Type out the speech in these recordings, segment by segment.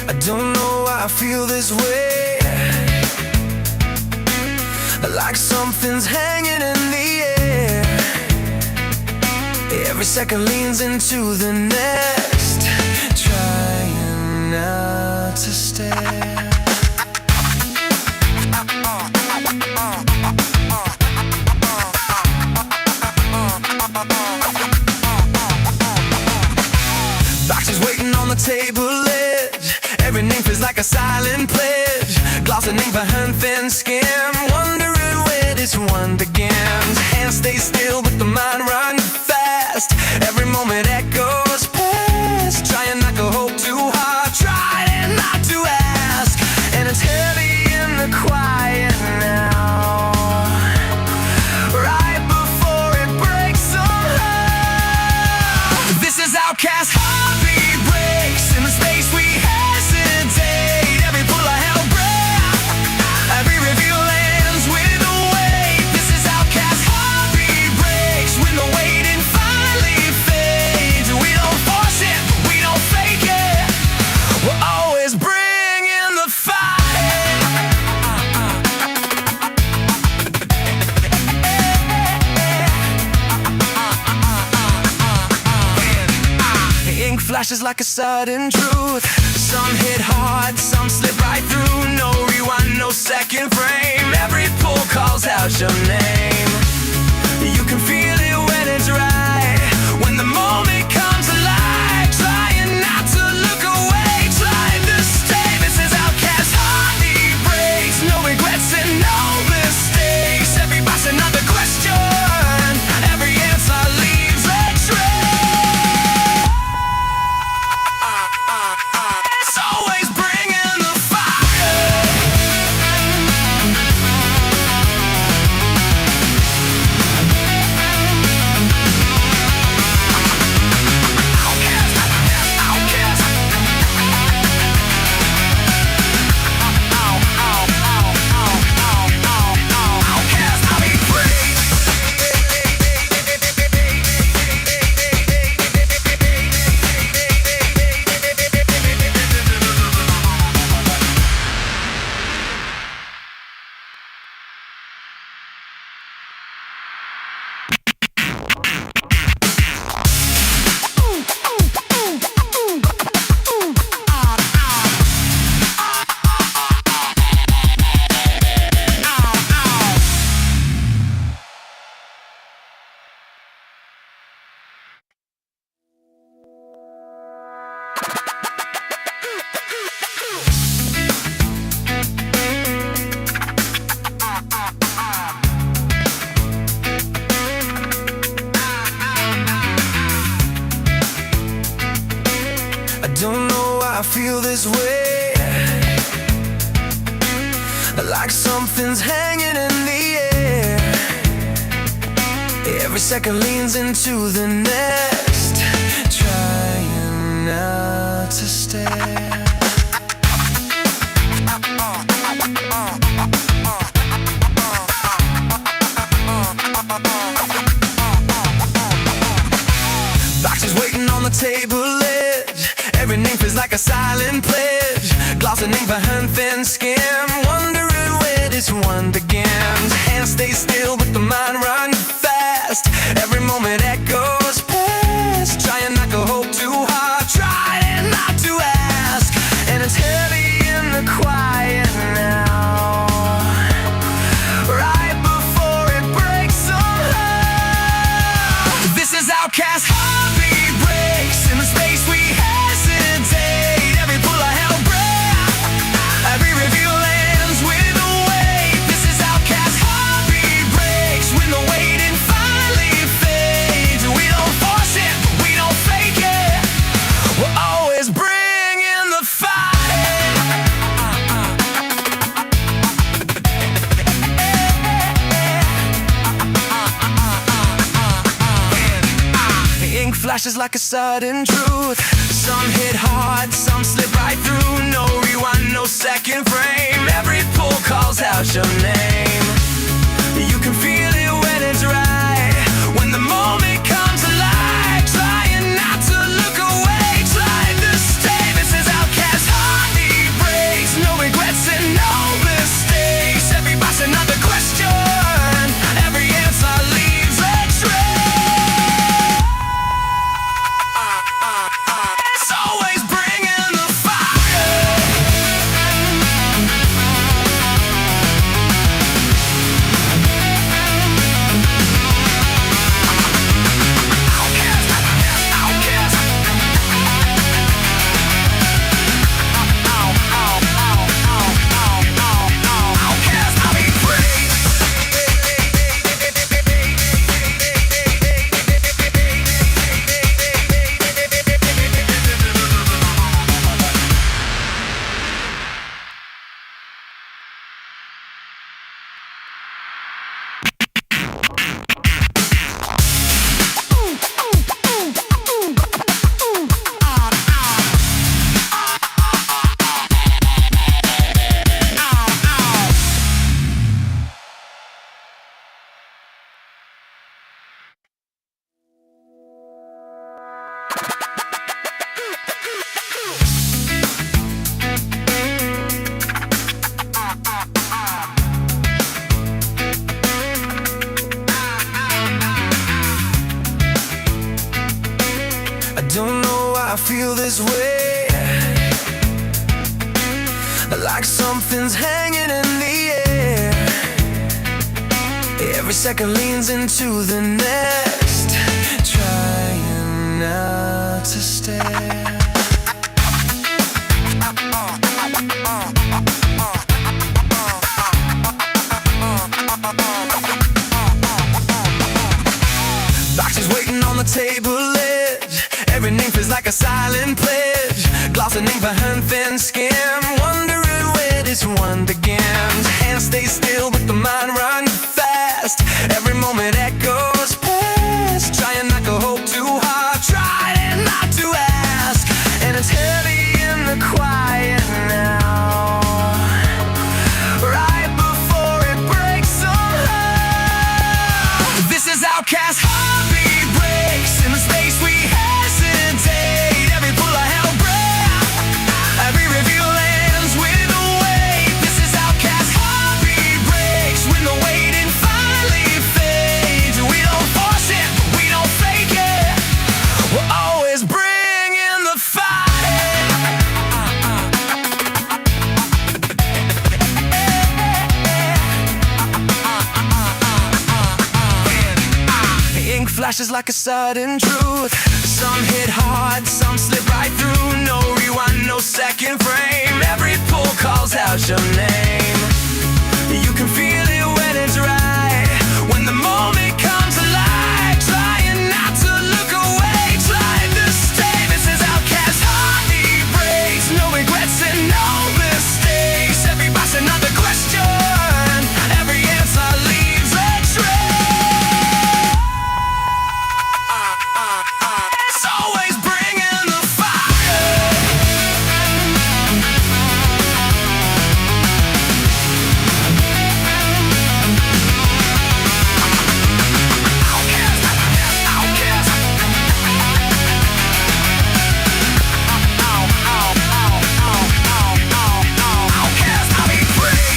I don't know why I feel this way, like something's hanging in the air. Every second leans into the next, trying not to stare. Boxes waiting on the table edge, every name feels like a silent pledge. Glossing behind thin skin, wondering where this one begins. Hands stay still but the mind runs fast, every moment echoes past. Trying not to hope too hard, trying not to ask. And it's heavy in the quiet now, right before it breaks somehow. This is Outcast. Heartbeat breaks in the space we hesitate. Every pull I held breath, every reveal ends with a weight. This is Outcast. Heartbeat breaks when the waiting finally fades. We don't force it, we don't fake it, we're always bringing the fire. The ink flashes like a sudden truth. Some hit hard, some slip right through. No rewind, no second frame. Every pull calls out your name. You can feel it when it's right, when the moment comes alive. Trying not to look away, trying to stay. This is Outcast. Heartbeat breaks, no regrets and no mistakes. Every box another question, every answer leaves a trail. It's always bringing the fire. Outcast, Outcast. Outcast, I be free. I don't know why I feel this way, like something's hanging in the air. Every second leans into the next, trying not to stare. Boxes waiting on the table edge, every name feels like a silent pledge. Glossing behind thin skin, wondering where this one begins. Hands stay still but the mind runs fast, every moment echoes past. Trying not to hope too hard, trying not to ask. And it's heavy in the quiet now, right before it breaks somehow. This is Outcast. Heartbeat breaks in the space we hesitate. Every pull I held breath, every reveal ends with a weight. This is Outcast. Heartbeat breaks when the waiting finally fades. We don't force it, we don't fake it, we're always bringing the fire. The ink flashes like a sudden truth. Some hit hard, some slip right through. No rewind, no second frame. Every pull calls out your name. You can feel it when it's right, when the moment comes alive. Trying not to look away, trying to stay. This is Outcast. Heartbeat like something's hanging in the air. Every second leans into the next, trying not to stare. Boxes waiting on the table edge. Every name feels like a silent pledge. Glossing ink behind thin skin, wondering where this one begins. Hands stay still but the mind runs fast. Every moment echoes past. Trying not to hope too hard, trying not to ask. And it's heavy in the quiet now, right before it breaks somehow. This is Outcast. Heartbeat breaks in the space we hesitate. Every pull I held breath, every reveal ends with a wait. This is Outcast. Heartbeat breaks when the waiting finally fades. We don't force it, we don't fake it. We're always bringing the fire. The ink flashes like a sudden truth. Some hit hard, some slip right through. No rewind, no second frame. Every pull calls out your name. You can feel it when it's right, when the moment comes alive. Trying not to look away, trying to stay. This is Outcast. Heartbeat breaks, no regrets and no mistakes. Every box another question, every answer leaves a trail. It's always bringing the fire. Outcast, outcast. Outcast, I'll be free.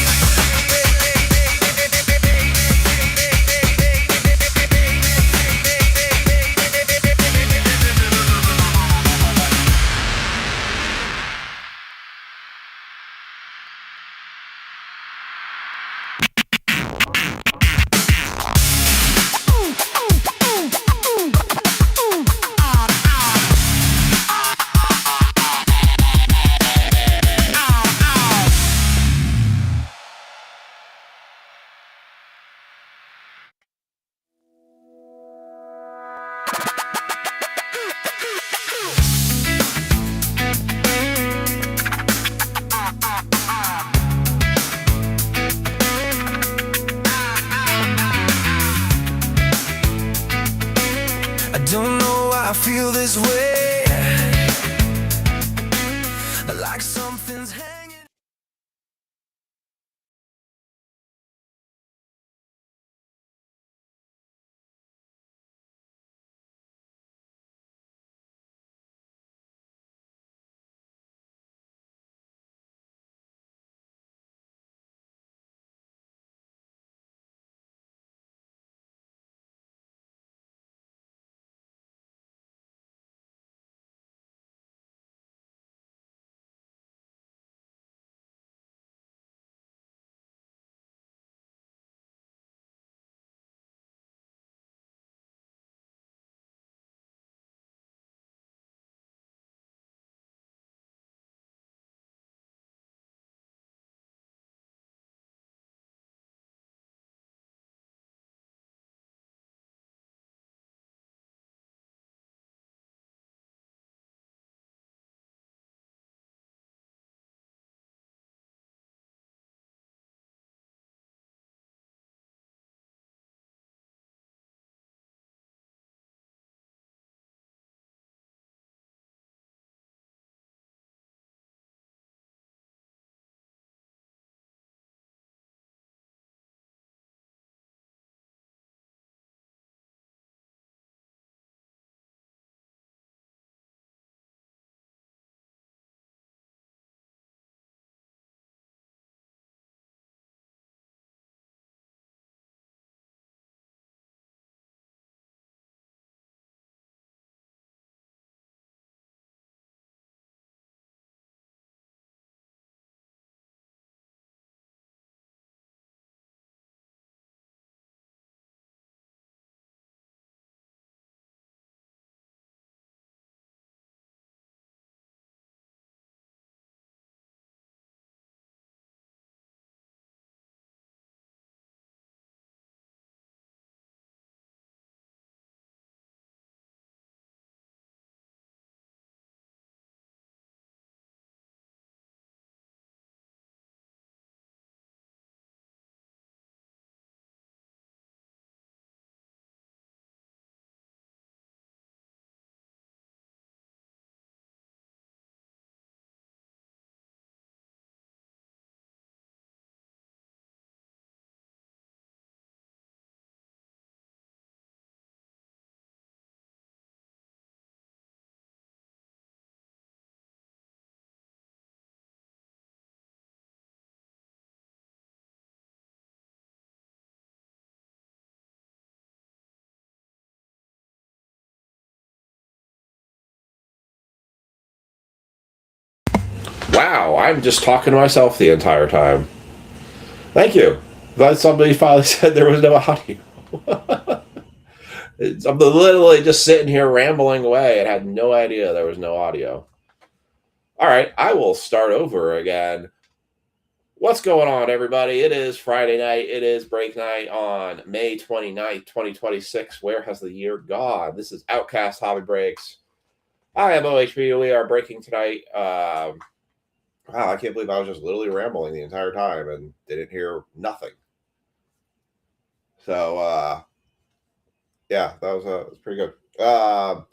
I don't know why I feel this way, like something's hanging. Wow, I'm just talking to myself the entire time. Thank you. Glad somebody finally said there was no audio. I'm literally just sitting here rambling away and had no idea there was no audio. All right, I will start over again. What's going on, everybody? It is Friday night. It is break night on May 29th, 2026. Where has the year gone? This is Outcast Hobby Breaks. I am OHB. We are breaking tonight. Wow, I can't believe I was just literally rambling the entire time and didn't hear nothing. So, yeah, that was pretty good. All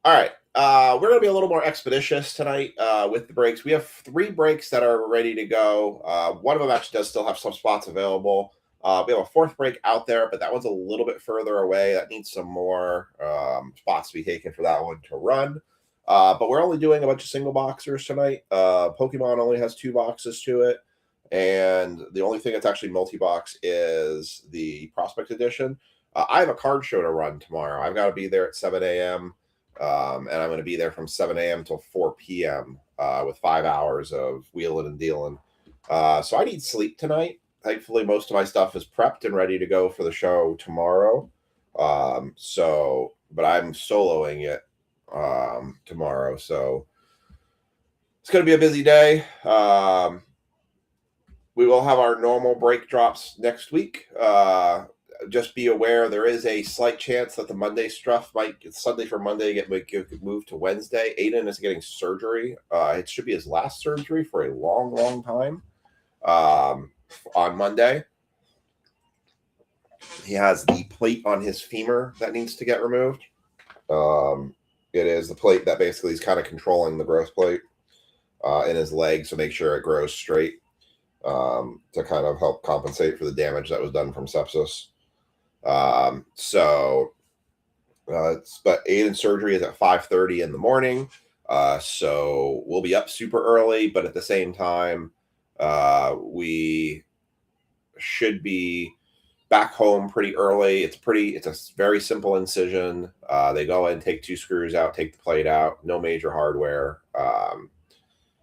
right. We're going to be a little more expeditious tonight with the breaks. We have 3 breaks that are ready to go. One of them actually does still have some spots available. We have a 4th break out there, but that one's a little bit further away. That needs some more spots to be taken for that one to run. But we're only doing a bunch of single boxers tonight. Pokemon only has 2 boxes to it. And the only thing that's actually multi-box is the Prospect Edition. I have a card show to run tomorrow. I've got to be there at 7 a.m. And I'm going to be there from 7 a.m. till 4 p.m. With 5 hours of wheeling and dealing. So I need sleep tonight. Thankfully, most of my stuff is prepped and ready to go for the show tomorrow. But I'm soloing it tomorrow. So it's going to be a busy day. We will have our normal break drops next week. Just be aware there is a slight chance that the Monday stuff might Sunday for Monday get moved to Wednesday. Aiden is getting surgery. It should be his last surgery for a long, long time. On Monday, he has the plate on his femur that needs to get removed. It is the plate that basically is kind of controlling the growth plate in his leg to make sure it grows straight. To kind of help compensate for the damage that was done from sepsis. But Aiden's surgery is at 5:30 in the morning. So we'll be up super early, but at the same time, we should be back home pretty early. It's a very simple incision. They go in, take 2 screws out, take the plate out, no major hardware.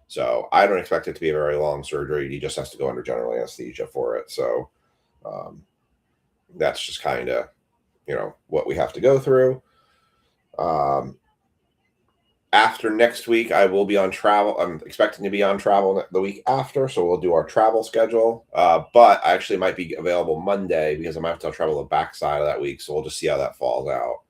So I don't expect it to be a very long surgery. He just has to go under general anesthesia for it. So that's just kind of, what we have to go through. After next week, I will be on travel. I'm expecting to be on travel the week after, so we'll do our travel schedule. But I actually might be available Monday because I might have to travel the backside of that week. So we'll just see how that falls out.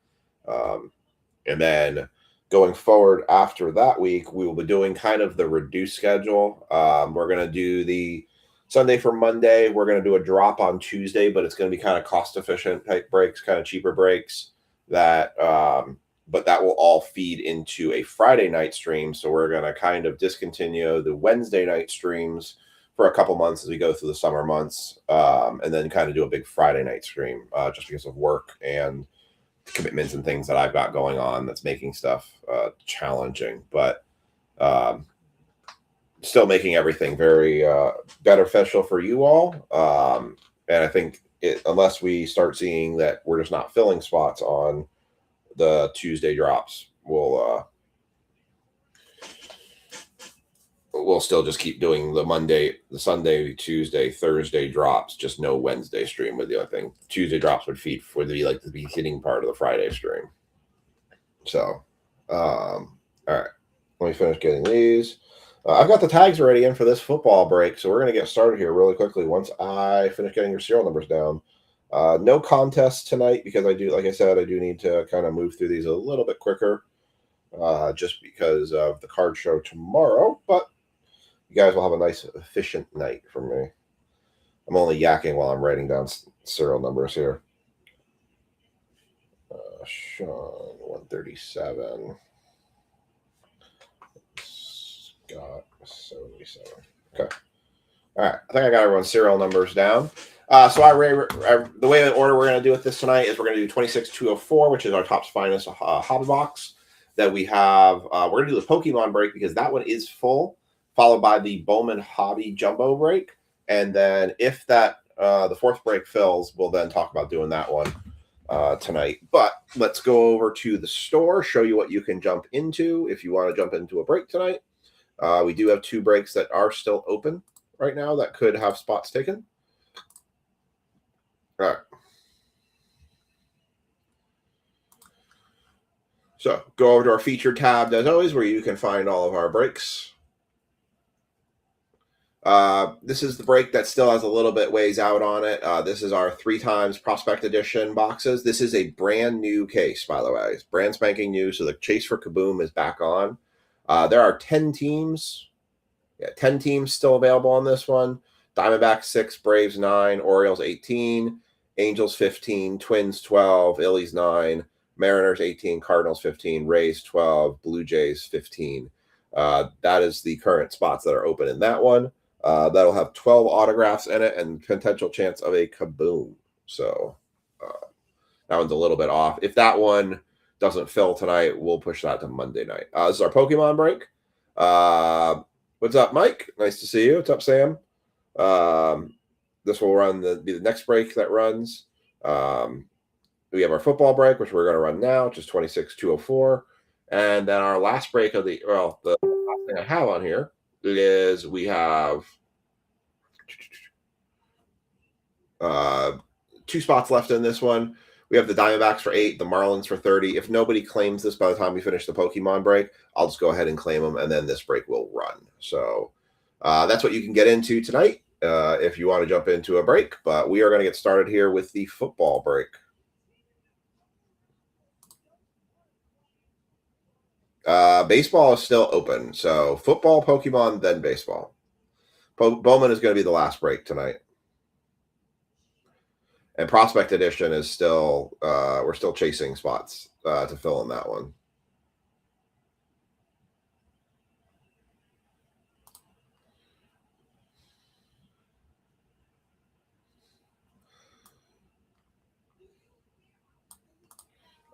And then going forward after that week, we will be doing kind of the reduced schedule. We're going to do the Sunday for Monday. We're going to do a drop on Tuesday, but it's going to be kind of cost-efficient type breaks, kind of cheaper breaks. But that will all feed into a Friday night stream. So we're going to kind of discontinue the Wednesday night streams for a couple months as we go through the summer months, and then kind of do a big Friday night stream just because of work and commitments and things that I've got going on that's making stuff challenging, but still making everything very beneficial for you all. And I think unless we start seeing that we're just not filling spots on the Tuesday drops, we'll still just keep doing the Monday, the Sunday, Tuesday, Thursday drops, just no Wednesday stream with the other thing. Tuesday drops would be like the beginning part of the Friday stream. So, all right, let me finish getting these. I've got the tags already in for this football break, so we're going to get started here really quickly once I finish getting your serial numbers down. No contests tonight because I do need to kind of move through these a little bit quicker just because of the card show tomorrow, but you guys will have a nice, efficient night from me. I'm only yakking while I'm writing down serial numbers here. Sean, 137. Scott, 77. Okay. All right. I think I got everyone's serial numbers down. The way the order we're going to do with this tonight is we're going to do 26204, which is our Topps Finest hobby box that we have. We're going to do the Pokemon break because that one is full, followed by the Bowman Hobby Jumbo break. And then if that the 4th break fills, we'll then talk about doing that one tonight. But let's go over to the store, show you what you can jump into if you want to jump into a break tonight. We do have 2 breaks that are still open right now that could have spots taken. All right. So go over to our feature tab as always, where you can find all of our breaks. This is the break that still has a little bit ways out on it. This is our 3 times Prospect Edition boxes. This is a brand new case, by the way. It's brand spanking new, so the chase for Kaboom is back on. There are 10 teams. Yeah, 10 teams still available on this one. Diamondbacks 6, Braves 9, Orioles 18, Angels 15, Twins 12, Phillies 9, Mariners 18, Cardinals 15, Rays 12, Blue Jays 15. That is the current spots that are open in that one. That'll have 12 autographs in it and potential chance of a Kaboom. So that one's a little bit off. If that one doesn't fill tonight, we'll push that to Monday night. This is our Pokemon break. What's up, Mike? Nice to see you. What's up, Sam? This will run be the next break that runs. We have our football break, which we're going to run now, which is 26-204. And then our last break of the last thing I have on here is we have 2 spots left in this one. We have the Diamondbacks for 8, the Marlins for 30. If nobody claims this by the time we finish the Pokemon break, I'll just go ahead and claim them, and then this break will run. So that's what you can get into tonight if you want to jump into a break. But we are going to get started here with the football break. Baseball is still open. So football, Pokemon, then baseball. Bowman is going to be the last break tonight. And Prospect Edition is still, we're still chasing spots to fill in that one.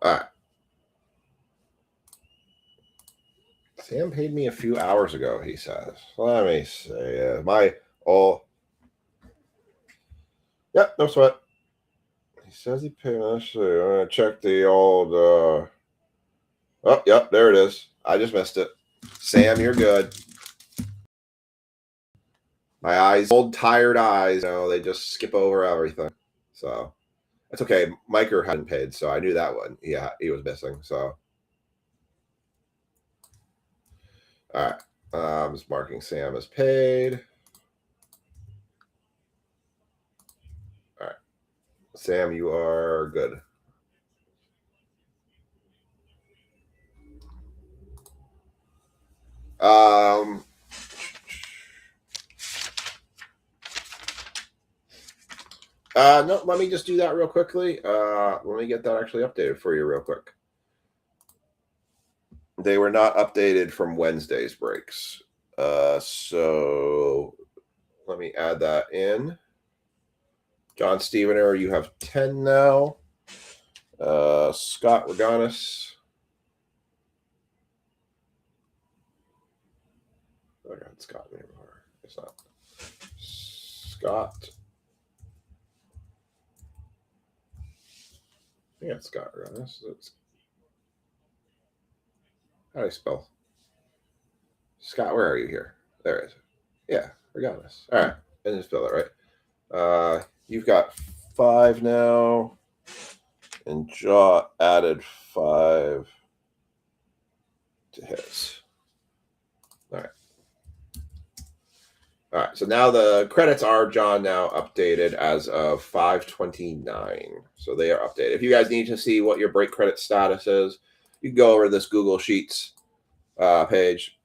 All right. Sam paid me a few hours ago, he says. Let me see. Yep, no sweat. He says he paid. Let's see. I'm going to check the old. Oh, yep, there it is. I just missed it. Sam, you're good. My eyes, old tired eyes, they just skip over everything. So it's okay. Miker hadn't paid, so I knew that one. Yeah, he was missing. So. All right. I'm just marking Sam as paid. All right. Sam, you are good. No, let me just do that real quickly. Let me get that actually updated for you real quick. They were not updated from Wednesday's breaks. So let me add that in. John Stevener, you have 10 now. Scott Reganis. I got Scott anymore. It's not. Scott. I got Scott Reganis. How do I spell? Scott, where are you here? There it is. Yeah, Reganis. All right. I didn't spell that right. You've got 5 now. And Jaw added 5 to his. All right. All right. So now the credits are, John, now updated as of 5/29. So they are updated. If you guys need to see what your break credit status is, you can go over to this Google Sheets page.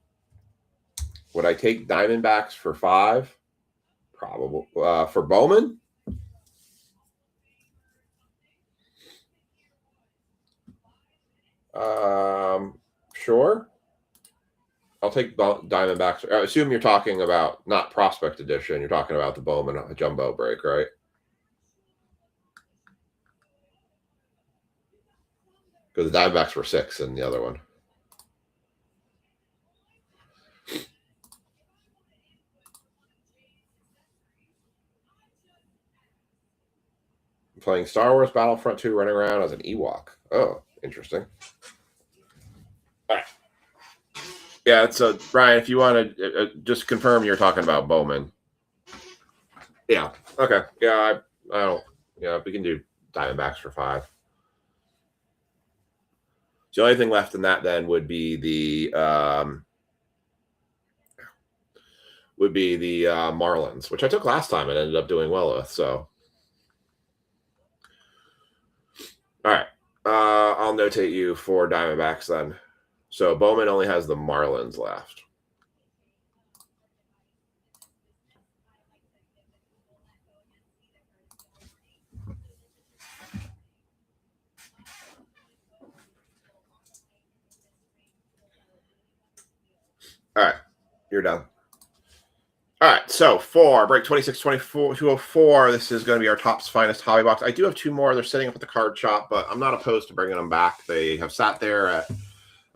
Would I take Diamondbacks for 5? Probably. For Bowman? Sure. I'll take Diamondbacks. I assume you're talking about not Prospect Edition. You're talking about the Bowman jumbo break, right? Because the Diamondbacks were 6 in the other one. Playing Star Wars Battlefront 2, running around as an Ewok. Oh, interesting. All right. Yeah, so Brian, if you want to just confirm you're talking about Bowman. Yeah. Okay. Yeah, I don't. Yeah, we can do Diamondbacks for 5. The only thing left in that then would be the Marlins, which I took last time and ended up doing well with. So, all right, I'll notate you for Diamondbacks then. So Bowman only has the Marlins left. All right, you're done. All right, so for break 204, this is going to be our Topps Finest Hobby Box. I do have 2 more. They're sitting up at the card shop, but I'm not opposed to bringing them back. They have sat there at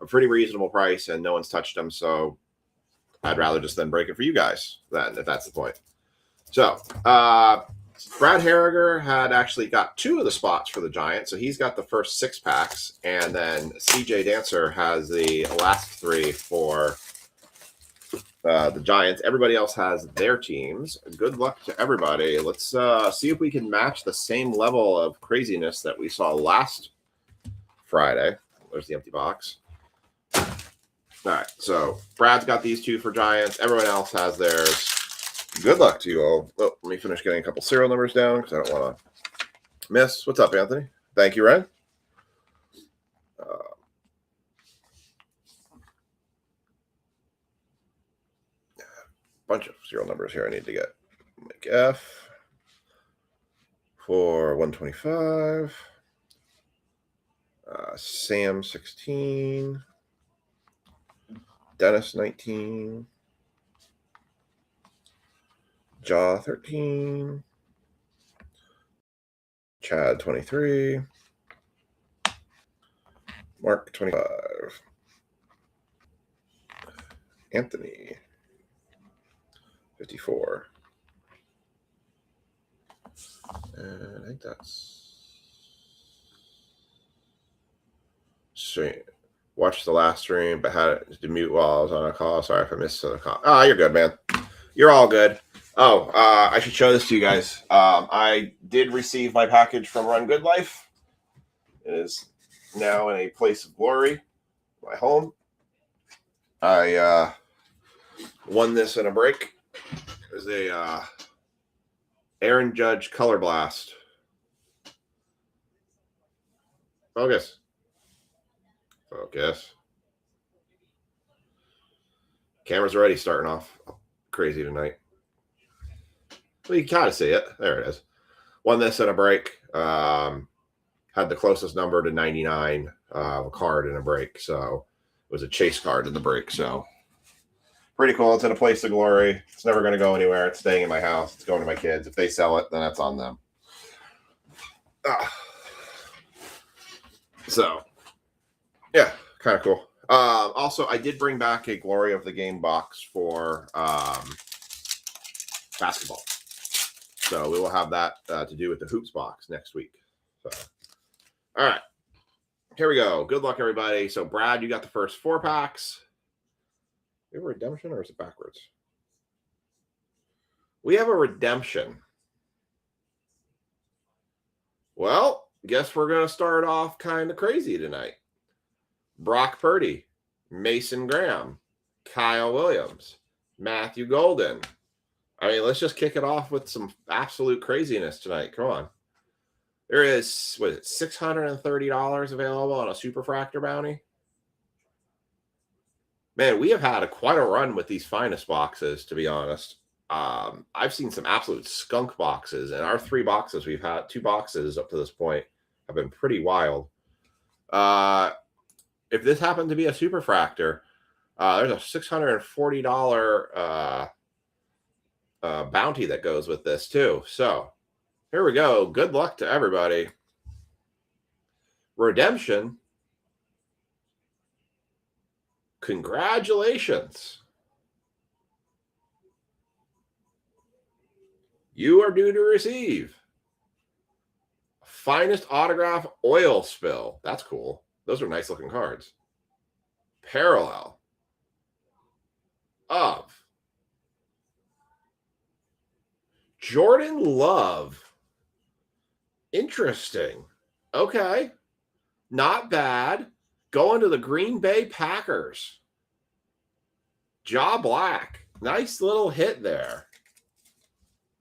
a pretty reasonable price, and no one's touched them, so I'd rather just then break it for you guys, then, if that's the point. So, Brad Harriger had actually got 2 of the spots for the Giants, so he's got the first 6 packs, and then CJ Dancer has the last 3 for the Giants. Everybody else has their teams. Good luck to everybody. Let's see if we can match the same level of craziness that we saw last Friday. There's the empty box. All right, so Brad's got these 2 for Giants. Everyone else has theirs. Good luck to you all. Oh, let me finish getting a couple serial numbers down because I don't want to miss. What's up, Anthony? Thank you, Ryan. Bunch of serial numbers here I need to get. Mike F for 125. Sam 16. Dennis 19. Jaw 13. Chad 23. Mark 25. Anthony 54. And I think that's stream. Watched the last stream, but had it to mute while I was on a call. Sorry if I missed the call. Oh, you're good, man. You're all good. Oh, I should show this to you guys. I did receive my package from Run Good Life. It is now in a place of glory, my home. I won this in a break. There's a Aaron Judge Color Blast. Focus. Camera's already starting off crazy tonight. Well, you kind of see it. There it is. Won this in a break. Had the closest number to 99 of a card in a break. So it was a chase card in the break. So pretty cool. It's in a place of glory. It's never going to go anywhere. It's staying in my house. It's going to my kids. If they sell it, then that's on them. So, yeah, kind of cool. Also, I did bring back a Glory of the Game box for basketball. So we will have that to do with the Hoops box next week. So, all right. Here we go. Good luck, everybody. So, Brad, you got the first 4 packs. We have a redemption, or is it backwards? We have a redemption. Well, guess we're going to start off kind of crazy tonight. Brock Purdy, Mason Graham, Kyle Williams, Matthew Golden. I mean, let's just kick it off with some absolute craziness tonight. Come on. There is, what is it, $630 available on a Superfractor bounty. Man, we have had quite a run with these finest boxes, to be honest. I've seen some absolute skunk boxes, and our 3 boxes we've had, 2 boxes up to this point, have been pretty wild. If this happened to be a Superfractor, there's a $640 bounty that goes with this too. So here we go. Good luck to everybody. Redemption. Congratulations. You are due to receive Finest Autograph Oil Spill. That's cool. Those are nice looking cards. Parallel. of Jordan Love. Interesting. Okay. Not bad. Going to the Green Bay Packers. Jaw Black. Nice little hit there.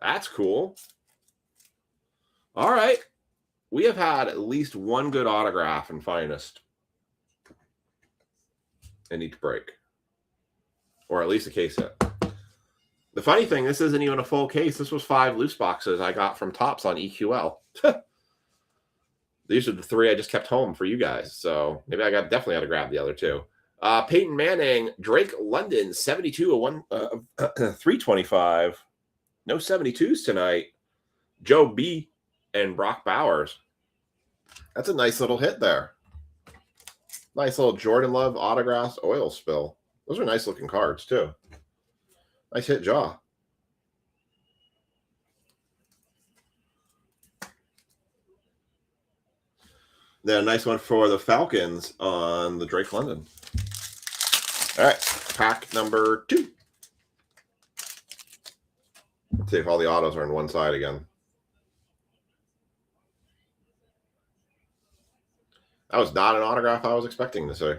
That's cool. All right. We have had at least one good autograph in Finest in each break. Or at least a case hit. The funny thing, this isn't even a full case. This was 5 loose boxes I got from Topps on EQL. These are the 3 I just kept home for you guys. So maybe I definitely had to grab the other 2. Peyton Manning, Drake London, 72 of 325. No 72s tonight. Joe B and Brock Bowers. That's a nice little hit there. Nice little Jordan Love autographs oil spill. Those are nice looking cards too. Nice hit, Jaw. Then a nice one for the Falcons on the Drake London. All right, pack number 2. Let's see if all the autos are on one side again. That was not an autograph I was expecting to see.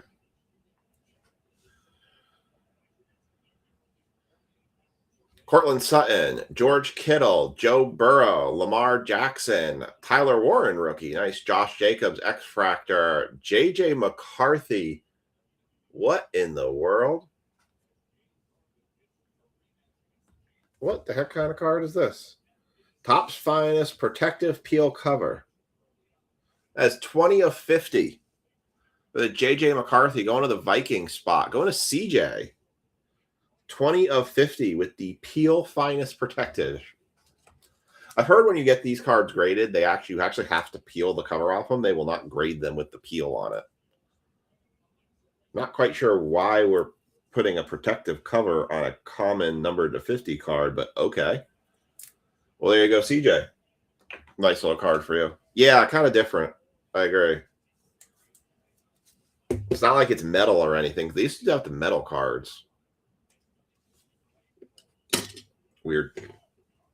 Cortland Sutton, George Kittle, Joe Burrow, Lamar Jackson, Tyler Warren rookie. Nice. Josh Jacobs, X-Fractor, J.J. McCarthy. What in the world? What the heck kind of card is this? Topps Finest Protective Peel Cover. That's 20 of 50. With J.J. McCarthy going to the Viking spot. Going to CJ. 20 of 50 with the Peel Finest Protective. I've heard when you get these cards graded, you actually have to peel the cover off them. They will not grade them with the peel on it. Not quite sure why we're putting a protective cover on a common number to 50 card, but okay. Well, there you go, CJ. Nice little card for you. Yeah, kind of different. I agree. It's not like it's metal or anything. They used to have the metal cards. Weird.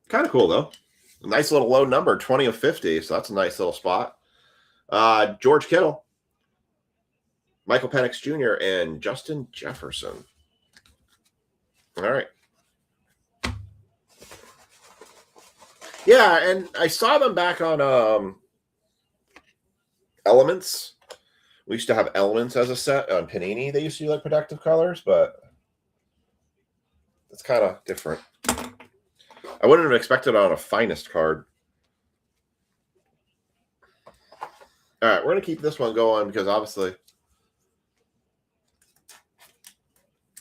Kind of cool, though. A nice little low number, 20 of 50, so that's a nice little spot. George Kittle, Michael Penix Jr., and Justin Jefferson. All right. Yeah, and I saw them back on Elements. We used to have Elements as a set on Panini. They used to do like protective colors, but it's kind of different. I wouldn't have expected it on a Finest card. All right, we're going to keep this one going because obviously,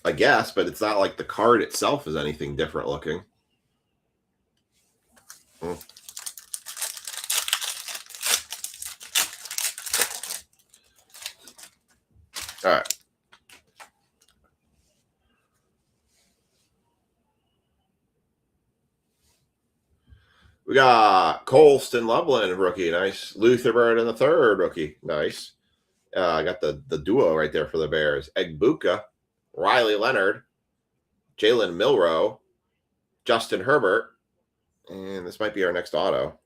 I guess, but it's not like the card itself is anything different looking. All right. We got Colston Loveland, rookie. Nice. Luther Bird in the third, rookie. Nice. I got the duo right there for the Bears. Egbuka, Riley Leonard, Jalen Milroe, Justin Herbert. And this might be our next auto.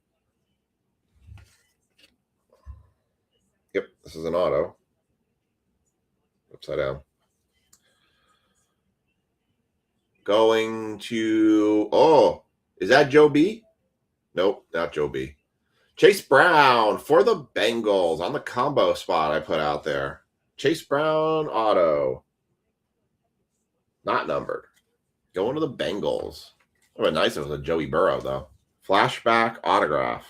Yep, this is an auto. Upside down. Going to, is that Joe B? Nope, not Joe B. Chase Brown for the Bengals on the combo spot I put out there. Chase Brown auto. Not numbered. Going to the Bengals. That would be nice if it was a Joey Burrow, though. Flashback autograph.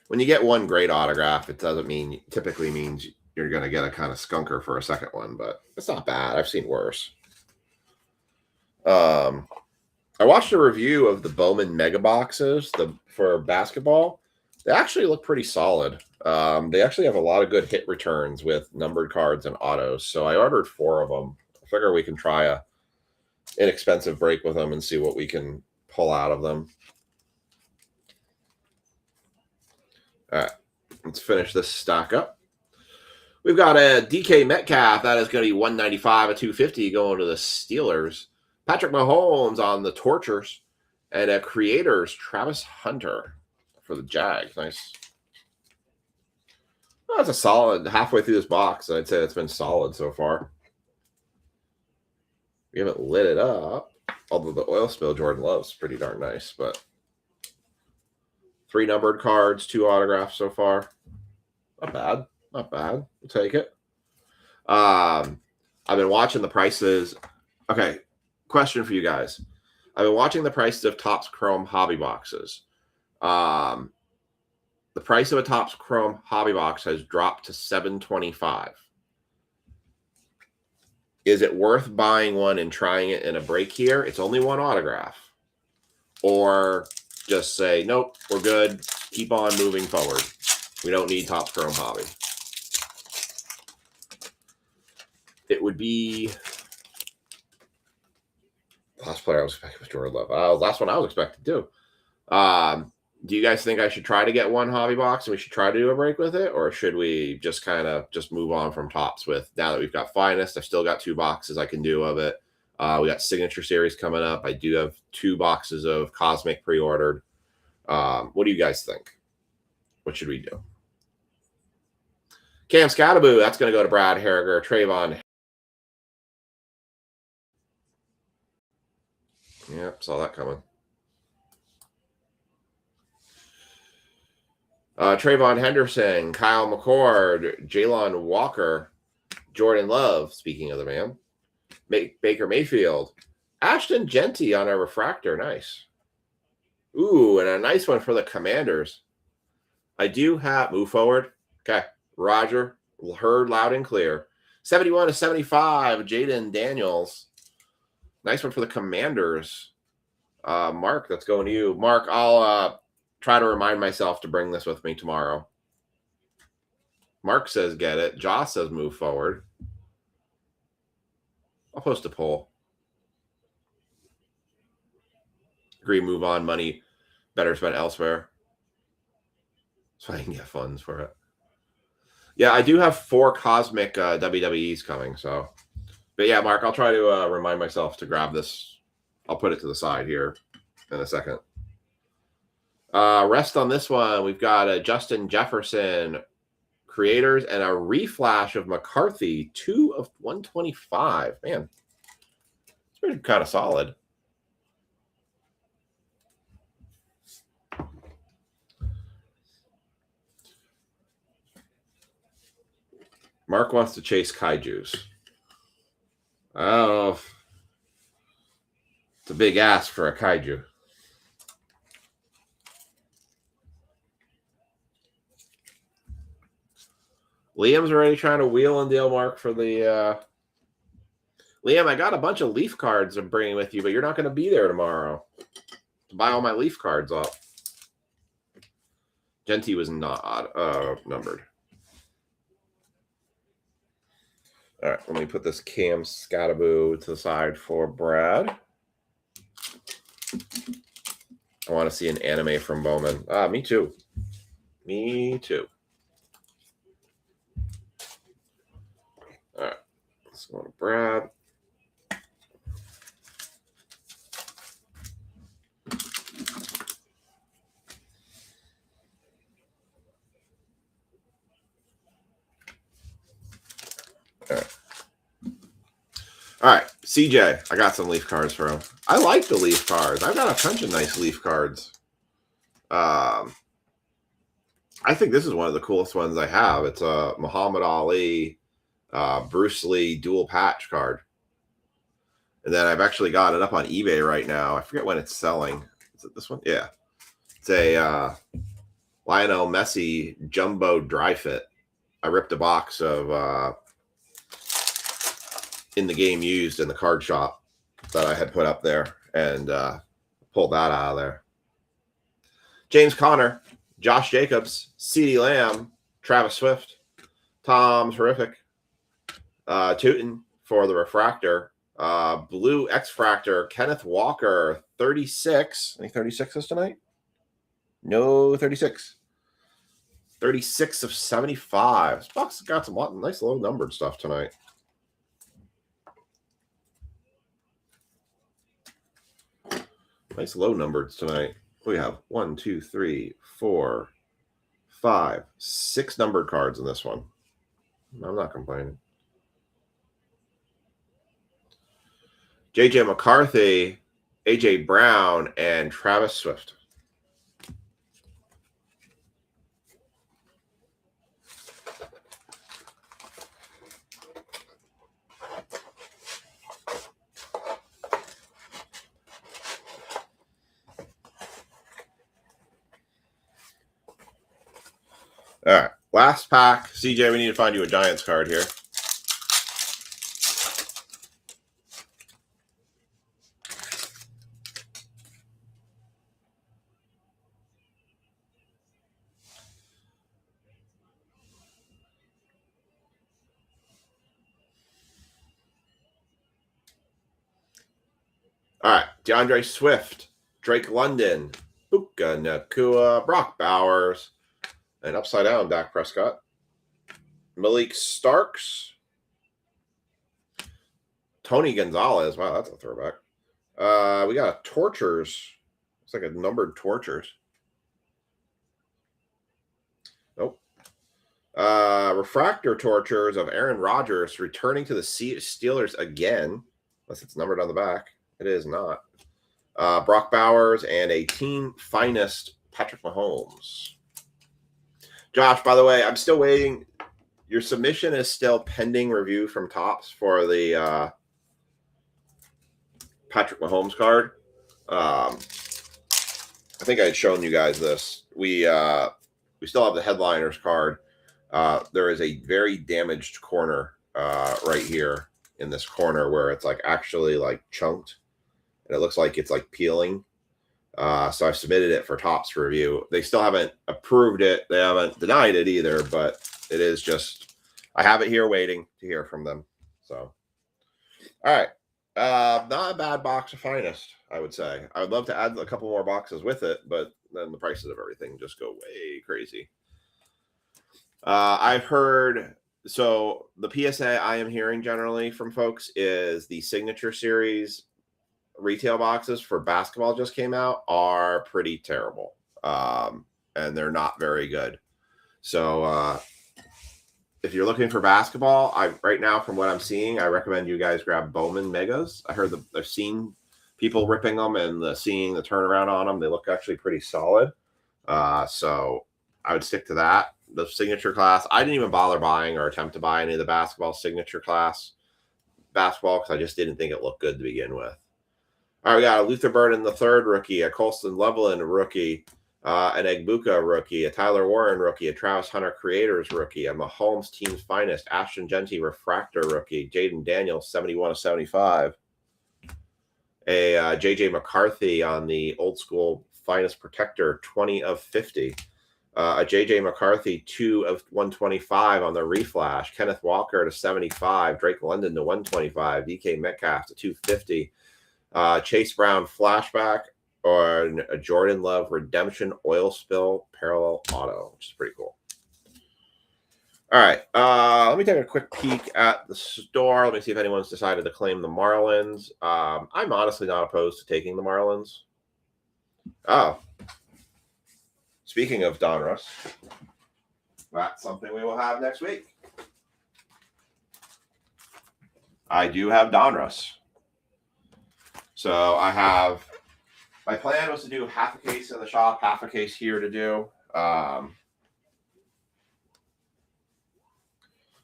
When you get one great autograph, it typically means you're going to get a kind of skunker for a second one, but it's not bad. I've seen worse. I watched a review of the Bowman Mega Boxes for basketball. They actually look pretty solid. They actually have a lot of good hit returns with numbered cards and autos. So I ordered 4 of them. I figure we can try a inexpensive break with them and see what we can pull out of them. All right, let's finish this stock up. We've got a DK Metcalf. That is going to be 195 of 250 going to the Steelers. Patrick Mahomes on the Torchers. And a Creators, Travis Hunter for the Jags. Nice. Well, that's a solid halfway through this box. I'd say it's been solid so far. We haven't lit it up. Although the oil spill Jordan Love's pretty darn nice. But 3 numbered cards, 2 autographs so far. Not bad. Not bad. We'll take it. I've been watching the prices. Okay, question for you guys. I've been watching the prices of Topps Chrome hobby boxes. The price of a Topps Chrome hobby box has dropped to $7.25. Is it worth buying one and trying it in a break here? It's only 1 autograph. Or just say, nope, we're good. Keep on moving forward. We don't need Topps Chrome hobby. It would be last player I was expecting was Jordan Love. Last one I was expecting too. Do you guys think I should try to get 1 hobby box and we should try to do a break with it, or should we just kind of just move on from Topps with now that we've got Finest? I've still got 2 boxes I can do of it. We got Signature Series coming up. I do have 2 boxes of Cosmic pre-ordered. What do you guys think? What should we do? Cam Scattaboo, that's going to go to Brad Harriger. Trayvon. Yep, saw that coming. Trayvon Henderson, Kyle McCord, Jalen Walker, Jordan Love, speaking of the man, Baker Mayfield, Ashton Genty on a refractor. Nice. Ooh, and a nice one for the Commanders. I do have, move forward. Okay, Roger, heard loud and clear. 71 to 75, Jaden Daniels. Nice one for the Commanders. Mark, that's going to you. Mark, I'll try to remind myself to bring this with me tomorrow. Mark says get it. Josh says move forward. I'll post a poll. Agree, move on. Money better spent elsewhere. So I can get funds for it. Yeah, I do have 4 Cosmic WWEs coming. So, but yeah, Mark, I'll try to remind myself to grab this. I'll put it to the side here in a second. Rest on this one. We've got a Justin Jefferson Creators and a reflash of McCarthy, 2 of 125. Man, it's pretty kind of solid. Mark wants to chase kaijus. I don't know if it's a big ask for a kaiju. Liam's already trying to wheel and deal, Mark, for the Liam, I got a bunch of Leaf cards I'm bringing with you, but you're not going to be there tomorrow to buy all my Leaf cards up. Genty was not numbered. All right, let me put this Cam Scattaboo to the side for Brad. I want to see an anime from Bowman. Me too. Me too. All right, let's go to Brad. All right, CJ, I got some Leaf cards for him. I like the Leaf cards. I've got a bunch of nice Leaf cards. I think this is one of the coolest ones I have. It's a Muhammad Ali, Bruce Lee dual patch card. And then I've actually got it up on eBay right now. I forget when it's selling. Is it this one? Yeah. It's a Lionel Messi jumbo dry fit. I ripped a box of in the game used in the card shop that I had put up there and pulled that out of there. James Conner, Josh Jacobs, CeeDee Lamb, Travis Swift, Tom Terrific, Tootin for the refractor, blue X-Fractor, Kenneth Walker, 36. Any 36s tonight? No 36. 36 of 75. This box has got some nice low numbered stuff tonight. Nice low numbered tonight. We have 1, 2, 3, 4, 5, 6 numbered cards in this one. I'm not complaining. JJ McCarthy, AJ Brown, and Travis Swift. All right, last pack. CJ, we need to find you a Giants card here. All right, DeAndre Swift, Drake London, Puka Nacua, Brock Bowers, and upside down, Dak Prescott. Malik Starks. Tony Gonzalez. Wow, that's a throwback. We got a Tortures. Looks like a numbered Tortures. Nope. Refractor Tortures of Aaron Rodgers returning to the Steelers again. Unless it's numbered on the back. It is not. Brock Bowers and a team finest Patrick Mahomes. Josh, by the way, I'm still waiting. Your submission is still pending review from Topps for the Patrick Mahomes card. I think I had shown you guys this. We still have the headliners card. There is a very damaged corner right here in this corner where it's like actually like chunked, and it looks like it's like peeling. So I've submitted it for Topps review. They still haven't approved it. They haven't denied it either, but it is just, I have it here waiting to hear from them. So, all right. Not a bad box of finest, I would say. I would love to add a couple more boxes with it, but then the prices of everything just go way crazy. I've heard, so the PSA I am hearing generally from folks is the Signature Series retail boxes for basketball just came out are pretty terrible. And they're not very good. So if you're looking for basketball, right now from what I'm seeing, I recommend you guys grab Bowman Megas. I heard I've seen people ripping them and seeing the turnaround on them. They look actually pretty solid. So I would stick to that. The Signature class, I didn't even bother buying or attempt to buy any of the basketball Signature class basketball because I just didn't think it looked good to begin with. All right, we got a Luther Burden the third rookie, a Colston Loveland rookie, an Egbuka rookie, a Tyler Warren rookie, a Travis Hunter Creators rookie, a Mahomes Team's Finest, Ashton Genty Refractor rookie, Jaden Daniels 71 of 75, a JJ McCarthy on the Old School Finest Protector 20 of 50, a JJ McCarthy 2 of 125 on the Reflash, Kenneth Walker to 75, Drake London to 125, DK Metcalf to 250. Chase Brown flashback or a Jordan Love redemption oil spill parallel auto, which is pretty cool. All right, let me take a quick peek at the store. Let me see if anyone's decided to claim the Marlins. I'm honestly not opposed to taking the Marlins. Oh, speaking of Donruss, that's something we will have next week. I do have Donruss. So I have, my plan was to do half a case in the shop, half a case here to do.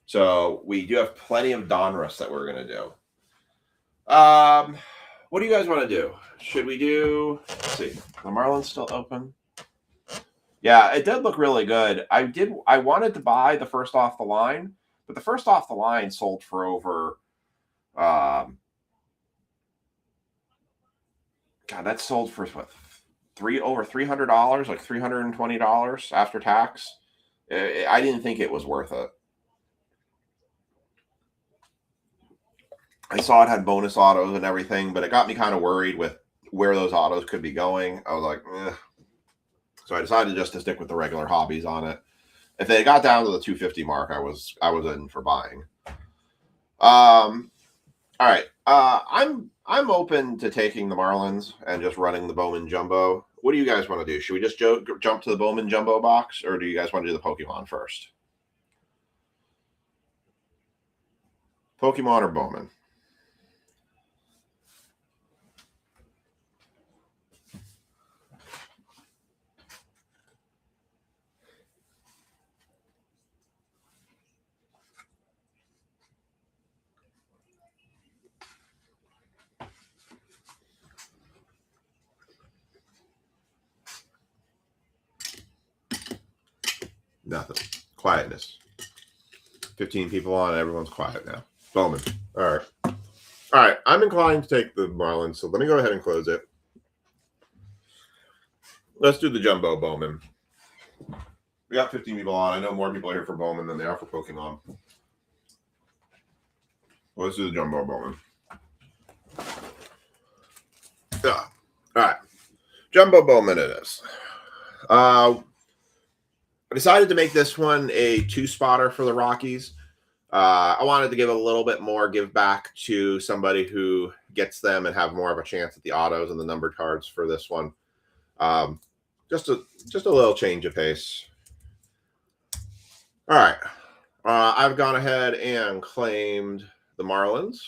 So we do have plenty of Donruss that we're going to do. What do you guys want to do? Should we do, let's see, the Marlins still open? Yeah, it did look really good. I wanted to buy the first off the line, but the first off the line sold for over, God, that sold for what? Over $300, like $320 after tax. I didn't think it was worth it. I saw it had bonus autos and everything, but it got me kind of worried with where those autos could be going. I was like, eh. So I decided just to stick with the regular hobbies on it. If they got down to the 250 mark, I was in for buying. All right. I'm open to taking the Marlins and just running the Bowman Jumbo. What do you guys want to do? Should we just jump to the Bowman Jumbo box, or do you guys want to do the Pokemon first? Pokemon or Bowman? Nothing. Quietness. 15 people on. Everyone's quiet now. Bowman. All right. All right. I'm inclined to take the Marlins, so let me go ahead and close it. Let's do the Jumbo Bowman. We got 15 people on. I know more people are here for Bowman than they are for Pokemon. Let's do the Jumbo Bowman. Yeah. All right. Jumbo Bowman it is. I decided to make this one a 2-spotter for the Rockies. I wanted to give a little bit more give back to somebody who gets them and have more of a chance at the autos and the numbered cards for this one. Just a little change of pace. All right. I've gone ahead and claimed the Marlins.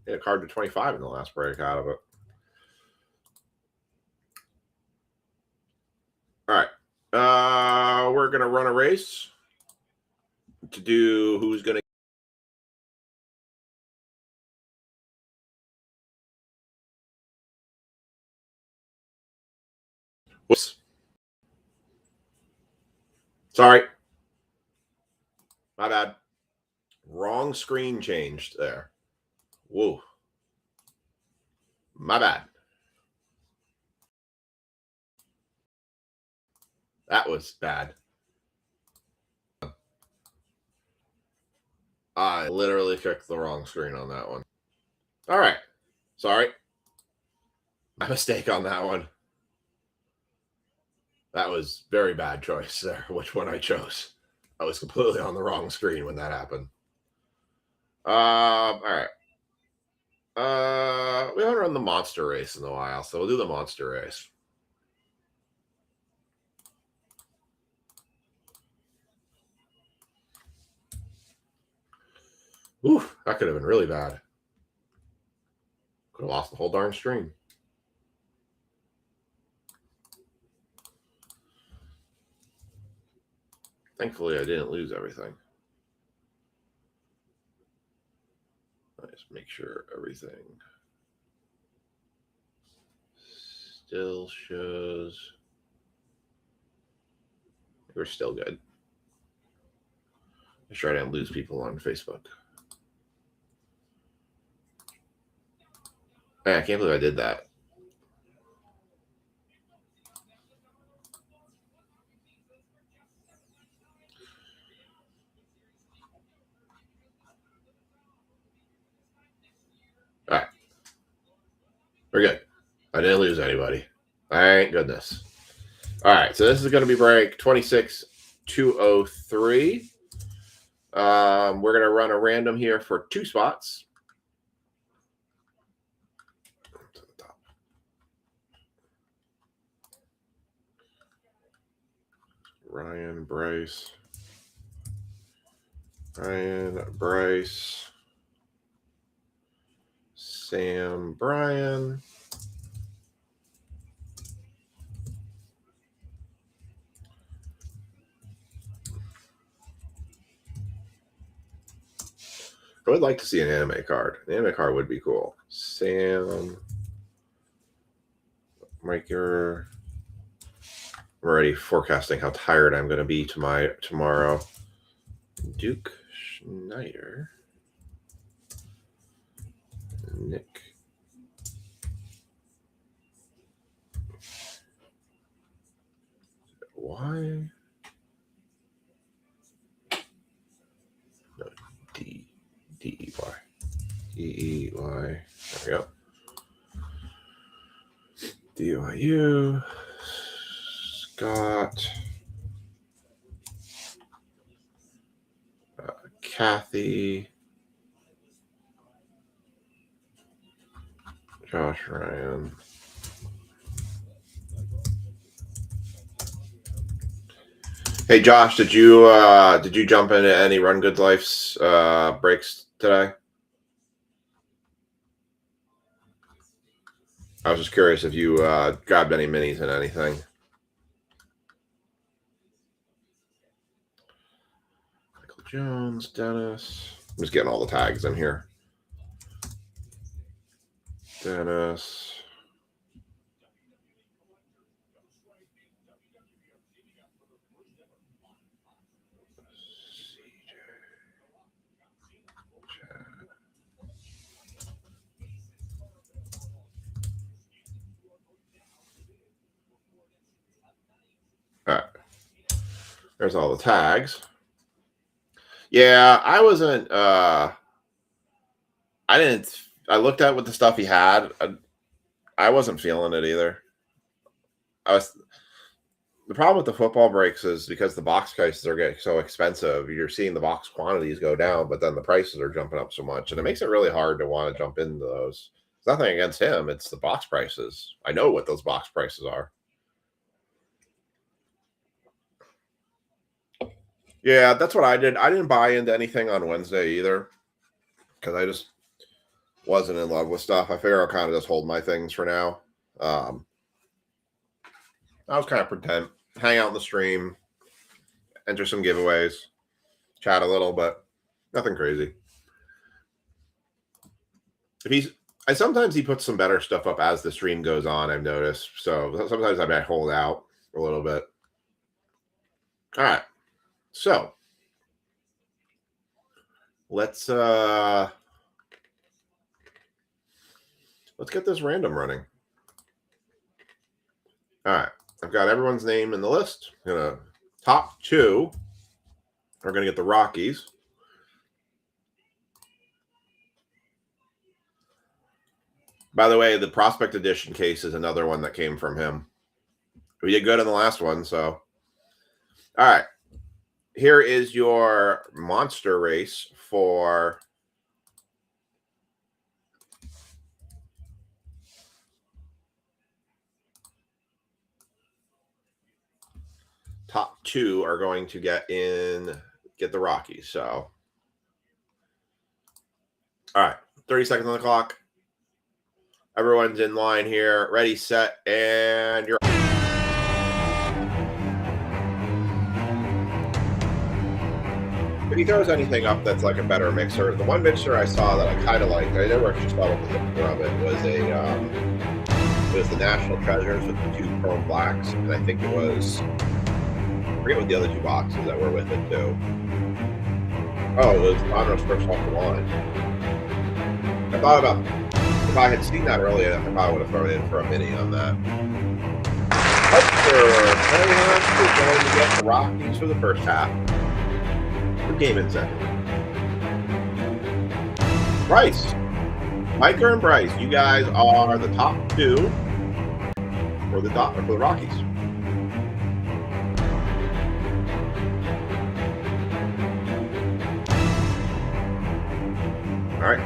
Get a card to 25 in the last break out of it. All right. We're going to run a race to do who's going to. Whoops. Sorry. My bad. Wrong screen changed there. Whoa. My bad. That was bad. I literally clicked the wrong screen on that one. All right. Sorry. My mistake on that one. That was very bad choice there, which one I chose. I was completely on the wrong screen when that happened. All right. We haven't run the monster race in a while, so we'll do the monster race. Ooh, that could have been really bad. Could have lost the whole darn stream. Thankfully, I didn't lose everything. Let's make sure everything still shows. We're still good. Make sure I didn't lose people on Facebook. Man, I can't believe I did that. All right. We're good. I didn't lose anybody. Thank goodness. All right. So this is going to be break 26-203. We're going to run a random here for 2 spots. Ryan, Bryce, Sam, Brian. I would like to see an anime card. An anime card would be cool. Sam, Miker. I'm already forecasting how tired I'm going to be tomorrow. Duke Schneider. Nick. Why? No, D-E-Y. D-E-Y. There we go. D-O-I-U. Scott. Kathy. Josh Ryan. Hey Josh, did you jump into any Run Good Life's breaks today? I was just curious if you grabbed any minis and anything. Michael Jones, Dennis. I'm just getting all the tags in here. Dennis. All right. There's all the tags. Yeah, I wasn't I looked at what the stuff he had. I wasn't feeling it either. The problem with the football breaks is because the box prices are getting so expensive, you're seeing the box quantities go down, but then the prices are jumping up so much, and it makes it really hard to want to jump into those. It's nothing against him, it's the box prices. I know what those box prices are. Yeah, that's what I did. I didn't buy into anything on Wednesday either because I just wasn't in love with stuff. I figure I'll kind of just hold my things for now. I was kind of content, hang out in the stream, enter some giveaways, chat a little, but nothing crazy. Sometimes he puts some better stuff up as the stream goes on, I've noticed. So sometimes I might hold out a little bit. All right. So let's get this random running. All right. I've got everyone's name in the list. Top 2 are going to get the Rockies. By the way, the Prospect Edition case is another one that came from him. We did good in the last one, so. All right. Here is your monster race for top 2 are going to get the Rockies. So, all right, 30 seconds on the clock. Everyone's in line here. Ready, set, and you're. If he throws anything up that's like a better mixer, the one mixer I saw that I kind of liked, I never actually saw what the picture of it was the National Treasures with the 2 chrome blacks, and I think it was, I forget what the other 2 boxes that were with it too. Oh, it was Conroe's first off the line. I thought about, if I had seen that earlier, I probably would have thrown in for a mini on that. Husker going to get the Rockies for the first half. The game in second. Bryce. Micah and Bryce, you guys are the top 2 for the Rockies. All right.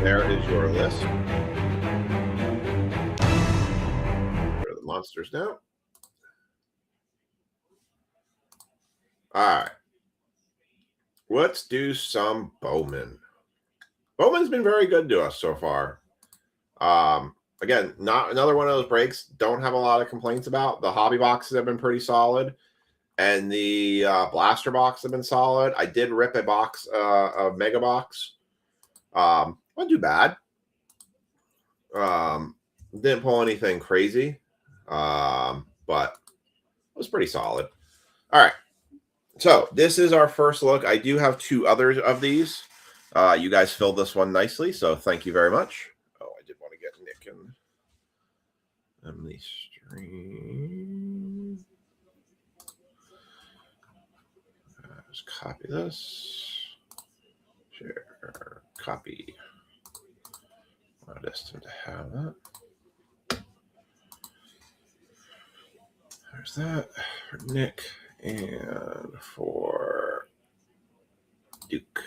There is your list. Go to the monsters now. All right. Let's do some Bowman. Bowman's been very good to us so far. Again, not another one of those breaks. Don't have a lot of complaints about. The hobby boxes have been pretty solid, and the blaster box have been solid. I did rip a box, a mega box. Wasn't too bad. Didn't pull anything crazy, but it was pretty solid. All right. So this is our first look. I do have 2 others of these. You guys filled this one nicely, so thank you very much. Oh, I did want to get Nick and Emily stream. Just copy this. Share. Copy. I want this to have that. There's that for Nick and for Duke.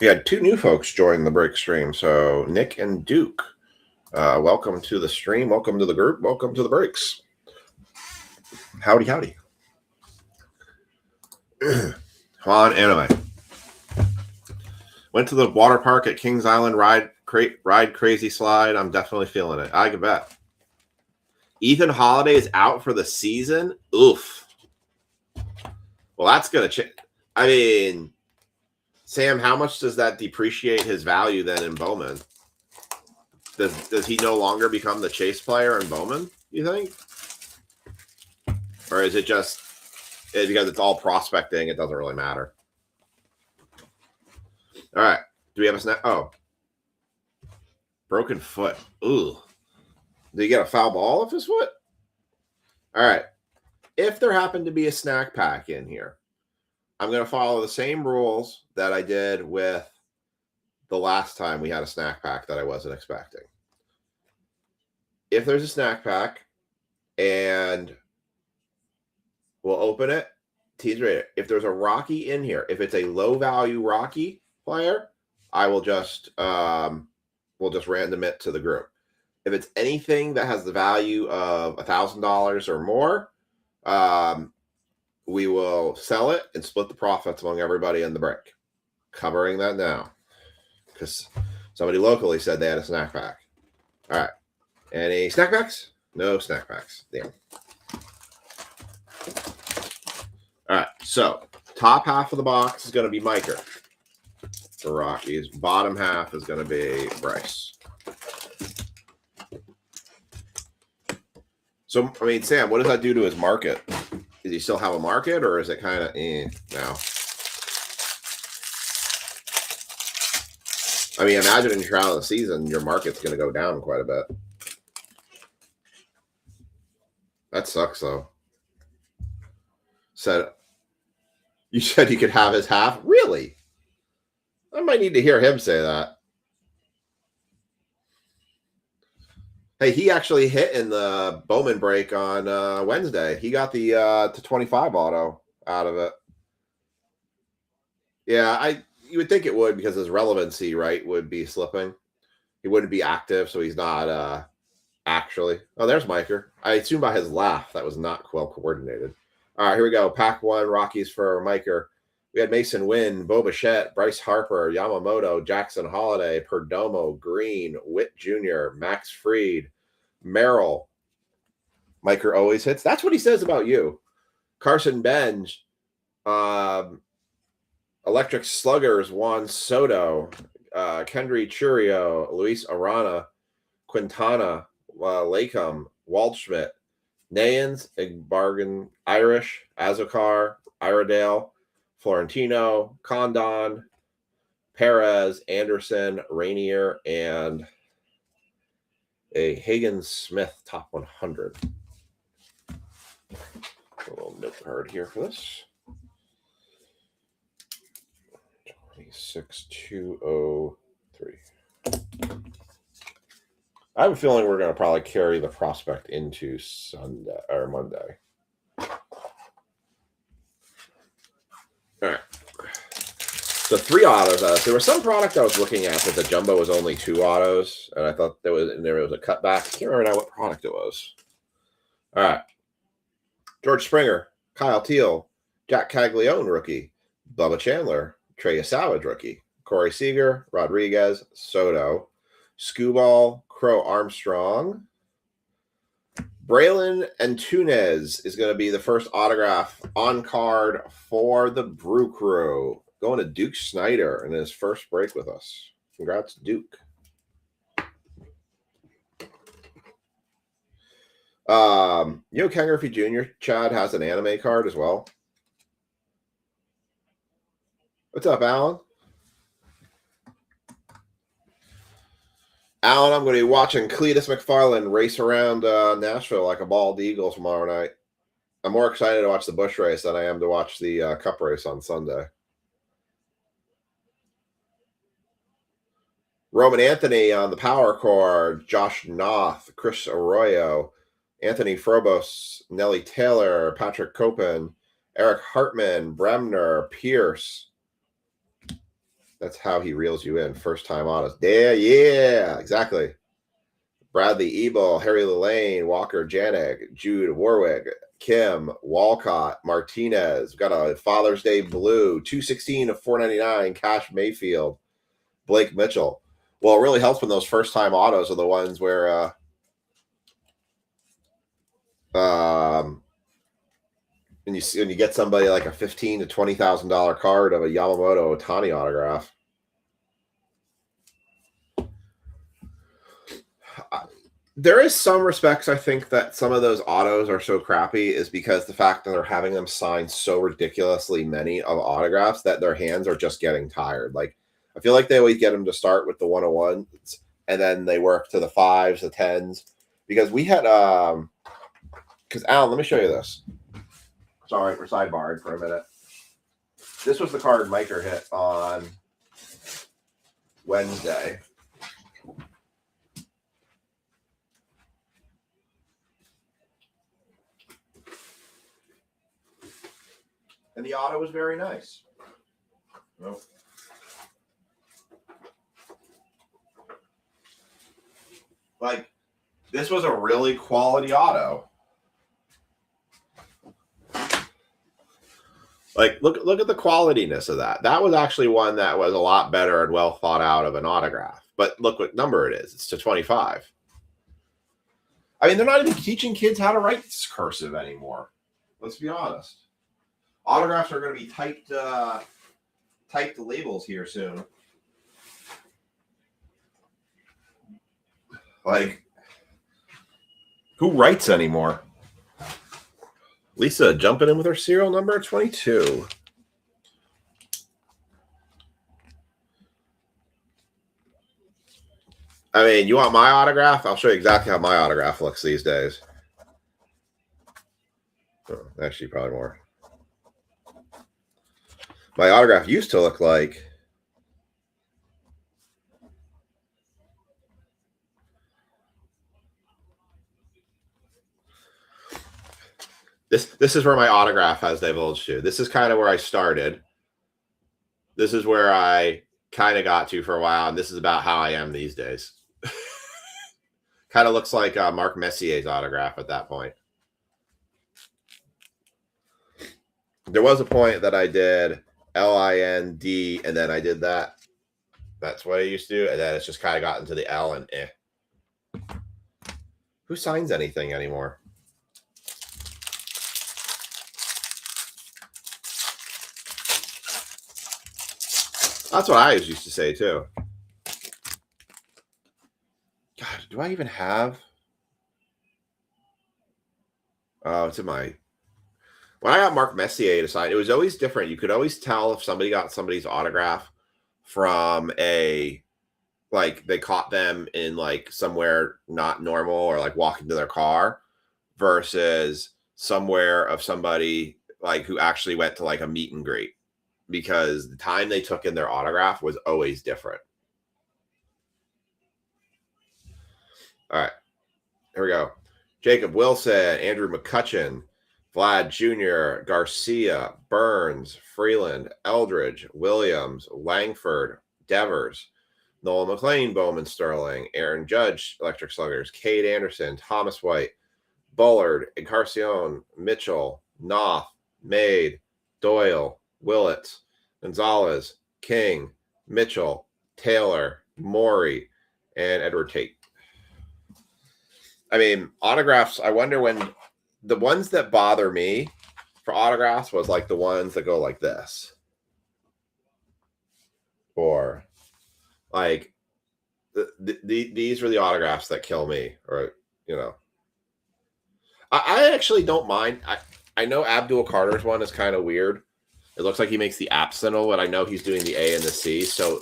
We had two new folks join the break stream. So Nick and Duke, welcome to the stream. Welcome to the group. Welcome to the breaks. Howdy, howdy. On anime. Went to the water park at Kings Island. Ride crazy slide. I'm definitely feeling it. I can bet. Ethan Holiday is out for the season. Oof. Well, that's gonna change. I mean, Sam, how much does that depreciate his value then in Bowman? Does he no longer become the chase player in Bowman, you think? Or is it just because it's all prospecting, it doesn't really matter? All right. Do we have a snap? Oh. Broken foot. Ooh. Did he get a foul ball off his foot? All right. If there happened to be a snack pack in here, I'm going to follow the same rules that I did with the last time we had a snack pack that I wasn't expecting. If there's a snack pack and we'll open it, tease rate it. If there's a Rocky in here, if it's a low value Rocky player, I will just we'll just random it to the group. If it's anything that has the value of $1,000 or more, we will sell it and split the profits among everybody in the break. Covering that now because somebody locally said they had a snack pack. All right. Any snack packs? No snack packs. Damn. All right. So top half of the box is going to be Miker for Rockies. Bottom half is going to be Bryce. So, I mean, Sam, what does that do to his market? Does he still have a market, or is it kind of now? I mean, imagine in throughout the season, your market's going to go down quite a bit. That sucks, though. You said he could have his half? Really? I might need to hear him say that. Hey, he actually hit in the Bowman break on Wednesday. He got the to 25 auto out of it. Yeah, you would think it would because his relevancy, right, would be slipping. He wouldn't be active, so he's not actually. Oh, there's Miker. I assume by his laugh that was not well coordinated. All right, here we go. Pack one, Rockies for Miker. We had Mason Wynn, Bo Bichette, Bryce Harper, Yamamoto, Jackson Holiday, Perdomo, Green, Witt Jr., Max Fried, Merrill. Miker always hits. That's what he says about you. Carson Benj, Electric Sluggers, Juan Soto, Kendry Churio, Luis Arana, Quintana, Lacombe, Waldschmidt, Nayans, Bargain, Irish, Azokar, Iredale, Florentino, Condon, Perez, Anderson, Rainier, and a Higgins Smith top 100. A little note card here for this. 26203. I have a feeling we're going to probably carry the prospect into Sunday or Monday. All right. So 3 autos. There was some product I was looking at that the jumbo was only 2 autos, and I thought there was a cutback. I can't remember now what product it was. All right. George Springer, Kyle Teal, Jack Caglione rookie, Bubba Chandler, Trey Savage rookie, Corey Seager, Rodriguez, Soto, Skubal, Crow Armstrong. Braylon Antunes is going to be the first autograph on card for the Brew Crew. Going to Duke Snyder in his first break with us. Congrats, Duke. Ken Griffey Jr. Chad has an anime card as well. What's up, Alan? Alan, I'm going to be watching Cletus McFarland race around Nashville like a bald eagle tomorrow night. I'm more excited to watch the Busch race than I am to watch the Cup race on Sunday. Roman Anthony on the power cord, Josh Noth, Chris Arroyo, Anthony Frobos, Nelly Taylor, Patrick Copen, Eric Hartman, Bremner, Pierce. That's how he reels you in. First time autos. Yeah, exactly. Bradley Ebel, Harry Lillane, Walker Janik, Jude Warwick, Kim, Walcott, Martinez. We've got a Father's Day blue, 216 of 499, Cash Mayfield, Blake Mitchell. Well, it really helps when those first time autos are the ones where and you get somebody like a $15,000 to $20,000 card of a Yamamoto Ohtani autograph. There is some respects, I think, that some of those autos are so crappy is because the fact that they're having them sign so ridiculously many of autographs that their hands are just getting tired. Like, I feel like they always get them to start with the 101s and then they work to the 5s, the 10s. Because we had, because Alan, let me show you this. Sorry, we're sidebarred for a minute. This was the card Miker hit on Wednesday. And the auto was very nice. Nope. Like, this was a really quality auto. Like, look at the qualityness of that. That was actually one that was a lot better and well thought out of an autograph. But look what number it is. It's to 25. I mean, they're not even teaching kids how to write cursive anymore. Let's be honest. Autographs are going to be typed labels here soon. Like, who writes anymore? Lisa jumping in with her serial number 22. I mean, you want my autograph? I'll show you exactly how my autograph looks these days. Oh, actually, probably more. My autograph used to look like this is where my autograph has divulged to. This is kind of where I started. This is where I kind of got to for a while, and this is about how I am these days. Kind of looks like Mark Messier's autograph at that point. There was a point that I did LIND, and then I did that. That's what I used to do, and then it's just kind of gotten to the L and eh. Who signs anything anymore? That's what I always used to say too. God, do I even have? Oh, it's in my. When I got Mark Messier to sign, it was always different. You could always tell if somebody got somebody's autograph from a, like, they caught them in like somewhere not normal or like walking to their car versus somewhere of somebody like who actually went to like a meet and greet, because the time they took in their autograph was always different. All right, here we go. Jacob Wilson, Andrew McCutcheon, Vlad Jr., Garcia, Burns, Freeland, Eldridge, Williams, Langford, Devers, Noel McLean, Bowman Sterling, Aaron Judge, Electric Sluggers, Cade Anderson, Thomas White, Bullard, Encarnacion, Mitchell, Knopf, Made, Doyle, Willett, Gonzalez, King, Mitchell, Taylor, Morey, and Edward Tate. I mean, autographs, I wonder when the ones that bother me for autographs was like the ones that go like this. Or like these were the autographs that kill me, or, you know. I actually don't mind. I know Abdul Carter's one is kind of weird. It looks like he makes the app symbol, but I know he's doing the A and the C. So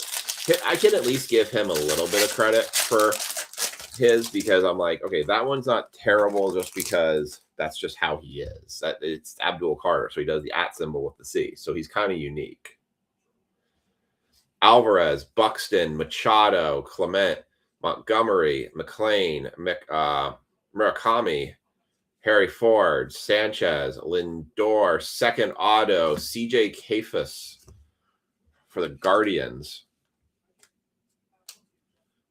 I can at least give him a little bit of credit for his, because I'm like, okay, that one's not terrible just because that's just how he is. It's Abdul Carter, so he does the at symbol with the C. So he's kind of unique. Alvarez, Buxton, Machado, Clement, Montgomery, McLean, Murakami, Harry Ford, Sanchez, Lindor, second auto, CJ Kafis for the Guardians.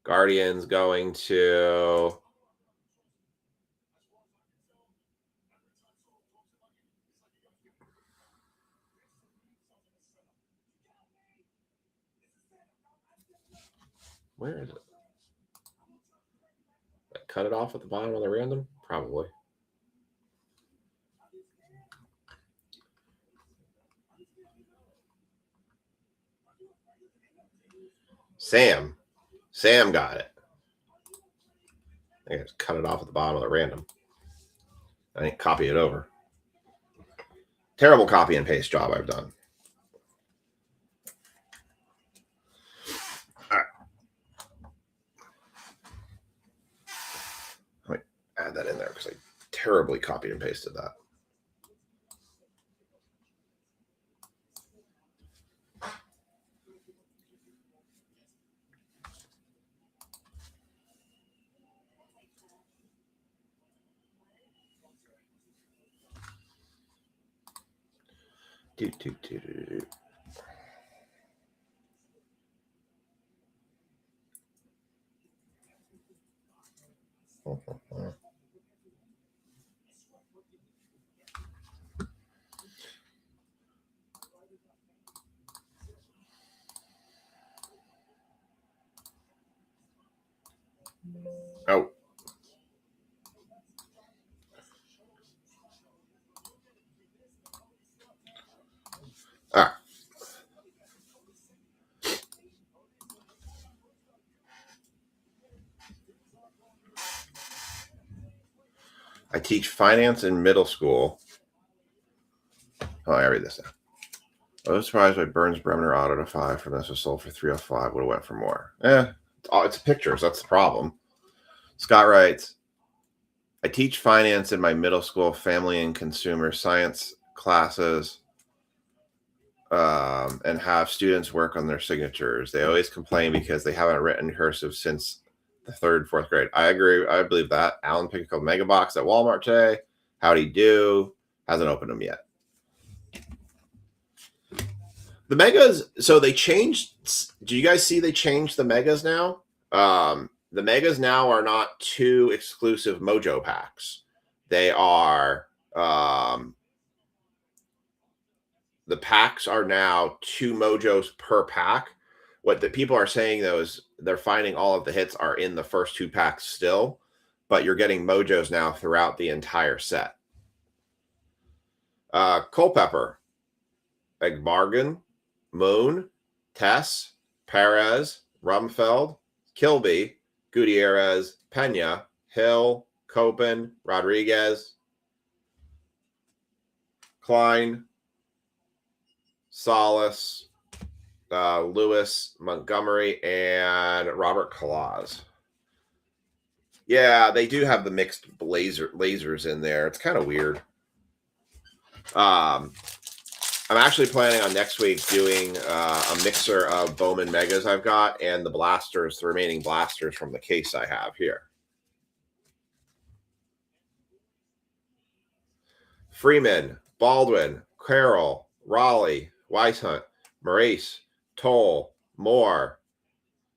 Guardians going to where is it? I cut it off at the bottom of the random? Probably. Sam got it. I just cut it off at the bottom of the random. I didn't copy it over. Terrible copy and paste job I've done. All right. Let me add that in there because I terribly copied and pasted that. Oh. All right. I teach finance in middle school. Oh, I read this now. I was surprised by Burns Bremner auto to 5 from this was sold for 305. Would have went for more. It's pictures. That's the problem. Scott writes, I teach finance in my middle school family and consumer science classes and have students work on their signatures. They always complain because they haven't written cursive since the 3rd, 4th grade. I agree. I believe that. Alan picked up a mega box at Walmart today. How'd he do? Hasn't opened them yet. The megas, so they changed. Do you guys see they changed the megas now? The megas now are not 2 exclusive Mojo packs. They are, the packs are now 2 Mojos per pack. What the people are saying, though, is they're finding all of the hits are in the first 2 packs still, but you're getting Mojos now throughout the entire set. Culpepper, Egbargen, Moon, Tess, Perez, Rumfeld, Kilby, Gutierrez, Pena, Hill, Copen, Rodriguez, Klein, Solis, Lewis, Montgomery, and Robert Kalaz. Yeah, they do have the mixed lasers in there. It's kind of weird. I'm actually planning on next week doing a mixer of Bowman Megas I've got and the blasters, the remaining blasters from the case I have here. Freeman, Baldwin, Carroll, Raleigh, Weishunt, Maurice, Toll, Moore,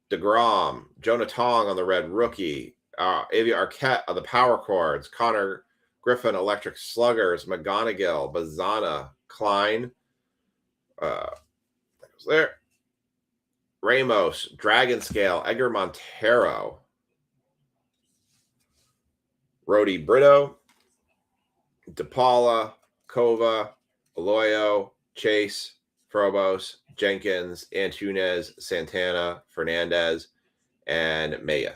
DeGrom, Jonah Tong on the red rookie, Avi Arquette on the power chords, Connor Griffin, Electric Sluggers, McGonigal, Bazana, Klein, there. Ramos, Dragon Scale, Edgar Montero, Rody Brito, DePaula, Kova, Aloyo, Chase, Frobos, Jenkins, Antunes, Santana, Fernandez, and Maya.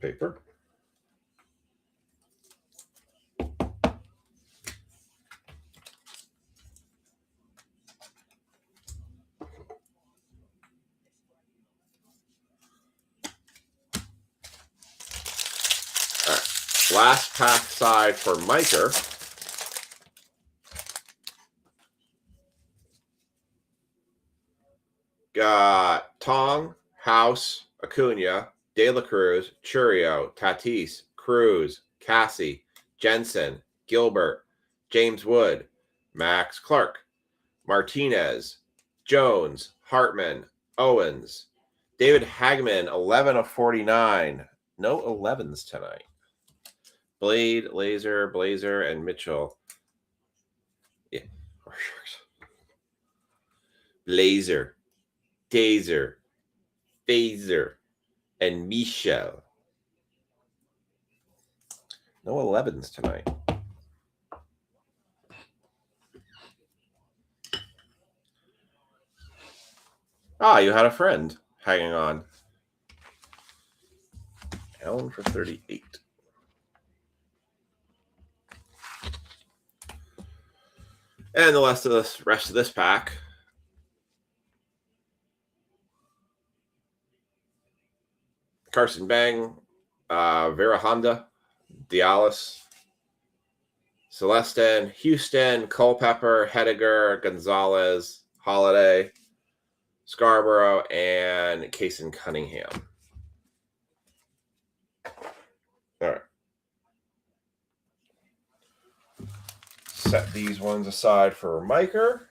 Paper. All right. Last pack side for Miker. got Tong, House, Acuna, De La Cruz, Churio, Tatis, Cruz, Cassie, Jensen, Gilbert, James Wood, Max Clark, Martinez, Jones, Hartman, Owens, David Hagman, 11 of 49. No 11s tonight. Blade, Laser, Blazer, and Mitchell. Yeah. Blazer, Dazer, Phaser, and Michelle. No 11s tonight. Ah, you had a friend hanging on. Allen for 38. And the rest of this pack. Carson Bang, Vera Honda, Dialis, Celestin, Houston, Culpepper, Hediger, Gonzalez, Holiday, Scarborough, and Kason Cunningham. All right. Set these ones aside for Miker.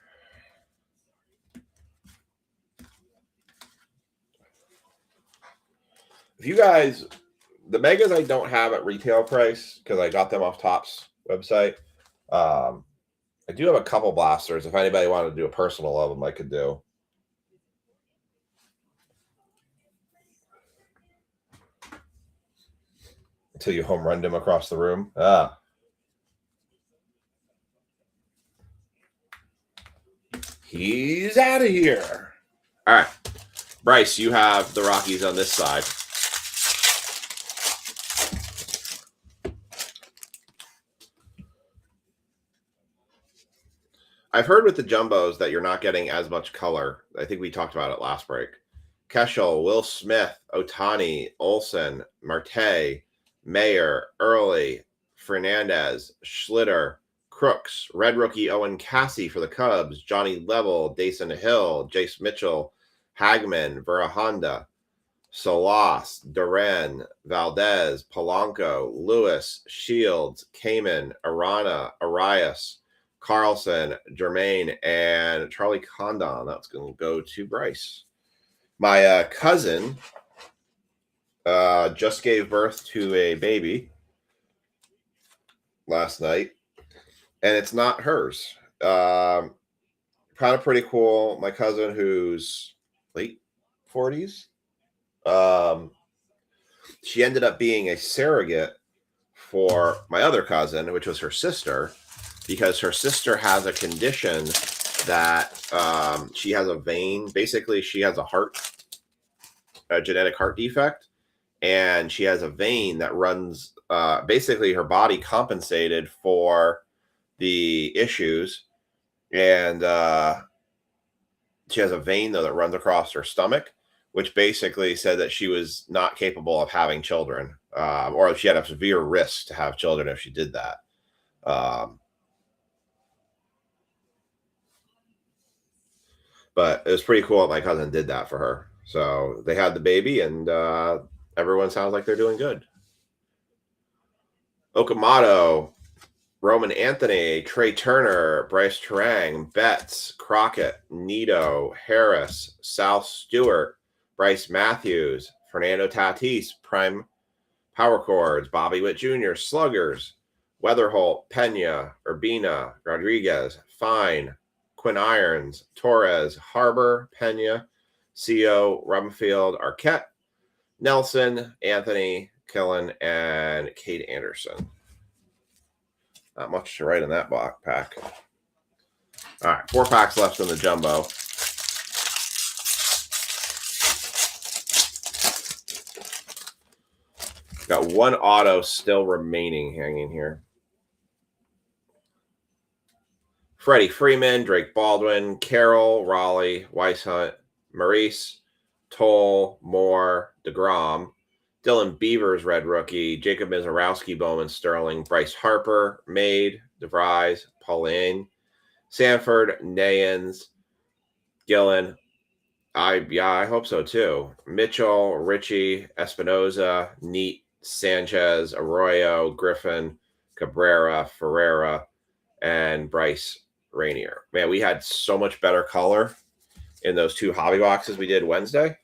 If you guys, the Megas I don't have at retail price because I got them off Topps website. I do have a couple blasters. If anybody wanted to do a personal of them, I could do. Until you home run him across the room. He's out of here. All right. Bryce, you have the Rockies on this side. I've heard with the jumbos that you're not getting as much color. I think we talked about it last break. Keschel, Will Smith, Otani, Olsen, Marte, Mayer, Early, Fernandez, Schlitter, Crooks, Red Rookie Owen Cassie for the Cubs, Johnny Level, Dason Hill, Jace Mitchell, Hagman, Vera Honda, Solas, Duran, Valdez, Polanco, Lewis, Shields, Kamen, Arana, Arias, Carlson, Jermaine, and Charlie Condon. That's going to go to Bryce. My cousin just gave birth to a baby last night, and it's not hers. Kind of pretty cool. My cousin, who's late 40s, she ended up being a surrogate for my other cousin, which was her sister, because her sister has a condition that she has a vein. Basically, she has a genetic heart defect, and she has a vein that runs. Basically, her body compensated for the issues, and she has a vein, though, that runs across her stomach, which basically said that she was not capable of having children, or she had a severe risk to have children if she did that. But it was pretty cool that my cousin did that for her. So they had the baby, and everyone sounds like they're doing good. Okamoto, Roman Anthony, Trey Turner, Bryce Terang, Betts, Crockett, Nito, Harris, Sal Stewart, Bryce Matthews, Fernando Tatis, Prime Power Chords, Bobby Witt Jr., Sluggers, Weatherholt, Pena, Urbina, Rodriguez, Fine, Quinn Irons, Torres, Harbor, Pena, CO, Rumfield, Arquette, Nelson, Anthony, Killen, and Cade Anderson. Not much to write in that pack. All right, 4 packs left in the jumbo. Got 1 auto still remaining hanging here. Freddie Freeman, Drake Baldwin, Carroll, Raleigh, Weishunt, Maurice, Toll, Moore, DeGrom, Dylan Beavers, Red Rookie, Jacob Mizorowski, Bowman, Sterling, Bryce Harper, Made, DeVries, Pauline, Sanford, Nayans, Gillen, I hope so too. Mitchell, Richie, Espinoza, Neat, Sanchez, Arroyo, Griffin, Cabrera, Ferreira, and Bryce Rainier. Man, we had so much better color in those 2 hobby boxes we did Wednesday.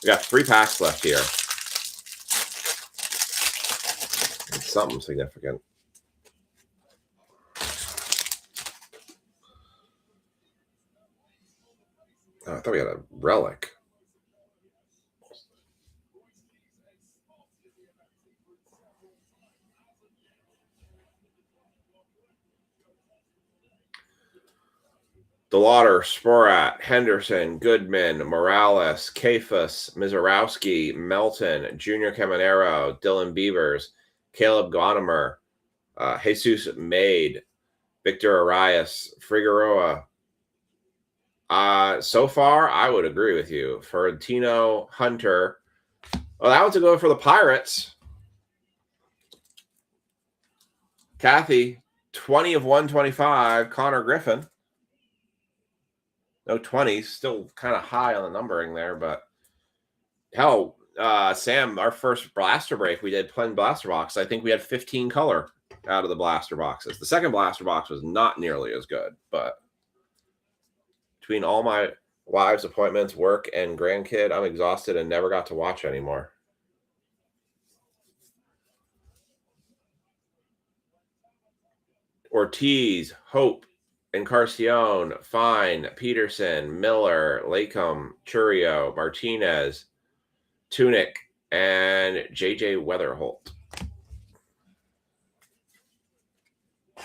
We got 3 packs left here. It's something significant. Oh, I thought we had a relic. DeLauder, Sporat, Henderson, Goodman, Morales, Kafus, Mizarowski, Melton, Junior Caminero, Dylan Beavers, Caleb Gonimer, Jesus Maid, Victor Arias, Figueroa. So far, I would agree with you. Ferentino, Hunter. Well, that was a go for the Pirates. Kathy, 20 of 125. Connor Griffin. No 20s, still kind of high on the numbering there, but hell, Sam, our first blaster break, we did plain blaster box. I think we had 15 color out of the blaster boxes. The second blaster box was not nearly as good, but between all my wives' appointments, work, and grandkid, I'm exhausted and never got to watch anymore. Ortiz, Hope, Encarnacion, Fine, Peterson, Miller, Lacombe, Churio, Martinez, Tunic, and JJ Weatherholt.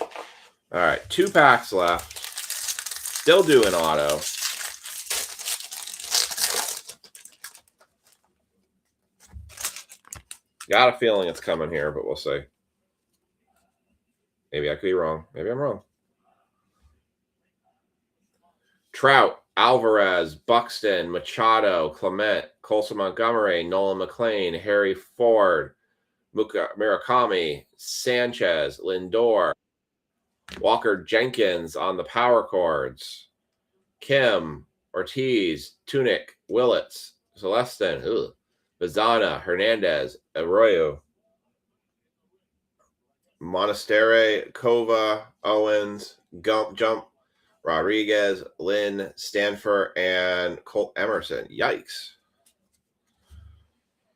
All right, 2 packs left. Still doing auto. Got a feeling it's coming here, but we'll see. Maybe I could be wrong. Maybe I'm wrong. Trout, Alvarez, Buxton, Machado, Clement, Colson Montgomery, Nolan McLean, Harry Ford, Murakami, Sanchez, Lindor, Walker Jenkins on the power chords, Kim, Ortiz, Tunic, Willits, Celestin, Bazana, Hernandez, Arroyo, Monastery, Kova, Owens, Jump, Rodriguez, Lynn, Stanford, and Colt Emerson. Yikes.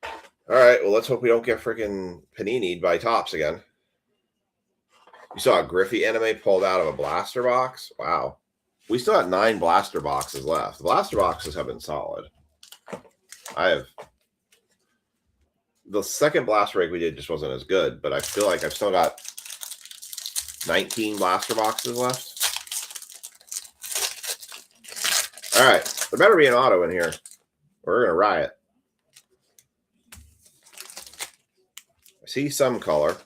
All right, well, let's hope we don't get freaking panini'd by Topps again. You saw a Griffey anime pulled out of a blaster box? Wow. We still have 9 blaster boxes left. The blaster boxes have been solid. The second blaster break we did just wasn't as good, but I feel like I've still got 19 blaster boxes left. All right, there better be an auto in here. We're going to riot. I see some color.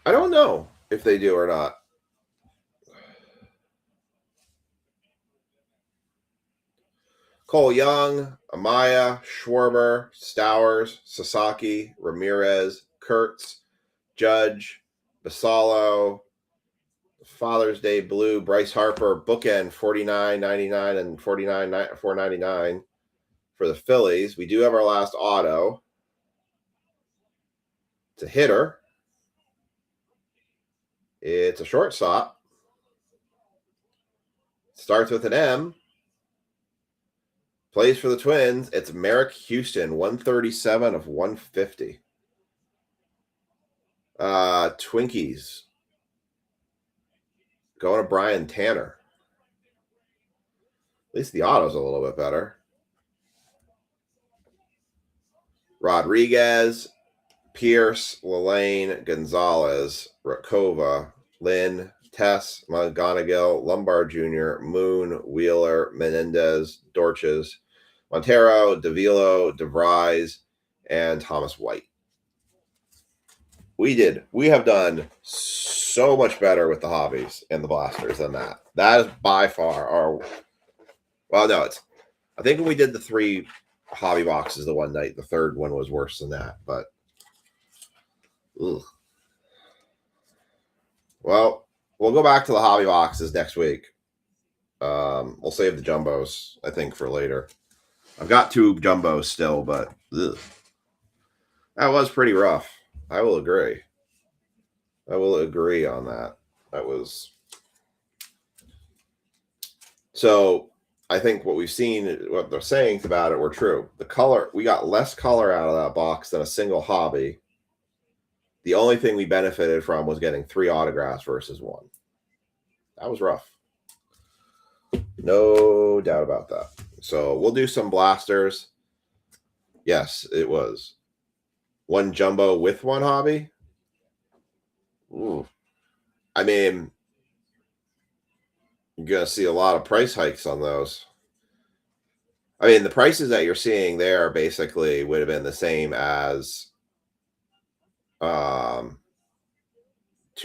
I don't know if they do or not. Cole Young, Amaya, Schwarber, Stowers, Sasaki, Ramirez, Kurtz, Judge, Basallo, Father's Day Blue, Bryce Harper, bookend $49.99 and $4.99 for the Phillies. We do have our last auto. It's a hitter. It's a shortstop. Starts with an M. Plays for the Twins. It's Merrick Houston, 137 of 150. Twinkies. Going to Brian Tanner. At least the auto's a little bit better. Rodriguez, Pierce, Lelaine, Gonzalez, Rakova, Lynn, Tess, McGonigal, Lombard Jr., Moon, Wheeler, Menendez, Dorches, Montero, Davilo, DeVries, and Thomas White. We have done so much better with the hobbies and the blasters than that. That is by far our, well, no, I think when we did the 3 hobby boxes the one night, the third one was worse than that, but ugh. Well, we'll go back to the hobby boxes next week. We'll save the jumbos, I think, for later. I've got 2 jumbos still, but ugh. That was pretty rough. I will agree. I will agree on that. That was so. I think what we've seen, what they're saying about it, were true. The color, we got less color out of that box than a single hobby. The only thing we benefited from was getting 3 autographs versus 1. That was rough. No doubt about that. So we'll do some blasters. Yes, it was 1 jumbo with 1 hobby. Ooh. I mean, you're going to see a lot of price hikes on those. I mean, the prices that you're seeing there basically would have been the same as 2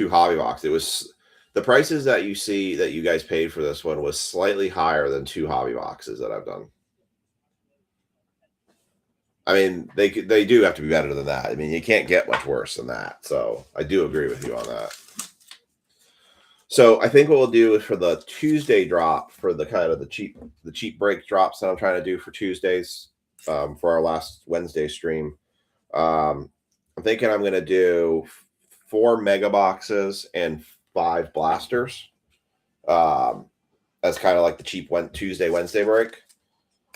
hobby box. It was the prices that you see that you guys paid for this one was slightly higher than 2 hobby boxes that I've done. I mean, they do have to be better than that. I mean, you can't get much worse than that. So I do agree with you on that. So I think what we'll do is for the Tuesday drop, for the kind of the cheap break drops that I'm trying to do for Tuesdays, for our last Wednesday stream. I'm thinking I'm going to do 4 mega boxes and 5 blasters, as kind of like the cheap Tuesday, Wednesday break.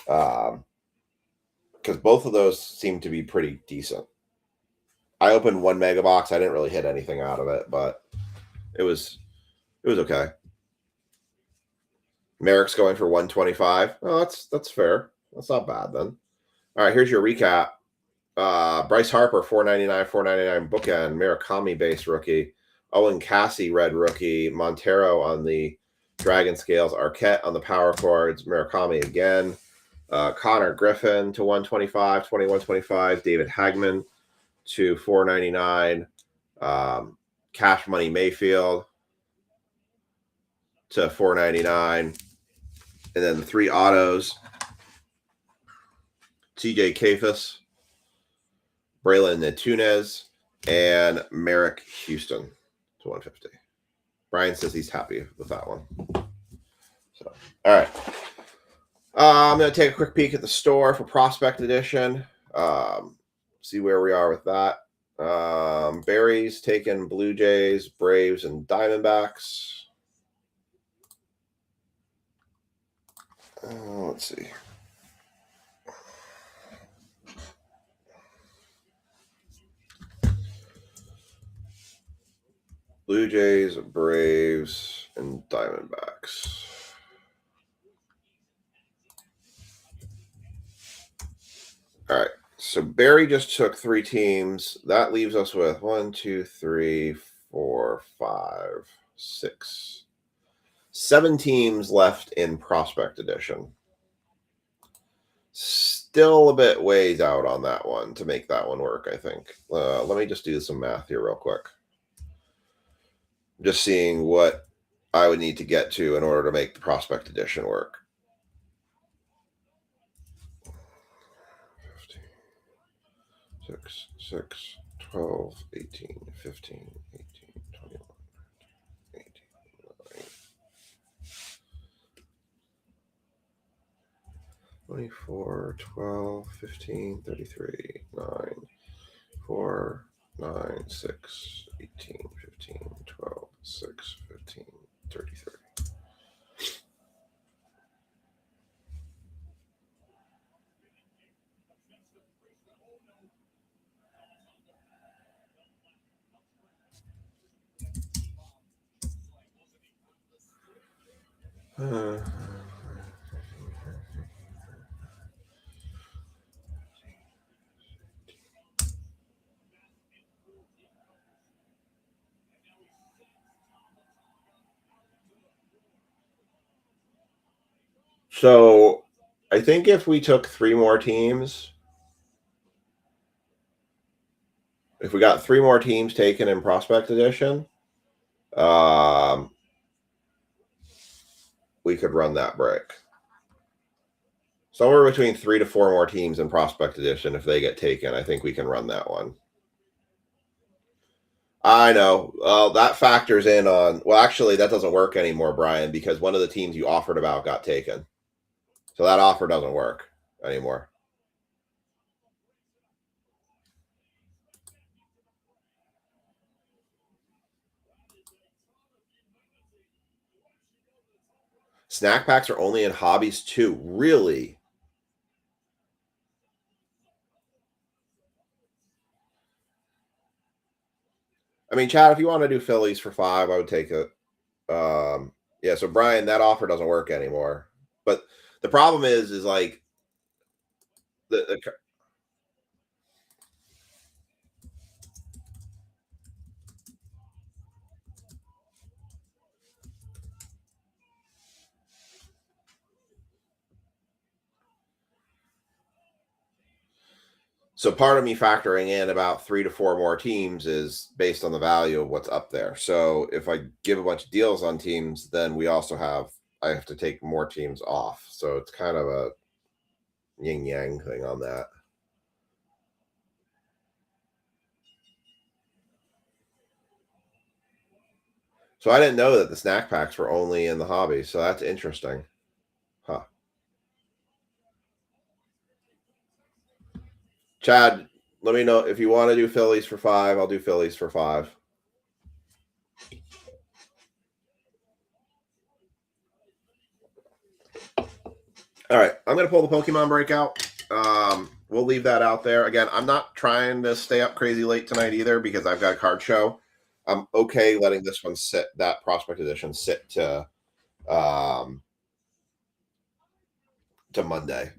Because both of those seem to be pretty decent. I opened 1 mega box. I didn't really hit anything out of it, but it was okay. Merrick's going for 125. Oh, that's fair. That's not bad then. All right, here's your recap. Bryce Harper, 499 bookend. Murakami base rookie. Owen Cassie red rookie. Montero on the Dragon Scales. Arquette on the power cards. Murakami again. Connor Griffin to 125, 2125. David Hagman to 499. Cash Money Mayfield to 499. And then the 3 autos. TJ Kafis, Braylon Netunez, and Merrick Houston to 150. Brian says he's happy with that one. So, all right. I'm going to take a quick peek at the store for Prospect Edition. See where we are with that. Barry's taking Blue Jays, Braves, and Diamondbacks. Let's see. Blue Jays, Braves, and Diamondbacks. All right. So Barry just took 3 teams. That leaves us with 1, 2, 3, 4, 5, 6, 7 teams left in Prospect Edition. Still a bit ways out on that one to make that one work, I think. Let me just do some math here real quick. Just seeing what I would need to get to in order to make the Prospect Edition work. 6, 6, 12, 18, 15, 18, 21, 18, 19, 24, 12, 15, 33, 9, 4, 9, 6, 18, 15, 12, 6, 15, 33. So I think if we took 3 more teams, if we got 3 more teams taken in Prospect Edition, we could run that break. Somewhere between 3 to 4 more teams in Prospect Edition, if they get taken, I think we can run that one. I know. That factors in on. Well, actually, that doesn't work anymore, Brian, because one of the teams you offered about got taken. So that offer doesn't work anymore. Snack packs are only in hobbies too. Really? I mean, Chad, if you want to do Phillies for 5, I would take it. Yeah. So Brian, that offer doesn't work anymore. But the problem is like the so part of me factoring in about 3 to 4 more teams is based on the value of what's up there. So if I give a bunch of deals on teams, then I have to take more teams off. So it's kind of a yin yang thing on that. So I didn't know that the snack packs were only in the hobby. So that's interesting. Huh. Chad, let me know if you want to do Phillies for 5. I'll do Phillies for 5. All right, I'm gonna pull the Pokemon breakout. We'll leave that out there. Again, I'm not trying to stay up crazy late tonight either because I've got a card show. I'm okay letting this one sit, that prospect edition sit um, to Monday,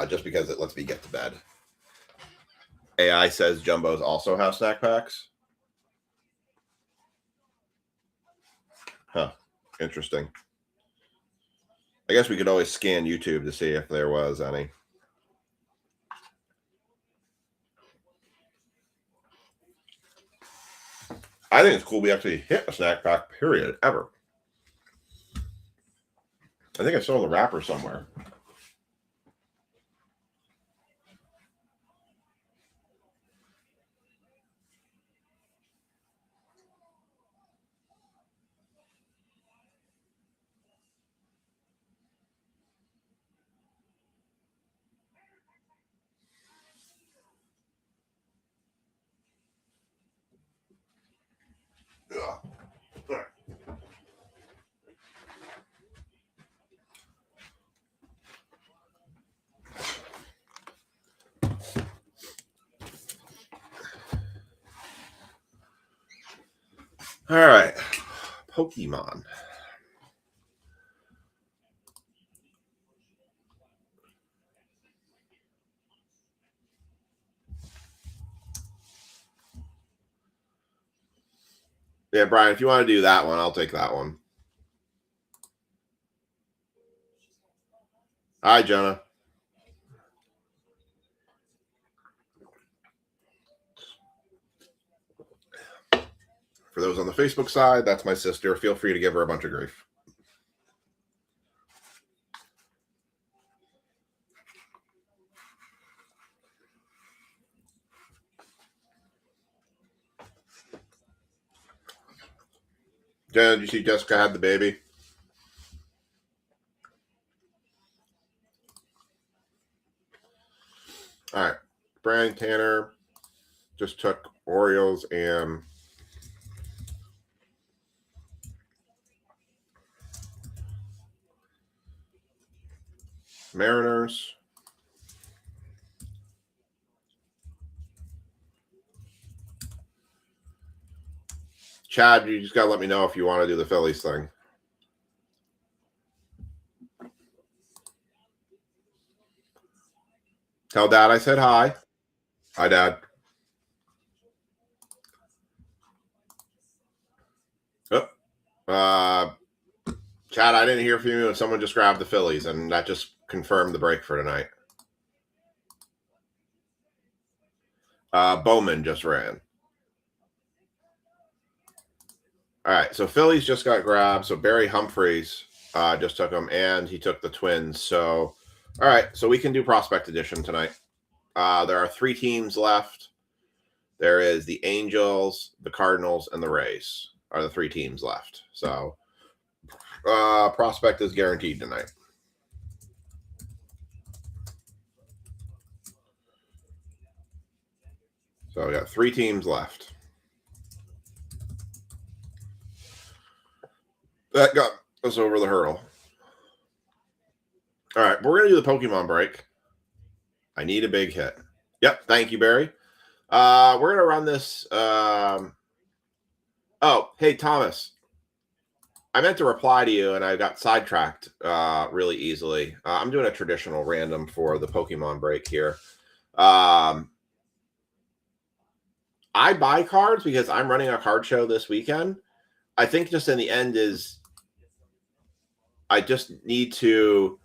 just because it lets me get to bed. AI says Jumbos also have snack packs. Huh. Interesting. I guess we could always scan YouTube to see if there was any. I think it's cool we actually hit a snack pack, period, ever. I think I saw the wrapper somewhere. Ugh. All right. Pokemon. Yeah, Brian, if you want to do that one, I'll take that one. Hi, Jonah. For those on the Facebook side, that's my sister. Feel free to give her a bunch of grief. Jenna, did you see Jessica had the baby? All right. Brian Tanner just took Orioles and Mariners. Chad, you just got to let me know if you want to do the Phillies thing. Tell Dad I said hi. Hi, Dad. Oh, Chad, I didn't hear from you. Someone just grabbed the Phillies, and that just confirmed the break for tonight. Bowman just ran. All right, so Phillies just got grabbed. So Barry Humphries just took them, and he took the Twins. So, all right, so we can do Prospect Edition tonight. There are 3 teams left. There is the Angels, the Cardinals, and the Rays are the 3 teams left. So prospect is guaranteed tonight. So we got 3 teams left. That got us over the hurdle. All right, we're going to do the Pokemon break. I need a big hit. Yep, thank you, Barry. We're going to run this. Oh, hey, Thomas. I meant to reply to you, and I got sidetracked really easily. I'm doing a traditional random for the Pokemon break here. I buy cards because I'm running a card show this weekend. I think just in the end is I just need to,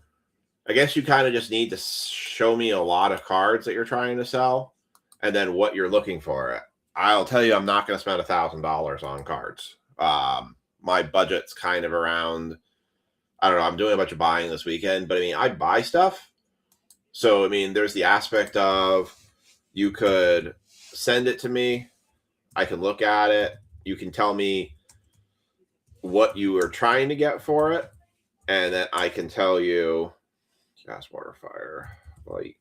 I guess you kind of just need to show me a lot of cards that you're trying to sell and then what you're looking for. I'll tell you, I'm not going to spend $1,000 on cards. My budget's kind of around, I don't know, I'm doing a bunch of buying this weekend, but I mean, I buy stuff. So, I mean, there's the aspect of you could send it to me. I can look at it. You can tell me what you are trying to get for it. And then I can tell you gas, water, fire, light.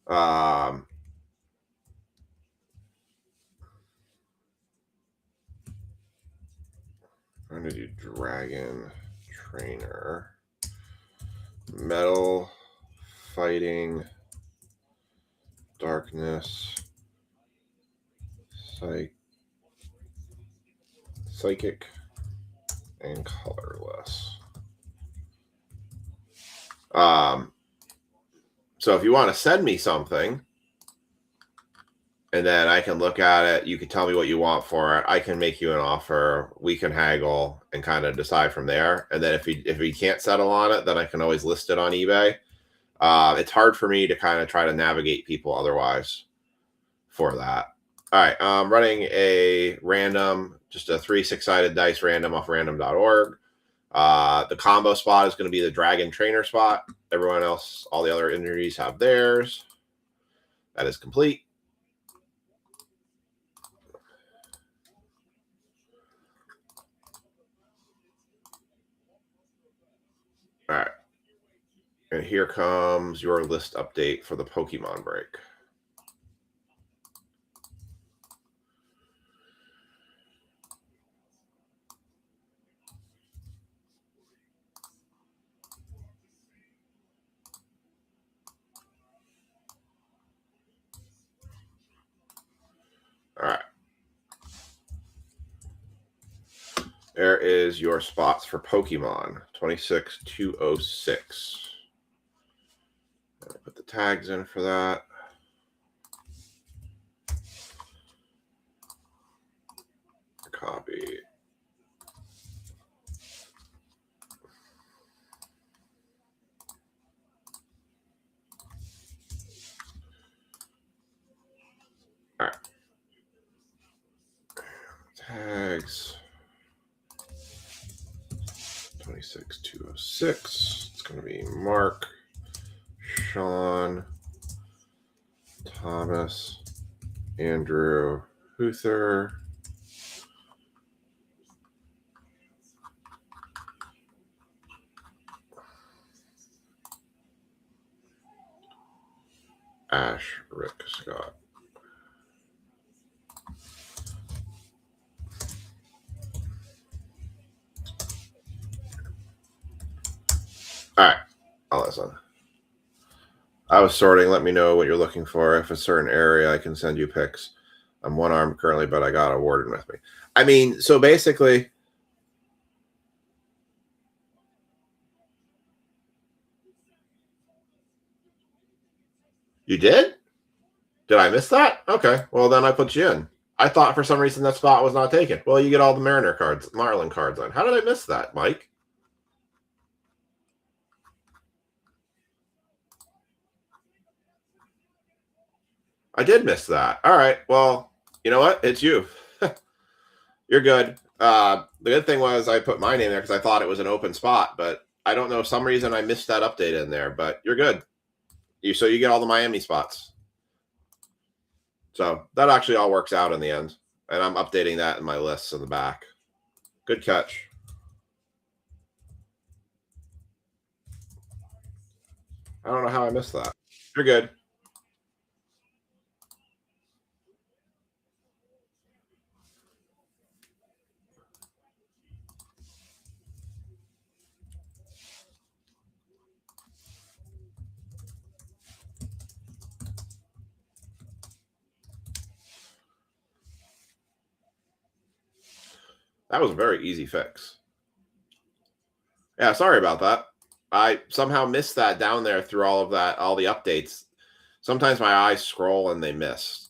I'm going to do Dragon Trainer, Metal, Fighting, Darkness, Psychic, and Colorless. So if you want to send me something, and then I can look at it, you can tell me what you want for it. I can make you an offer. We can haggle and kind of decide from there. And then if we can't settle on it, then I can always list it on eBay. It's hard for me to kind of try to navigate people otherwise for that. All right, I'm running a random, just a 3 6-sided dice random off random.org. The combo spot is going to be the Dragon Trainer spot. Everyone else, all the other entities have theirs. That is complete. All right. And here comes your list update for the Pokemon break. All right. There is your spots for Pokemon, 26206. Put the tags in for that. Copy. All right. Tags. 26206. It's going to be Mark, Sean, Thomas, Andrew, Huther, Ash, Rick, Scott. All right, I'll listen. I was sorting. Let me know what you're looking for. If a certain area, I can send you pics. I'm one-armed currently, but I got a warden with me. I mean, so basically, you did? Did I miss that? Okay, well, then I put you in. I thought for some reason that spot was not taken. Well, you get all the Mariner cards, Marlin cards on. How did I miss that, Mike? I did miss that. All right. Well, you know what? It's you. You're good. The good thing was I put my name there because I thought it was an open spot, but I don't know. For some reason I missed that update in there, but you're good. So you get all the Miami spots. So that actually all works out in the end. And I'm updating that in my lists in the back. Good catch. I don't know how I missed that. You're good. That was a very easy fix. Yeah, sorry about that. I somehow missed that down there through all of that, all the updates. Sometimes my eyes scroll and they miss.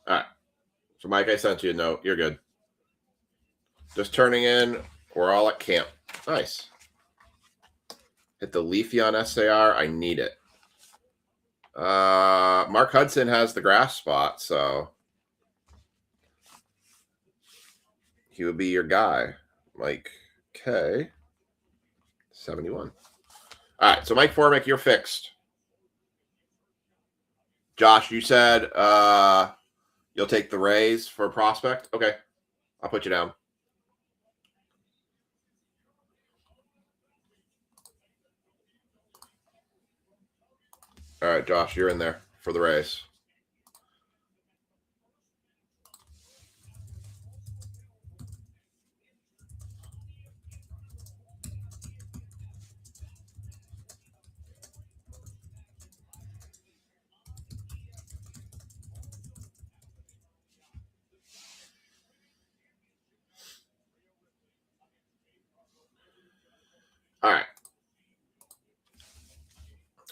All right. So, Mike, I sent you a note. You're good. Just turning in. We're all at camp. Nice. Hit the Leafeon SAR. I need it. Mark Hudson has the grass spot, so he would be your guy. Mike K. 71. All right. So, Mike Formick, you're fixed. Josh, you said you'll take the Rays for a prospect. Okay. I'll put you down. All right, Josh, you're in there for the Rays. All right.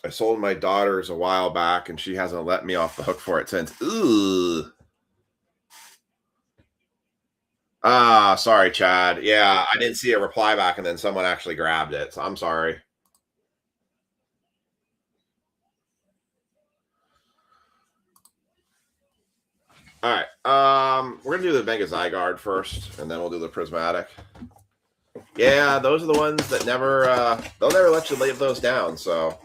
I sold my daughters a while back, and she hasn't let me off the hook for it since. Ooh. Sorry, Chad. Yeah, I didn't see a reply back, and then someone actually grabbed it. So I'm sorry. All right. We're gonna do the Mega Zygarde first, and then we'll do the Prismatic. Yeah, those are the ones that never they'll never let you leave those down. So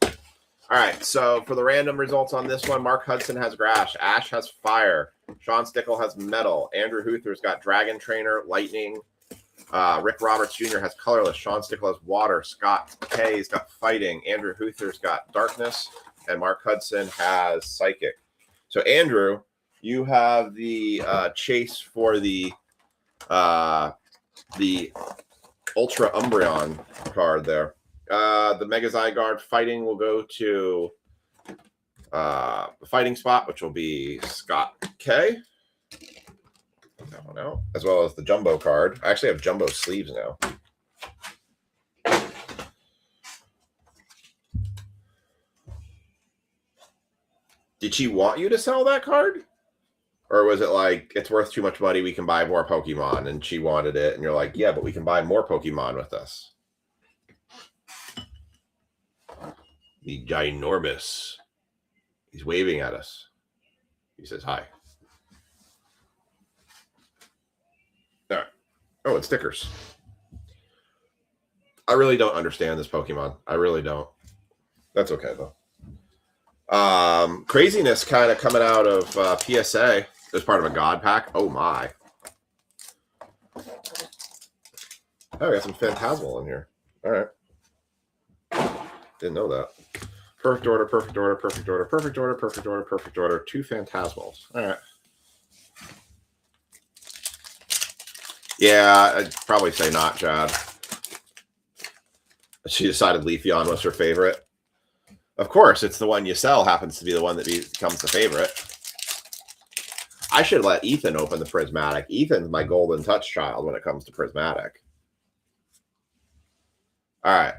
all right, so for the random results on this one, Mark Hudson has Grass, Ash has Fire, Sean Stickle has Metal, Andrew Huther's got Dragon Trainer, Lightning, Rick Roberts Jr. has Colorless, Sean Stickle has Water, Scott K's got Fighting, Andrew Huther's got Darkness, and Mark Hudson has Psychic. So Andrew, you have the chase for the Ultra Umbreon card there. The Mega Zygarde Fighting will go to the Fighting spot, which will be Scott K. That one out, as well as the Jumbo card. I actually have Jumbo sleeves now. Did she want you to sell that card? Or was it like, it's worth too much money, we can buy more Pokemon, and she wanted it, and you're like, yeah, but we can buy more Pokemon with this. The ginormous. He's waving at us. He says hi. All right. Oh, it's stickers. I really don't understand this Pokemon. I really don't. That's okay, though. Craziness kind of coming out of PSA as part of a God pack. Oh, my. Oh, we got some Phantasmal in here. All right. Didn't know that. Perfect order, perfect order, perfect order, perfect order, perfect order, perfect order. 2 Phantasmals. All right. Yeah, I'd probably say not, Chad. She decided Leafeon was her favorite. Of course, it's the one you sell happens to be the one that becomes the favorite. I should let Ethan open the Prismatic. Ethan's my golden touch child when it comes to Prismatic. All right.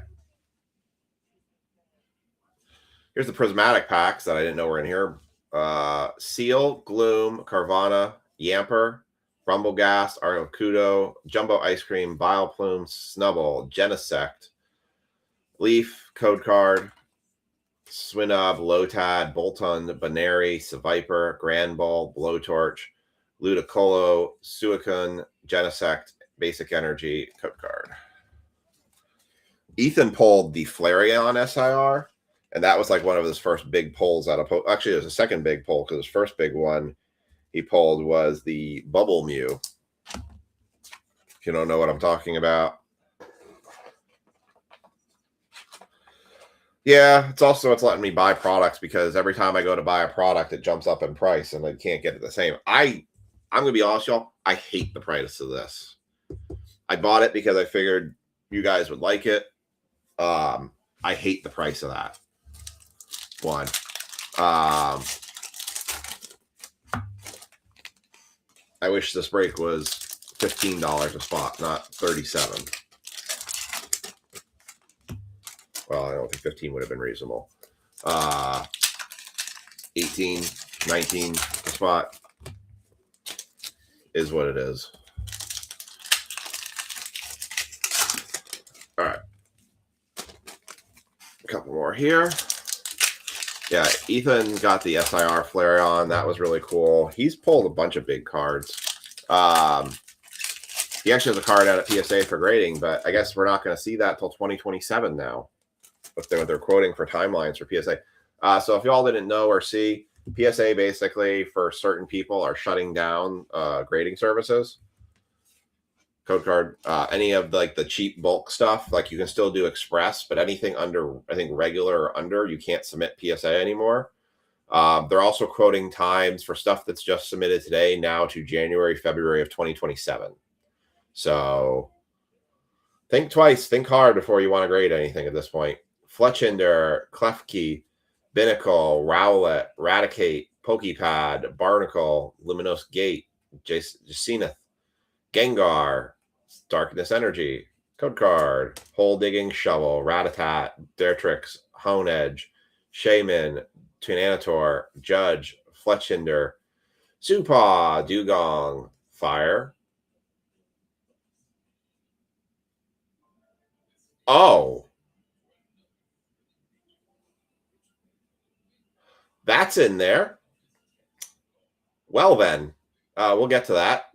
Here's the Prismatic packs that I didn't know were in here. Seal, Gloom, Carvana, Yamper, Rumbleghast, Arrokudo, Jumbo Ice Cream, Vileplume, Snubble, Genesect, Leaf, Code Card, Swinub, Lotad, Bolton, Baneri, Seviper, Grand Ball, Blowtorch, Ludicolo, Suicune, Genesect, Basic Energy, Code Card. Ethan pulled the Flareon SIR, and that was like one of his first big pulls out of actually, it was a second big pull because his first big one he pulled was the Bubble Mew. If you don't know what I'm talking about. Yeah, it's letting me buy products because every time I go to buy a product, it jumps up in price and I can't get it the same. I'm going to be honest, y'all. I hate the price of this. I bought it because I figured you guys would like it. I hate the price of that one. I wish this break was $15 a spot, not $37. Well, I don't think 15 would have been reasonable. 18, 19 a spot is what it is. All right. A couple more here. Yeah, Ethan got the SIR Flareon. That was really cool. He's pulled a bunch of big cards. He actually has a card out at PSA for grading, but I guess we're not going to see that till 2027 now. But they're quoting for timelines for PSA. So if y'all didn't know or see, PSA basically for certain people are shutting down grading services. Code Card, any of like the cheap bulk stuff, like you can still do express, but anything under, I think regular or under, you can't submit PSA anymore. They're also quoting times for stuff that's just submitted today now to January, February of 2027. So think twice, think hard before you want to grade anything at this point. Fletchinder, Klefki, Binnacle, Rowlet, Raticate, Pokepad, Barnacle, Luminous Gate, Jacineth, Gengar, Darkness Energy, Code Card, Hole Digging Shovel, Ratatat, Daretrix, Honedge, Shaman, Tunanitor, Judge, Fletchinder, Supaw, Dugong, Fire. Oh. That's in there. Well, then, we'll get to that.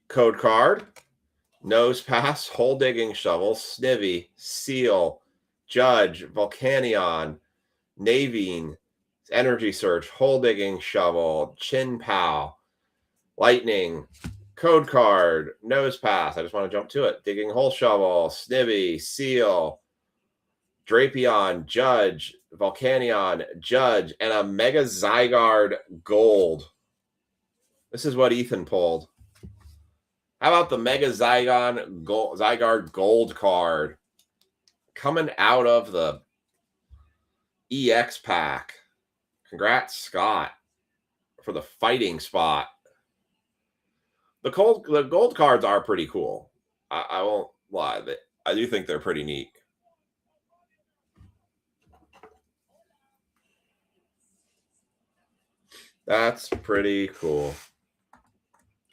Code Card, Nose Pass, Hole Digging Shovel, Snivy, Seal, Judge, Volcanion, Navine, Energy Search, Hole Digging Shovel, Chin Pow, Lightning, Code Card, Nose Pass. I just want to jump to it. Digging Hole Shovel, Snivy, Seal, Drapion, Judge, Volcanion, Judge, and a Mega Zygarde Gold. This is what Ethan pulled. How about the Mega Zygarde Gold card coming out of the EX pack? Congrats, Scott, for the fighting spot. The gold cards are pretty cool. I won't lie. I do think they're pretty neat. That's pretty cool.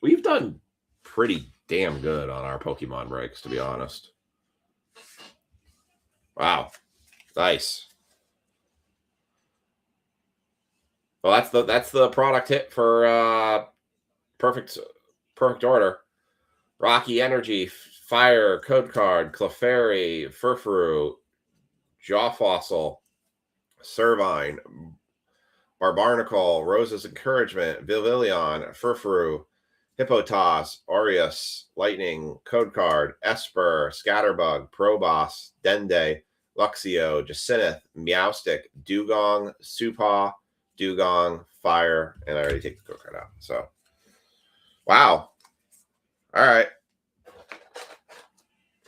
We've done pretty damn good on our Pokemon breaks, to be honest. Wow. Nice. Well, that's the product hit for perfect order. Rocky Energy, Fire, Code Card, Clefairy, Furfuru, Jawfossil, Servine, Barbarnacle, Rose's Encouragement, Vivillon, Furfuru, Hippotas, Aureus, Lightning, Code Card, Esper, Scatterbug, Proboss, Dende, Luxio, Jacineth, Meowstic, Dugong, Supaw, Dugong, Fire, and I already take the Code Card out. So, wow. All right.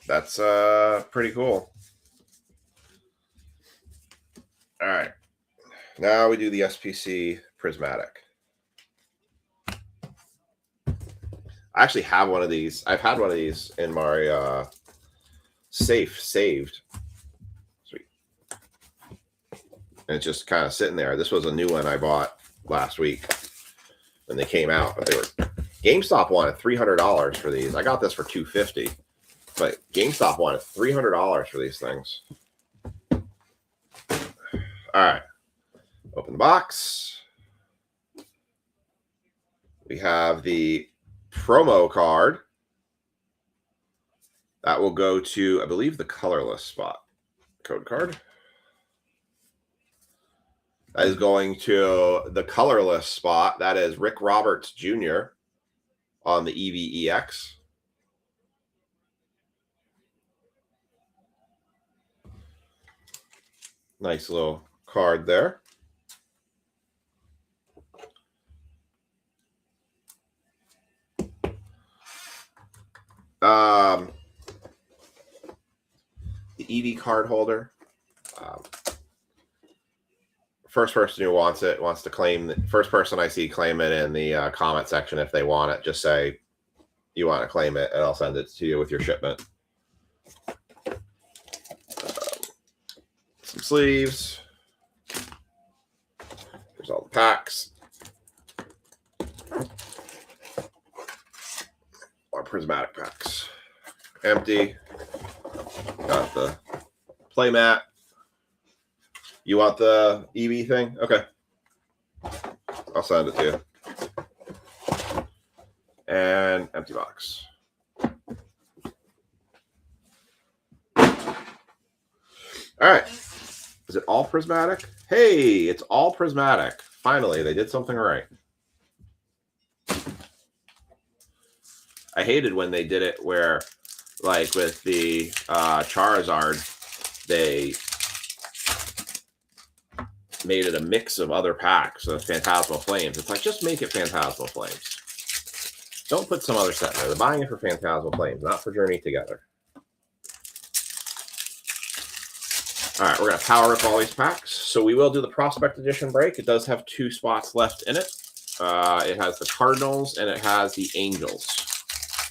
That's pretty cool. All right. Now we do the SPC Prismatic. I actually have one of these. I've had one of these in my safe saved. Sweet. And it's just kind of sitting there. This was a new one I bought last week when they came out. But they were GameStop wanted $300 for these. I got this for $250, but GameStop wanted $300 for these things. All right. Open the box. We have the promo card. That will go to, I believe, the colorless spot. Code card. That is going to the colorless spot. That is Rick Roberts Jr. on the EVEX. Nice little card there. The EV card holder. First person who wants it wants to claim. The first person I see claim it in the comment section if they want it. Just say you want to claim it, and I'll send it to you with your shipment. Some sleeves. There's all the packs. Our prismatic packs. Empty. Got the playmat. You want the EV thing? Okay. I'll send it to you. And empty box. All right. Is it all prismatic? Hey, it's all prismatic. Finally, they did something right. I hated when they did it where, like with the Charizard, they made it a mix of other packs of Phantasmal Flames. It's like, just make it Phantasmal Flames. Don't put some other set in there. They're buying it for Phantasmal Flames, not for Journey Together. All right, we're going to power up all these packs. So we will do the Prospect Edition break. It does have 2 spots left in it. It has the Cardinals and it has the Angels.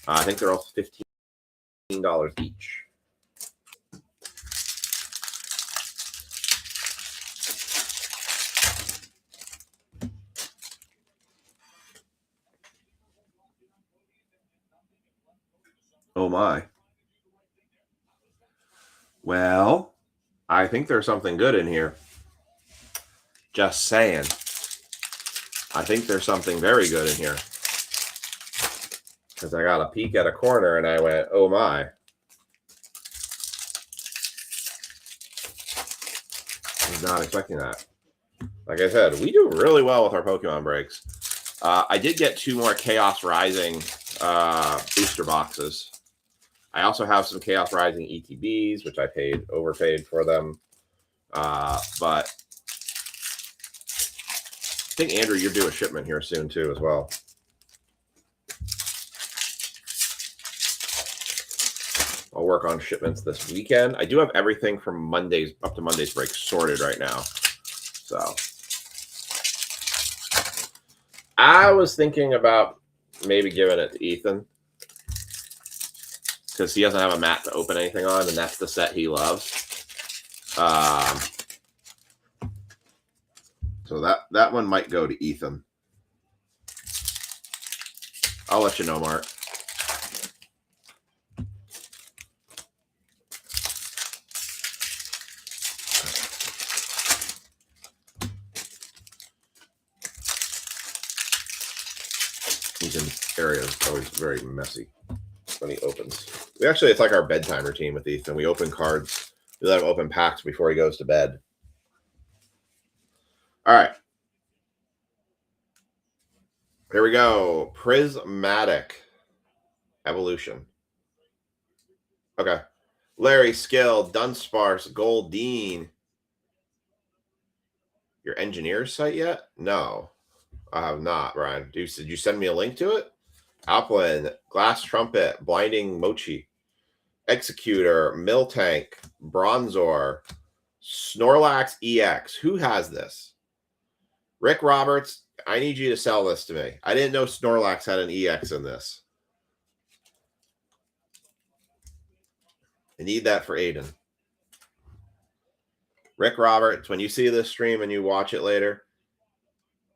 I think they're all $15 each. Oh my. Well, I think there's something good in here. Just saying. I think there's something very good in here. Because I got a peek at a corner and I went, oh my. I was not expecting that. Like I said, we do really well with our Pokemon breaks. I did get 2 more Chaos Rising booster boxes. I also have some Chaos Rising ETBs, which I overpaid for them. But I think, Andrew, you're due a shipment here soon, too, as well. I'll work on shipments this weekend. I do have everything from Mondays up to Monday's break sorted right now. So I was thinking about maybe giving it to Ethan, because he doesn't have a mat to open anything on, and that's the set he loves. So that one might go to Ethan. I'll let you know, Mark. Ethan's area is always very messy when he opens. It's like our bedtime routine with Ethan. We open cards. We let him open packs before he goes to bed. All right. Here we go. Prismatic Evolution. Okay. Larry, Skill, Dunsparce, Goldeen. Your engineer's site yet? No, I have not, Brian. Did you send me a link to it? Alplin, Glass Trumpet, Blinding Mochi, Executor, Miltank, Bronzor, Snorlax EX. Who has this? Rick Roberts, I need you to sell this to me. I didn't know Snorlax had an EX in this. I need that for Aiden. Rick Roberts, when you see this stream and you watch it later,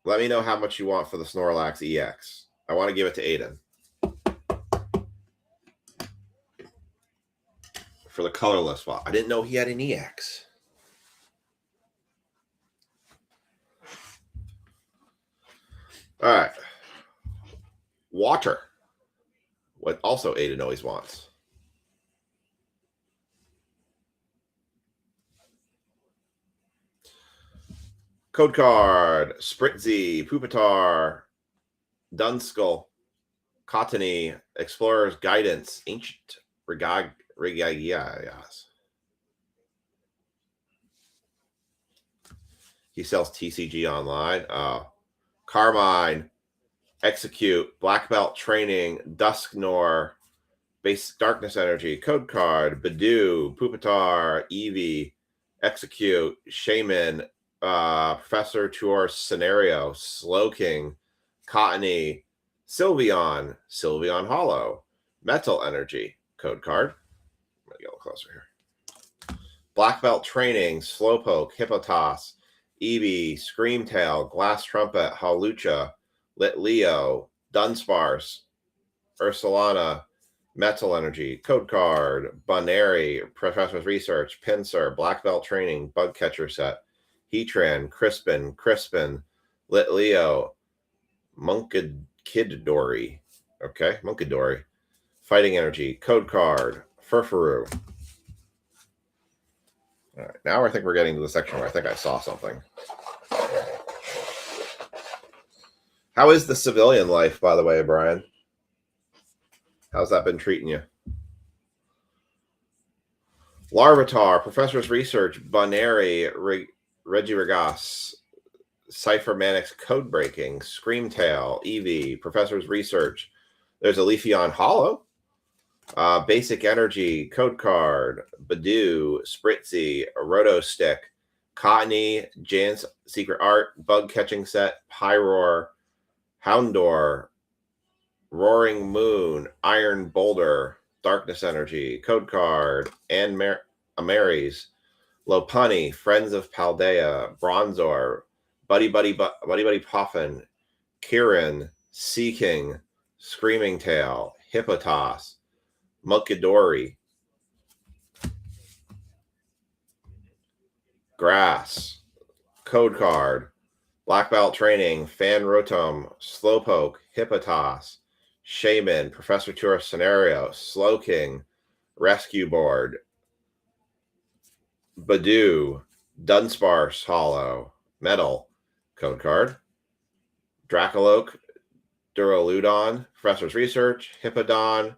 let me know how much you want for the Snorlax EX. I want to give it to Aiden. For the colorless spot. I didn't know he had an EX. All right. Water. What also Aiden always wants. Code card. Spritzy, Pupitar, Dunskull, Cottony, Explorer's Guidance, Ancient Regagias. He sells TCG online. Carmine, Execute, Black Belt Training, Dusknor, Base Darkness Energy, Code Card, Badoo, Pupitar, Eevee, Execute, Shaman, Professor Tour Scenario, Slowking, Cottony, Sylveon, Sylveon Hollow, Metal Energy, Code Card. I'm going to get a little closer here. Black Belt Training, Slowpoke, Hippotas, Eevee, Screamtail, Glass Trumpet, Hawlucha, Litleo, Dunsparce, Ursulana, Metal Energy, Code Card, Bunary, Professor's Research, Pinsir, Black Belt Training, Bug Catcher Set, Heatran, Crispin, Litleo, Munkidori, okay, Munkidori, Fighting Energy, Code Card, Furfuru. All right, now I think we're getting to the section where I think I saw something. How is the civilian life, by the way, Brian? How's that been treating you? Larvitar, Professor's Research, Bunary, Regiregas, Cypher Manix, Code Breaking, Screamtail, Eevee, Professor's Research. There's a Leafeon Hollow, Basic Energy, Code Card, Badoo, Spritzy, Roto Stick, Cottony, Jan's Secret Art, Bug Catching Set, Pyroar, Houndour, Roaring Moon, Iron Boulder, Darkness Energy, Code Card, and Amaris, Lopunny, Friends of Paldea, Bronzor, Buddy Puffin, Kirin, Seaking, Screaming Tail, Hippotas, Munkidori, Grass, Code Card, Black Belt Training, Fan Rotom, Slowpoke, Hippotas, Shaman, Professor Tourist Scenario, Slowking, Rescue Board, Badoo, Dunsparce Hollow, Metal, Code Card, Dracoloak, Duraludon, Professor's Research, Hippodon,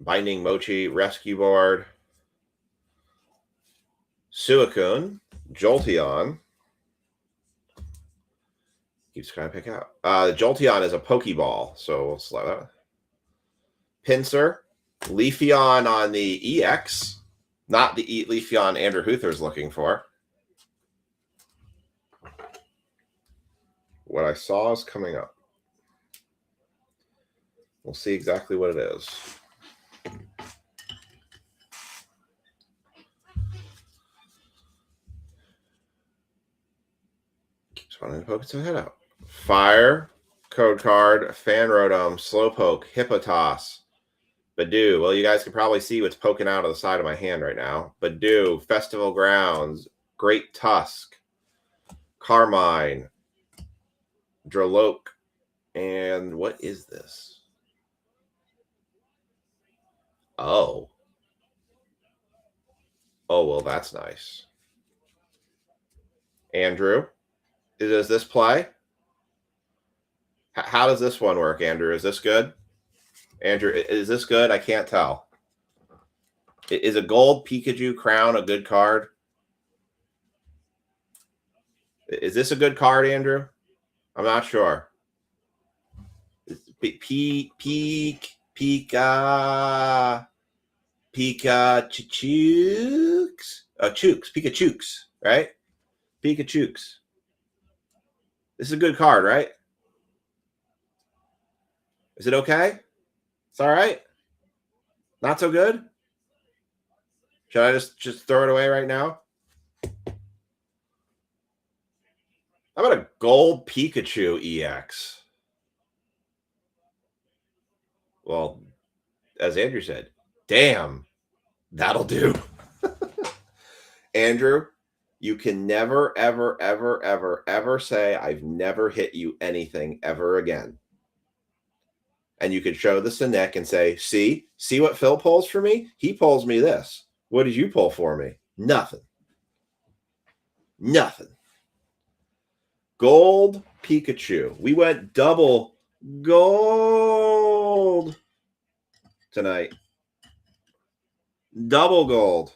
Binding Mochi, Rescue Board, Suicune, Jolteon. Keeps trying to pick out. Jolteon is a Pokeball, so we'll select that. Pinsir, Leafeon on the EX, not the Leafeon Andrew Huther's looking for. What I saw is coming up. We'll see exactly what it is. Keeps wanting to poke its head out. Fire, Code Card, Fan Rotom, Slowpoke, Hippotas, Badoo. Well, you guys can probably see what's poking out of the side of my hand right now. Badoo, Festival Grounds, Great Tusk, Carmine, Droloke, and what is this? Oh, well, that's nice. Andrew, does this play? How does this one work, Andrew? Is this good? Andrew, is this good? I can't tell. Is a gold Pikachu Crown a good card? Is this a good card, Andrew? I'm not sure. Pika Chooks? Pikachooks, right? Pikachooks. This is a good card, right? Is it okay? It's all right? Not so good? Should I just throw it away right now? How about a gold Pikachu EX? Well, as Andrew said, damn, that'll do. Andrew, You can never, ever, ever, ever, ever say, I've never hit you anything ever again. And you could show this to Nick and say, see what Phil pulls for me? He pulls me this. What did you pull for me? Nothing. Nothing. Gold Pikachu. We went double gold tonight. Double gold.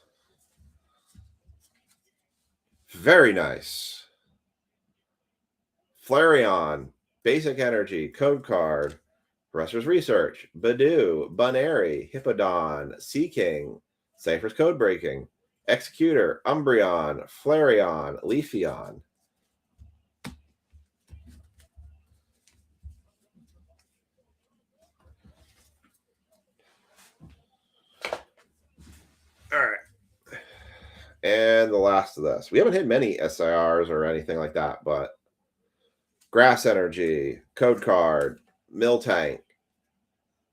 Very nice. Flareon, Basic Energy, Code Card, Professor's Research, Badoo, Bunary, Hippowdon, Seaking, Cypher's Code Breaking, Executor, Umbreon, Flareon, Leafeon. All right. And the last of this. We haven't hit many SIRs or anything like that, but Grass Energy, Code Card, Miltank,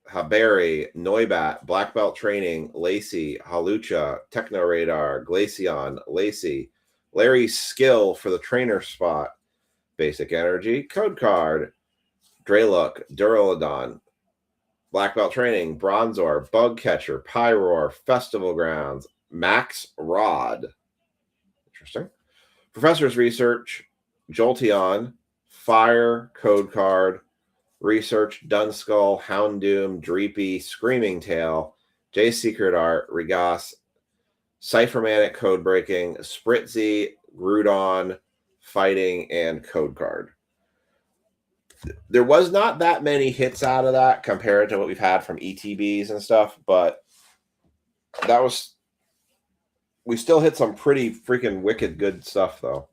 Haberry, Noibat, Black Belt Training, Lacey, Halucha, Techno Radar, Glaceon, Lacey, Larry's Skill for the trainer spot, Basic Energy, Code Card, Draylook, Duraludon, Black Belt Training, Bronzor, Bug Catcher, Pyroar, Festival Grounds, Max Rod. Interesting. Professor's Research, Jolteon, Fire, Code Card, Research, Dunskull, Houndoom, Dreepy, Screaming Tail, J Secret Art, Regas, Cyphermanic Code Breaking, Spritzy, Groudon, Fighting, and Code Card. There was not that many hits out of that compared to what we've had from ETBs and stuff, but that was... We still hit some pretty freaking wicked good stuff, though.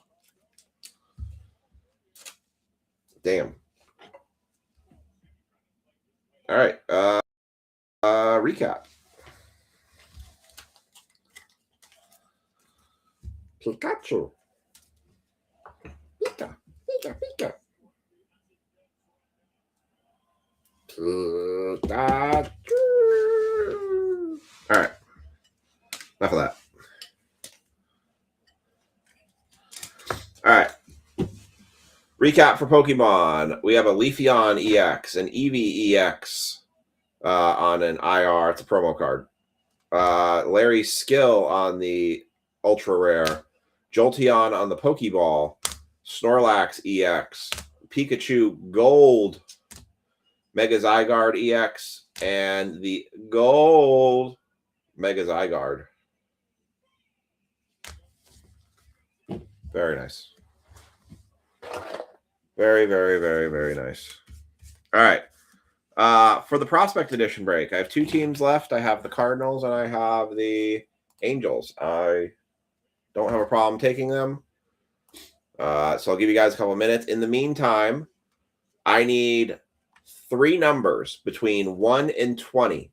Damn. All right. Recap. Pikachu. Pika. Pikachu. All right. Enough of that. All right. Recap for Pokemon. We have a Leafeon EX, an Eevee EX on an IR. It's a promo card. Larry's Skill on the Ultra Rare. Jolteon on the Pokeball. Snorlax EX. Pikachu Gold. Mega Zygarde EX. And the Gold Mega Zygarde. Very nice. Very, very, very, very nice. All right. For the Prospect Edition break, I have two teams left. I have the Cardinals and I have the Angels. I don't have a problem taking them. So I'll give you guys a couple of minutes. In the meantime, I need 3 numbers between 1 and 20.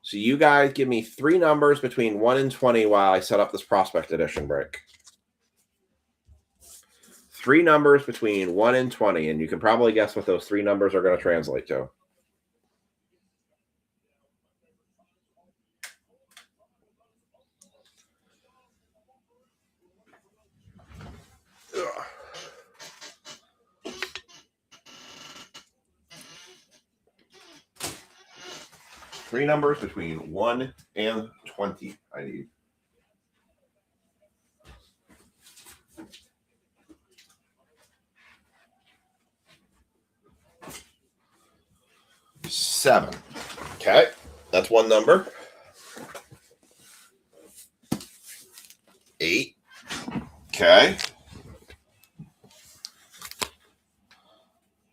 So you guys give me 3 numbers between 1 and 20 while I set up this Prospect Edition break. 3 numbers between 1 and 20, and you can probably guess what those 3 numbers are going to translate to. Ugh. 3 numbers between 1 and 20 I need. Seven. Okay, that's one number. 8. Okay.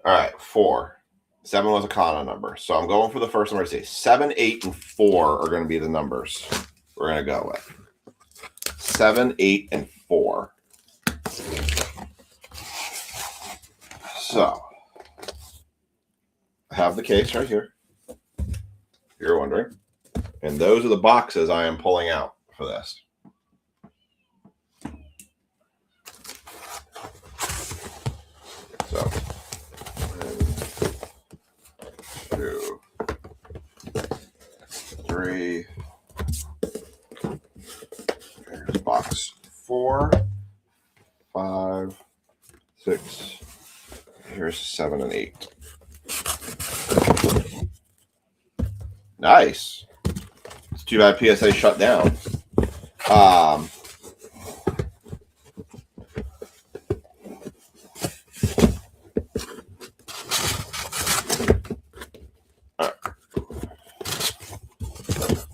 All right, 4. 7 was a Kana number. So I'm going for the first number to say 7, 8, and 4 are going to be the numbers we're going to go with. 7, 8, and 4. So I have the case right here. You're wondering. And those are the boxes I am pulling out for this. So 1, 2, 3. Here's box 4. Here's 7 and 8. Nice. It's too bad PSA shut down.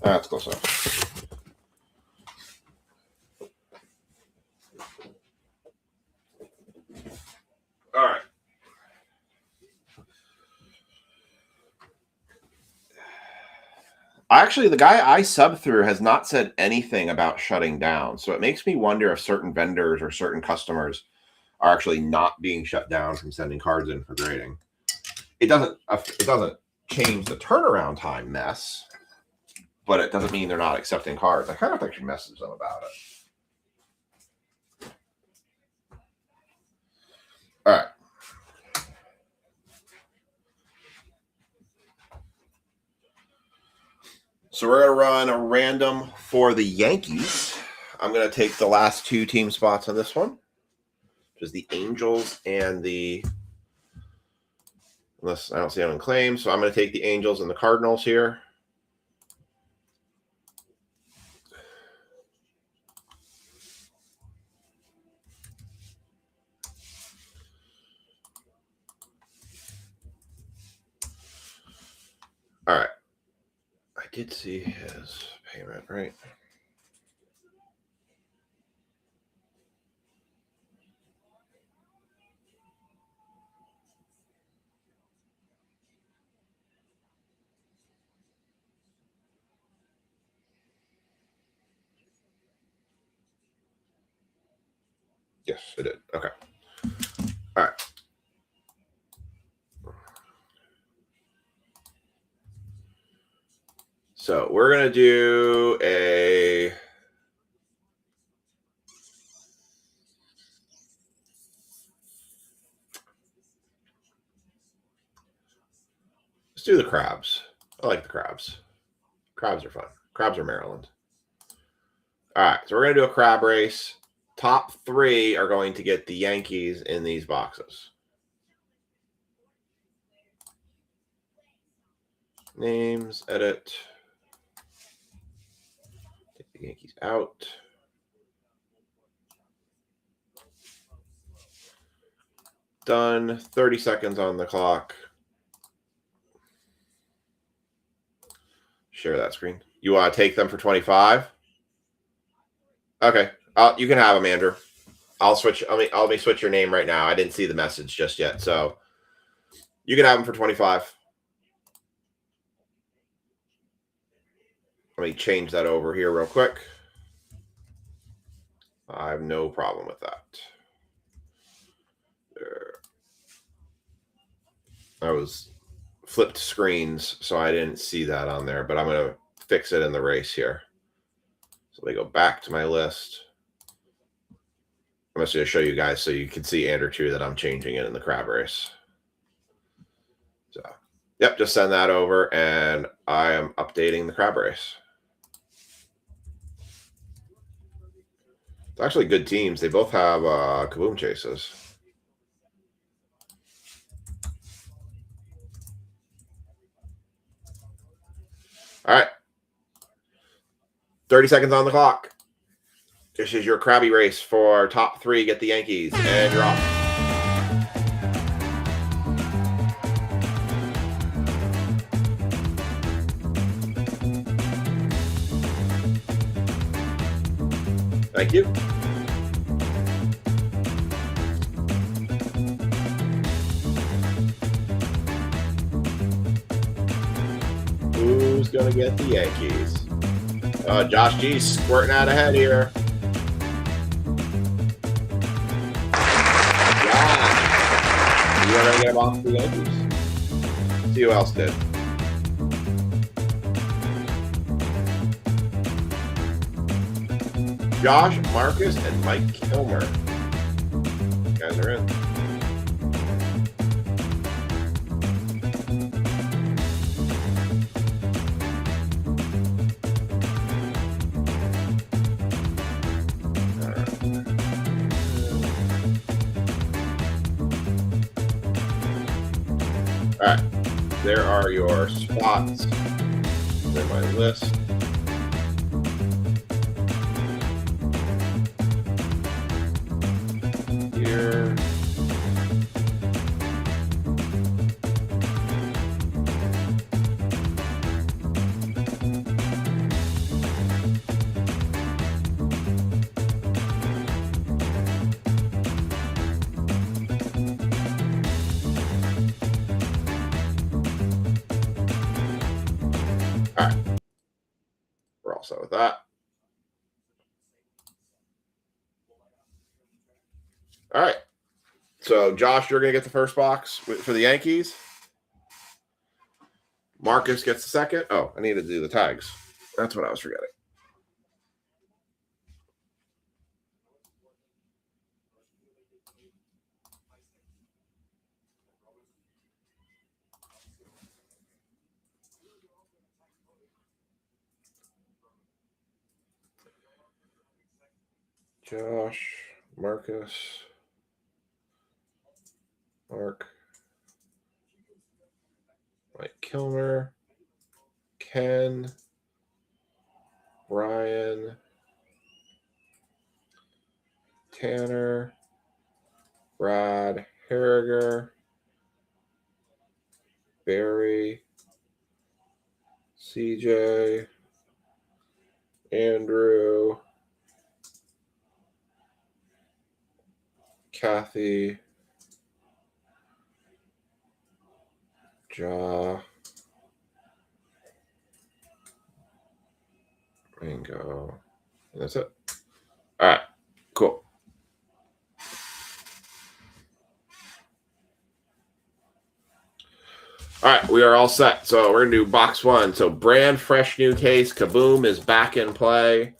That's close enough. All right. Actually, the guy I sub through has not said anything about shutting down. So it makes me wonder if certain vendors or certain customers are actually not being shut down from sending cards in for grading. It doesn't change the turnaround time mess, but it doesn't mean they're not accepting cards. I kind of think you message them about it. All right. So we're going to run a random for the Yankees. I'm going to take the last 2 team spots on this one, which is the Angels and the, unless I don't see anyone claim. So I'm going to take the Angels and the Cardinals here. All right. I did see his payment, right? Yes, I did. Okay. All right. So we're going to do a let's do the crabs. I like the crabs. Crabs are fun. Crabs are Maryland. All right, so we're going to do a crab race. Top 3 are going to get the Yankees in these boxes. Names, edit. Take the Yankees out. Done. 30 seconds on the clock. Share that screen. You want to take them for 25? Okay. You can have them, Andrew. I'll switch. Let me switch your name right now. I didn't see the message just yet, so you can have them for 25. Let me change that over here real quick. I have no problem with that. There. I was flipped screens, so I didn't see that on there, but I'm going to fix it in the race here. So let me go back to my list. I'm just going to show you guys so you can see Andrew too that I'm changing it in the crab race. So, yep, just send that over, and I am updating the crab race. It's actually good teams. They both have kaboom chases. All right. 30 seconds on the clock. This is your crabby race for top 3. Get the Yankees, and you're off. Thank you. Who's going to get the Yankees? Josh G squirting out ahead here. Josh, you want to get off the Yankees? See who else did. Josh, Marcus, and Mike Kilmer. You guys are in. All right. There are your spots. They're my list. Here. All right. We're all set with that. All right. So, Josh, you're going to get the first box for the Yankees. Marcus gets the second. Oh, I need to do the tags. That's what I was forgetting. Josh, Marcus, Mark, Mike Kilmer, Ken, Brian, Tanner, Brad Harriger, Barry, CJ, Andrew, Kathy, Ja, Ringo, and that's it. All right, cool. All right, we are all set. So we're going to do box one. So brand fresh new case. Kaboom is back in play.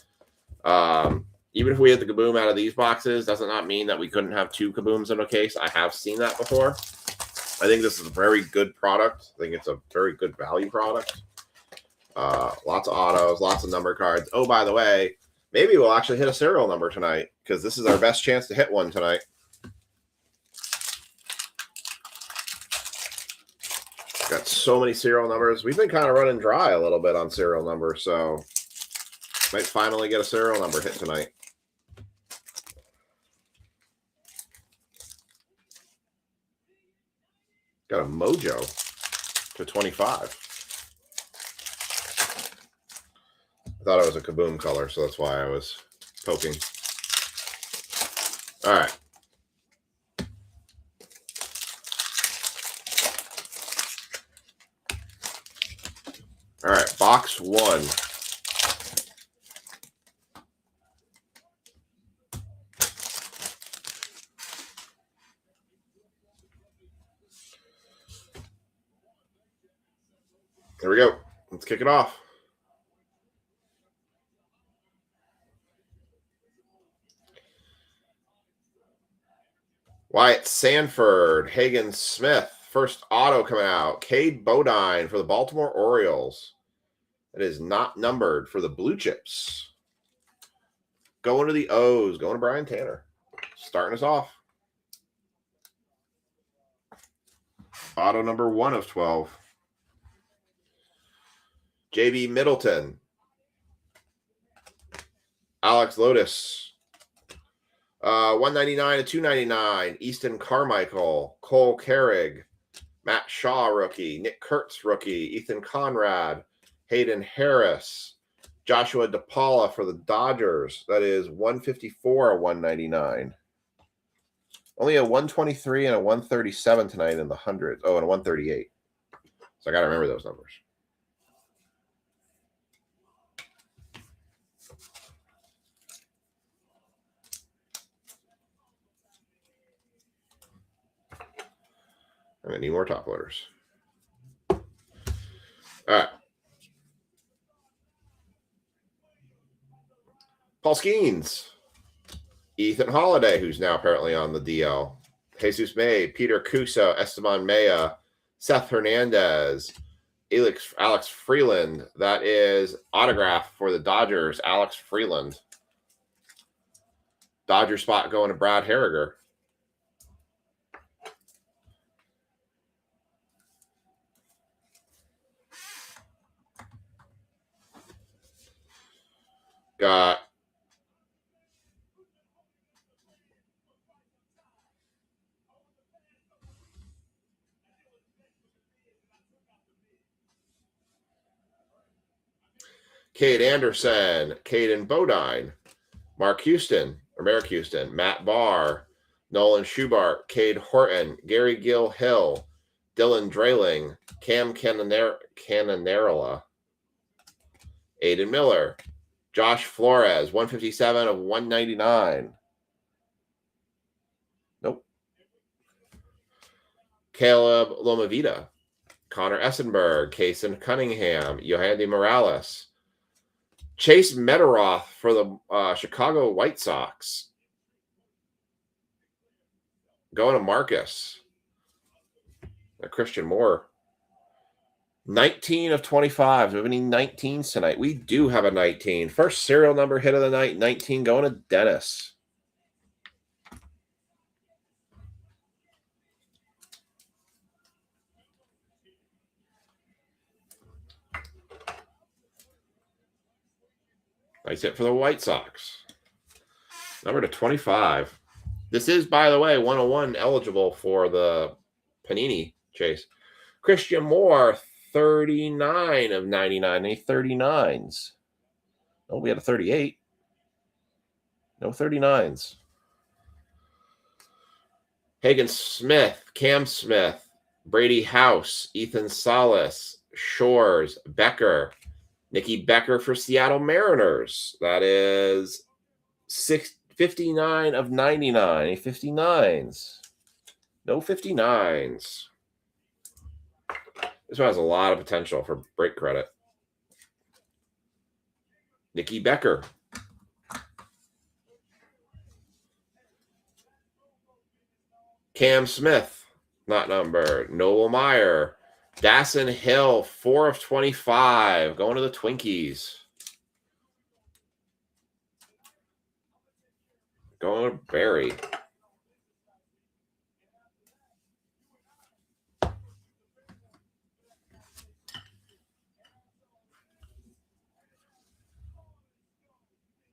Even if we had the Kaboom out of these boxes, does not mean that we couldn't have two Kabooms in a case. I have seen that before. I think this is a very good product. I think it's a very good value product. Lots of autos, lots of number cards. Oh, by the way, maybe we'll actually hit a serial number tonight because this is our best chance to hit one tonight. Got so many serial numbers. We've been kind of running dry a little bit on serial numbers, so might finally get a serial number hit tonight. Got a Mojo to 25. I thought it was a Kaboom color, so that's why I was poking. All right. All right, box one. There we go. Let's kick it off. Wyatt Sanford, Hagen Smith, first auto coming out. Cade Bodine for the Baltimore Orioles. It is not numbered for the Blue Chips. Going to the O's, going to Brian Tanner. Starting us off. Auto number 1 of 12. JB Middleton. Alex Lotus. 199 to 299. Easton Carmichael. Cole Carrig. Matt Shaw, rookie. Nick Kurtz, rookie. Ethan Conrad. Hayden Harris. Joshua DePaula for the Dodgers. That is 154 of 199. Only a 123 and a 137 tonight in the hundreds. Oh, and a 138. So I got to remember those numbers. I'm going to need more top loaders. All right. Paul Skeens. Ethan Holiday, who's now apparently on the DL. Jesus May, Peter Cuso, Esteban Maya, Seth Hernandez, Alex Freeland. That is autograph for the Dodgers, Alex Freeland. Dodger spot going to Brad Harriger. Got Cade Anderson, Caden Bodine, Mark Houston, Matt Barr, Nolan Schubart, Cade Horton, Gary Gill Hill, Dylan Drayling, Cam Cannonarella, Aiden Miller, Josh Flores, 157 of 199. Nope. Caleb Lomavita, Connor Essenberg, Kaysen Cunningham, Yohandy Morales, Chase Mederoth for the Chicago White Sox. Going to Marcus. Christian Moore. 19 of 25. Do we have any 19s tonight? We do have a 19. First serial number hit of the night. 19 going to Dennis. Nice hit for the White Sox. Number to 25. This is, by the way, 101 eligible for the Panini Chase. Christian Moore, 39 of 99. Any 39s? Oh, we had a 38. No 39s. Hagen Smith, Cam Smith, Brady House, Ethan Salas, Shores, Becker, Nikki Becker for Seattle Mariners. That is 59 of 99. Any 59s? No 59s. This one has a lot of potential for break credit. Nikki Becker. Cam Smith, not numbered. Noel Meyer. Dasson Hill, 4 of 25. Going to the Twinkies. Going to Barry.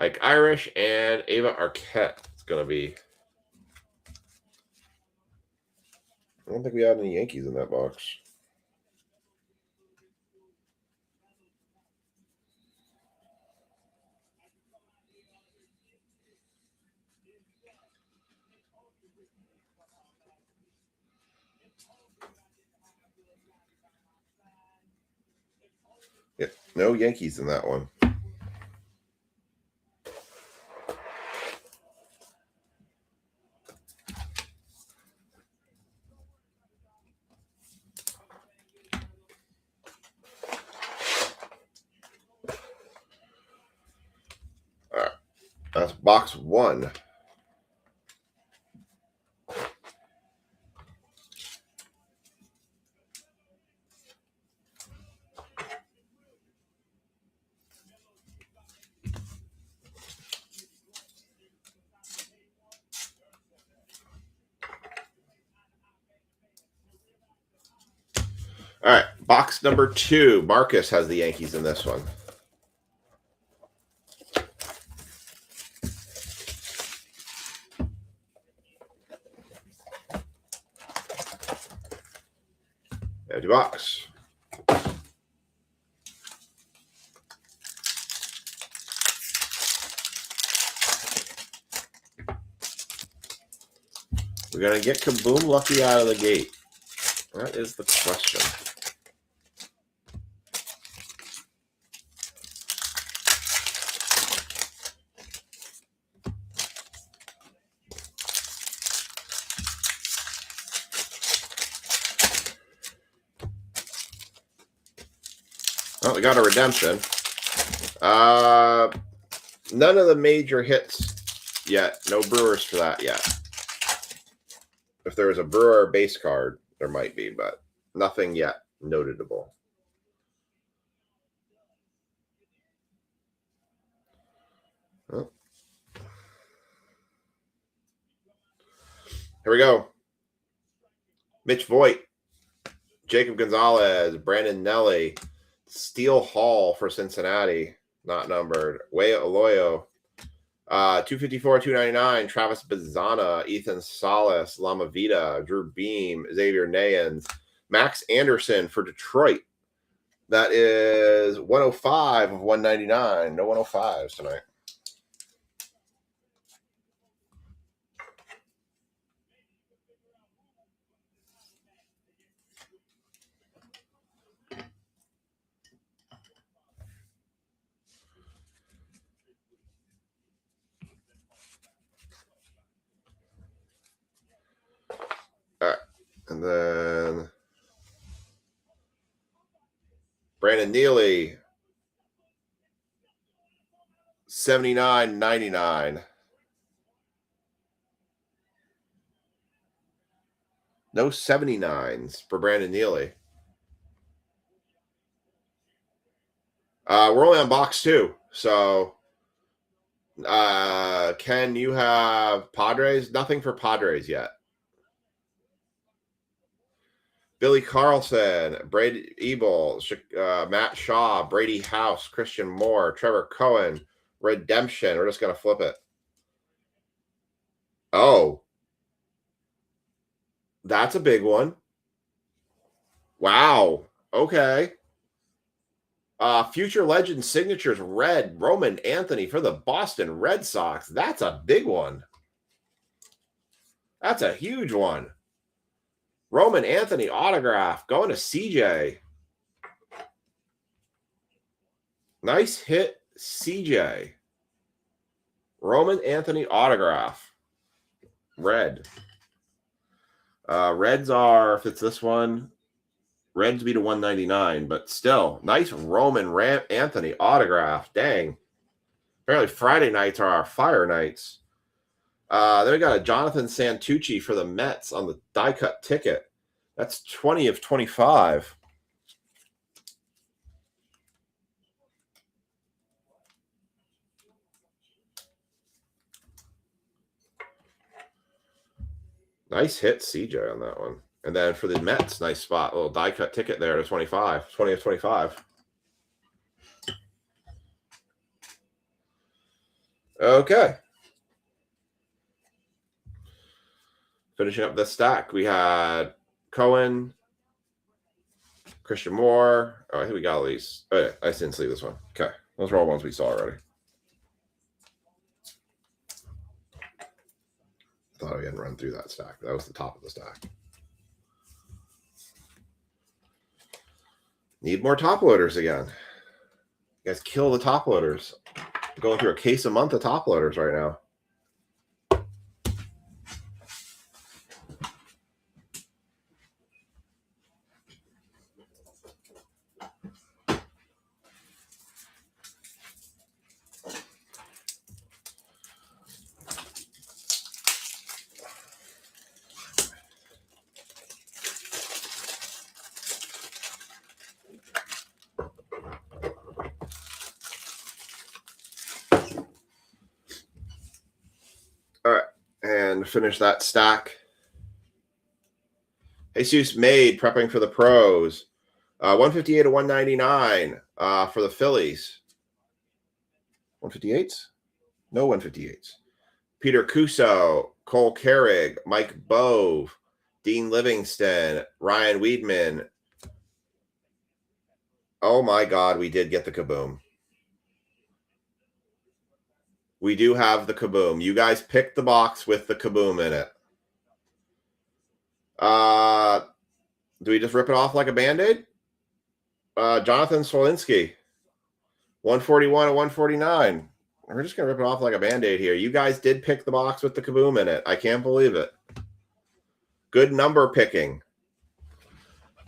Like Irish and Ava Arquette. It's going to be. I don't think we had any Yankees in that box. Yep, no Yankees in that one. All right, that's box 1. All right, box number 2. Marcus has the Yankees in this one. Empty box. We're going to get Kaboom Lucky out of the gate. That is the question. Well, we got a redemption. None of the major hits yet. No Brewers for that yet. If there was a Brewer base card, there might be, but nothing yet notable. Well, here we go. Mitch Voigt, Jacob Gonzalez, Brandon Nelly, Steele Hall for Cincinnati, Not numbered. Way Aloyo. 254, 299. Travis Bazana, Ethan Salas, Lama Vida, Drew Beam, Xavier Nayans, Max Anderson for Detroit. That is 105 of 199. No 105s tonight. All right. And then Brandon Neely, 79.99. No 79s for Brandon Neely. We're only on box 2. So, Ken, you have Padres? Nothing for Padres yet. Billy Carlson, Brady Ebel, Matt Shaw, Brady House, Christian Moore, Trevor Cohen, Redemption. We're just going to flip it. Oh. That's a big one. Wow. Okay. Future Legend Signatures Red, Roman Anthony for the Boston Red Sox. That's a big one. That's a huge one. Roman Anthony autograph going to CJ. Nice hit, CJ. Roman Anthony autograph. Red. Reds are, if it's this one, Reds be to 199, but still, nice Roman Anthony autograph. Dang. Apparently Friday nights are our fire nights. Then we got a Jonathan Santucci for the Mets on the die-cut ticket. That's 20 of 25. Nice hit, CJ, on that one. And then for the Mets, nice spot. A little die-cut ticket there to 25. 20 of 25. Okay. Finishing up this stack, we had Cohen, Christian Moore. Oh, I think we got all these. Oh, yeah, I didn't see this one. Okay. Those are all ones we saw already. I thought we hadn't run through that stack. That was the top of the stack. Need more top loaders again. You guys kill the top loaders. I'm going through a case a month of top loaders right now. All right, and finish that stack. Jesus Made prepping for the pros. 158 to 199 for the Phillies. 158s? No 158s. Peter Cuso, Cole Carrig, Mike Bove, Dean Livingston, Ryan Weedman. Oh my God, we did get the kaboom. We do have the kaboom. You guys picked the box with the kaboom in it. Do we just rip it off like a Band-Aid? Jonathan Swolinski, 141 to 149. We're just going to rip it off like a Band-Aid here. You guys did pick the box with the kaboom in it. I can't believe it. Good number picking.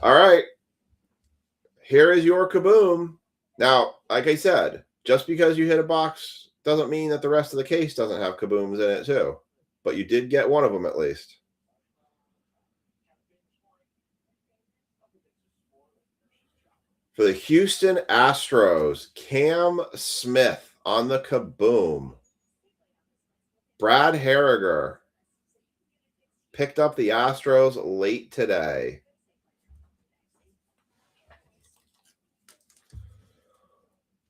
All right. Here is your kaboom. Now, like I said, just because you hit a box doesn't mean that the rest of the case doesn't have kabooms in it too. But you did get one of them at least. For the Houston Astros, Cam Smith on the kaboom. Brad Harriger picked up the Astros late today.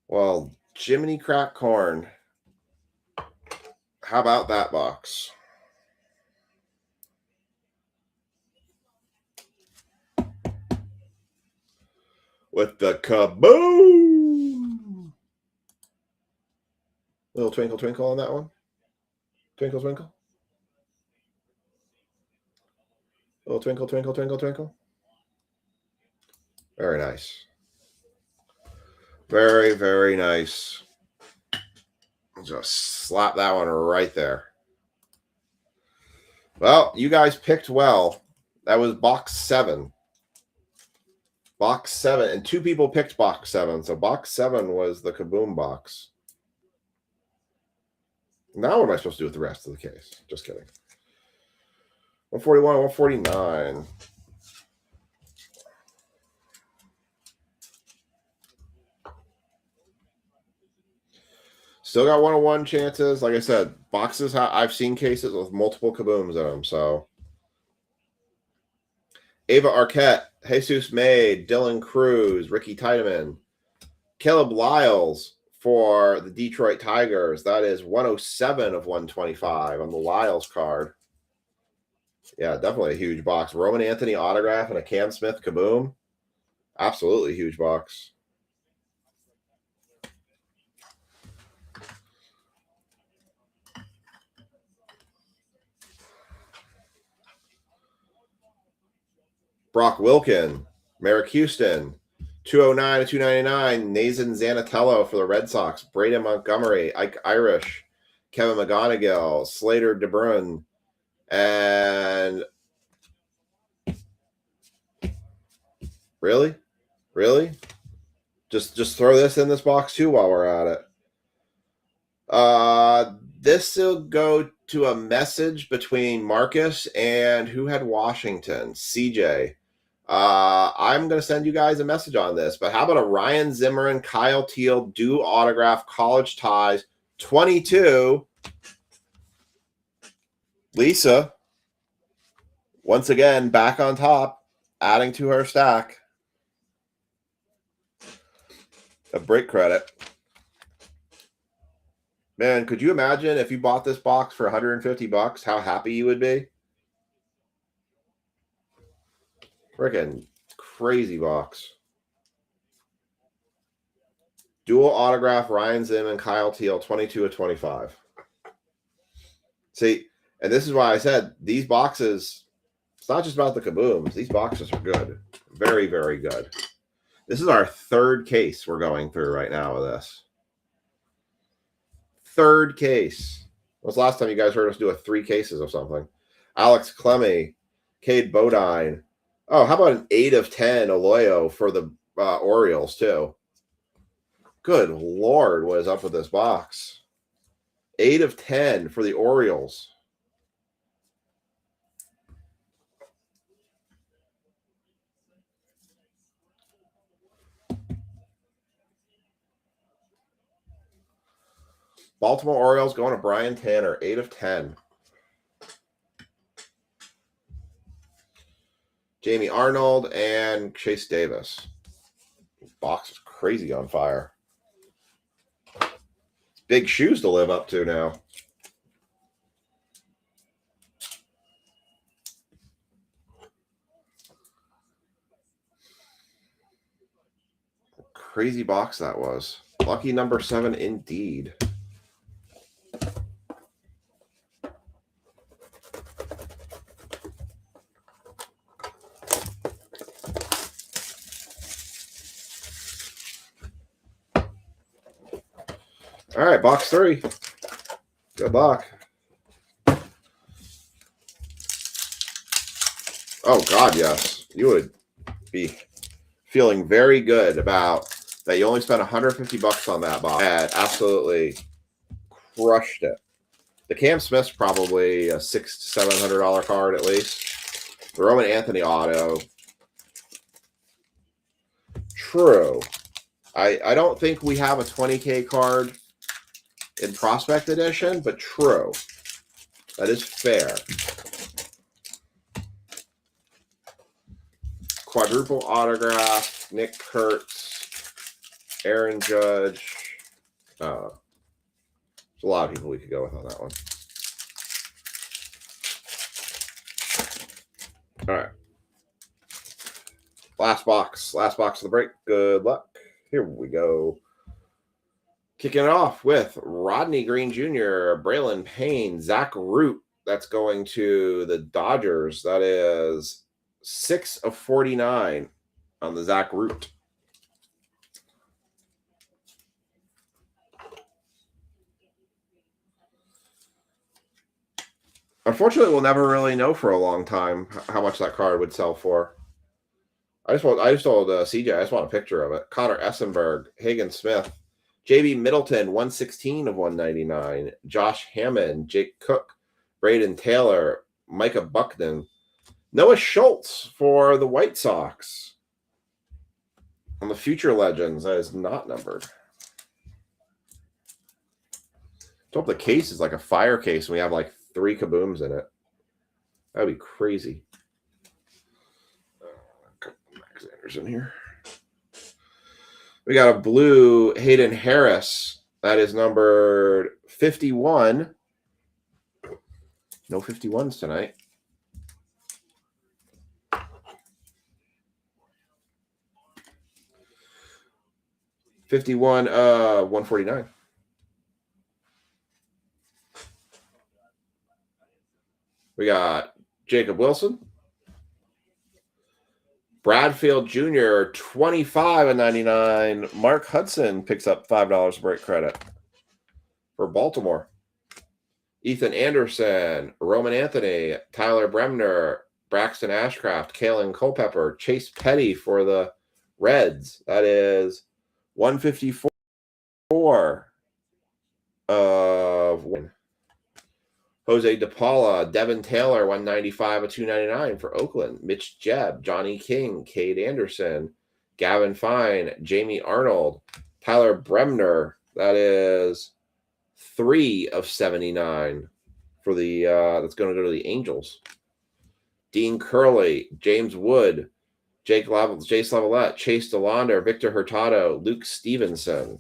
Well, Jiminy Crack Corn. How about that box? With the kaboom! Little twinkle twinkle on that one. Twinkle twinkle. Little twinkle twinkle twinkle twinkle. Very nice. Very, very nice. I'll just slap that one right there. Well, you guys picked well. That was box 7. Box 7. And 2 people picked box 7. So box 7 was the kaboom box. Now what am I supposed to do with the rest of the case? Just kidding. 141, 149. Still got 101 chances. Like I said, boxes, I've seen cases with multiple kabooms in them. So, Ava Arquette, Jesus May, Dylan Cruz, Ricky Tiedemann, Caleb Lyles for the Detroit Tigers. That is 107 of 125 on the Lyles card. Yeah, definitely a huge box. Roman Anthony autograph and a Cam Smith kaboom. Absolutely huge box. Brock Wilken, Merrick Houston, 209 to 299, Nathan Zanatello for the Red Sox, Braden Montgomery, Ike Irish, Kevin McGonigal, Slater DeBrun, and really? Just throw this in this box too while we're at it. This will go to a message between Marcus and who had Washington? CJ. I'm going to send you guys a message on this, but how about a Ryan Zimmerman, Kyle Teal, dual autograph, college ties, 22. Lisa, once again, back on top, adding to her stack. A break credit. Man, could you imagine if you bought this box for $150, how happy you would be? Freaking crazy box. Dual autograph, Ryan Zim and Kyle Teal, 22 of 25. See, and this is why I said these boxes, it's not just about the kabooms. These boxes are good. Very, very good. This is our 3rd case we're going through right now with this. 3rd case. When was the last time you guys heard us do a 3 cases of something? Alex Clemmy, Cade Bodine. Oh, how about an 8 of 10 Aloyo for the Orioles, too? Good Lord, what is up with this box? 8 of 10 for the Orioles. Baltimore Orioles going to Brian Tanner, 8 of 10. Jamie Arnold and Chase Davis. Box is crazy on fire. It's big shoes to live up to now. Crazy box that was. Lucky number 7 indeed. All right, box 3. Good luck. Oh, God, yes. You would be feeling very good about that. You only spent $150 on that box. And absolutely crushed it. The Cam Smith's probably a $600 to $700 card at least. The Roman Anthony auto. True. I don't think we have a 20K card in Prospect Edition, but true. That is fair. Quadruple autograph, Nick Kurtz, Aaron Judge, There's a lot of people we could go with on that one. All right. Last box of the break. Good luck. Here we go. Kicking it off with Rodney Green Jr., Braylon Payne, Zach Root. That's going to the Dodgers. That is 6 of 49 on the Zach Root. Unfortunately, we'll never really know for a long time how much that card would sell for. I just told CJ, I just want a picture of it. Connor Essenberg, Hagen Smith, JB Middleton, 116 of 199. Josh Hammond, Jake Cook, Braden Taylor, Micah Buckman, Noah Schultz for the White Sox. On the Future Legends, that is not numbered. I hope the case is like a fire case and we have like 3 kabooms in it. That'd be crazy. A couple Alexanders in here. We got a blue Hayden Harris. That is numbered 51. No 51s tonight. $51, 149. We got Jacob Wilson. Bradfield Jr., 25 of 99. Mark Hudson picks up $5 break credit for Baltimore. Ethan Anderson, Roman Anthony, Tyler Bremner, Braxton Ashcraft, Kalen Culpepper, Chase Petty for the Reds. That is 154 of 1. Jose DePaula, Devin Taylor, 195 of 299 for Oakland. Mitch Jebb, Johnny King, Cade Anderson, Gavin Fine, Jamie Arnold, Tyler Bremner. That is 3 of 79 for the that's going to go to the Angels. Dean Curley, James Wood, Jace Lavalette, Chase DeLaunder, Victor Hurtado, Luke Stevenson.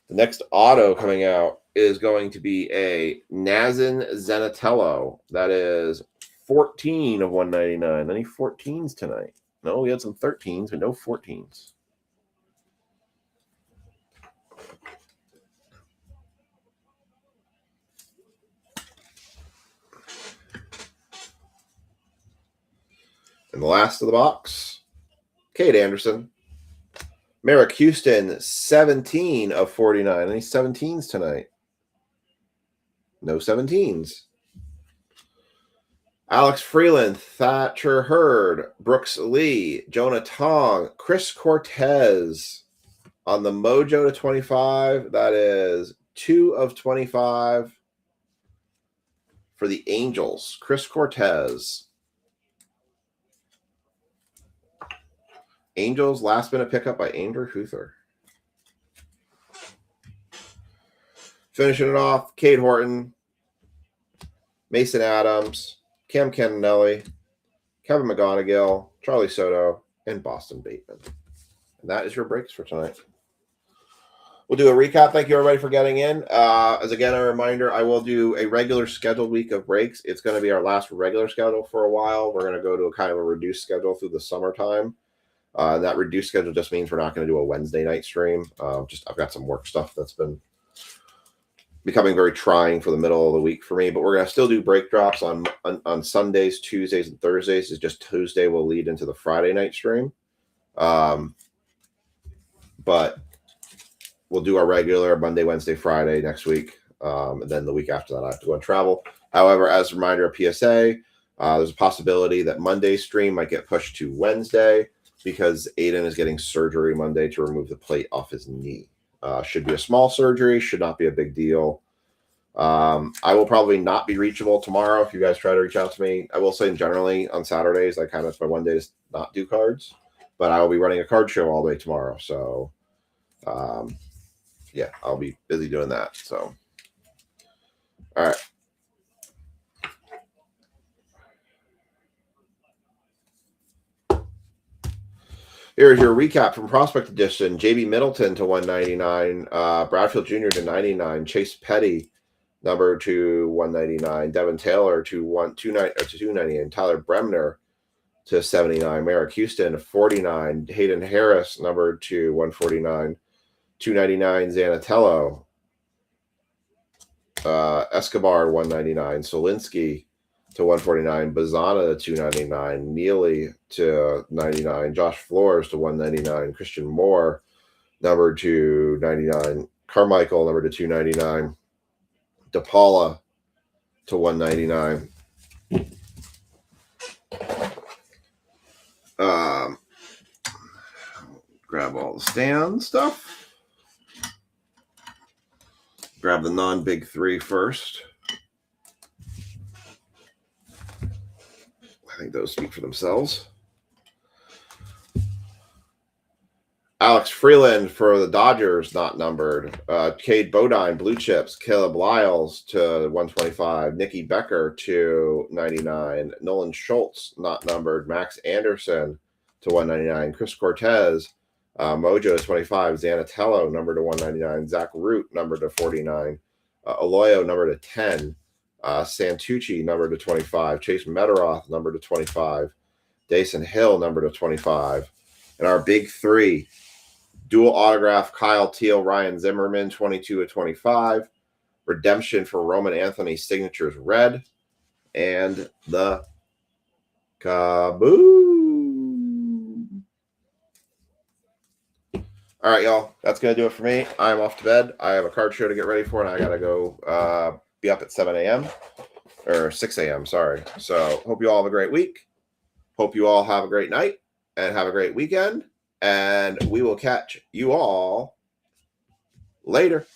The next auto coming out is going to be a Nazan Zenatello. That is 14 of 199. Any 14s tonight? No, we had some 13s, but no 14s. And the last of the box, Cade Anderson. Merrick Houston, 17 of 49. Any 17s tonight? No 17s. Alex Freeland, Thatcher Hurd, Brooks Lee, Jonah Tong, Chris Cortez on the Mojo to 25. That is 2 of 25 for the Angels. Chris Cortez. Angels, last minute pickup by Andrew Huther. Finishing it off, Cade Horton, Mason Adams, Cam Campanelli, Kevin McGonigal, Charlie Soto, and Boston Bateman. And that is your breaks for tonight. We'll do a recap. Thank you, everybody, for getting in. As again, a reminder, I will do a regular scheduled week of breaks. It's going to be our last regular schedule for a while. We're going to go to a kind of a reduced schedule through the summertime. That reduced schedule just means we're not going to do a Wednesday night stream. I've got some work stuff that's been becoming very trying for the middle of the week for me, but we're going to still do break drops on Sundays, Tuesdays, and Thursdays. It's just Tuesday will lead into the Friday night stream. But we'll do our regular Monday, Wednesday, Friday next week. And then the week after that, I have to go and travel. However, as a reminder of PSA, there's a possibility that Monday's stream might get pushed to Wednesday because Aiden is getting surgery Monday to remove the plate off his knee. Should be a small surgery, should not be a big deal. I will probably not be reachable tomorrow if you guys try to reach out to me. I will say generally on Saturdays, I kind of my one day to not do cards, but I will be running a card show all day tomorrow. So, yeah, I'll be busy doing that. So, all right. Here's your recap from Prospect Edition. JB Middleton to 199. Bradfield Jr. to 99. Chase Petty, number to 199. Devin Taylor to 299. Tyler Bremner to 79. Merrick Houston to 49. Hayden Harris, number to 149. 299. Zanatello. Escobar 199. Solinsky to 149. Bazana to 299. Neely to 99. Josh Flores to 199. Christian Moore, number to 99. Carmichael, number to 299. DePaula to 199. Grab all the stand stuff. Grab the non-big three first. I think those speak for themselves. Alex Freeland for the Dodgers, not numbered. Cade Bodine, blue chips. Caleb Lyles to 125. Nikki Becker to 99. Nolan Schultz, not numbered. Max Anderson to 199. Chris Cortez, Mojo to 25. Zanatello, number to 199. Zach Root, number to 49. Aloyo, number to 10. Santucci, number to 25. Chase Mederoth, number to 25. Dason Hill, number to 25. And our big three, dual autograph, Kyle Teal, Ryan Zimmerman, 22/25. Redemption for Roman Anthony, signatures red. And the kaboom. All right, y'all. That's going to do it for me. I'm off to bed. I have a card show to get ready for, and I got to go be up at 7 a.m. or 6 a.m. Sorry. So hope you all have a great week. Hope you all have a great night and have a great weekend. And we will catch you all later.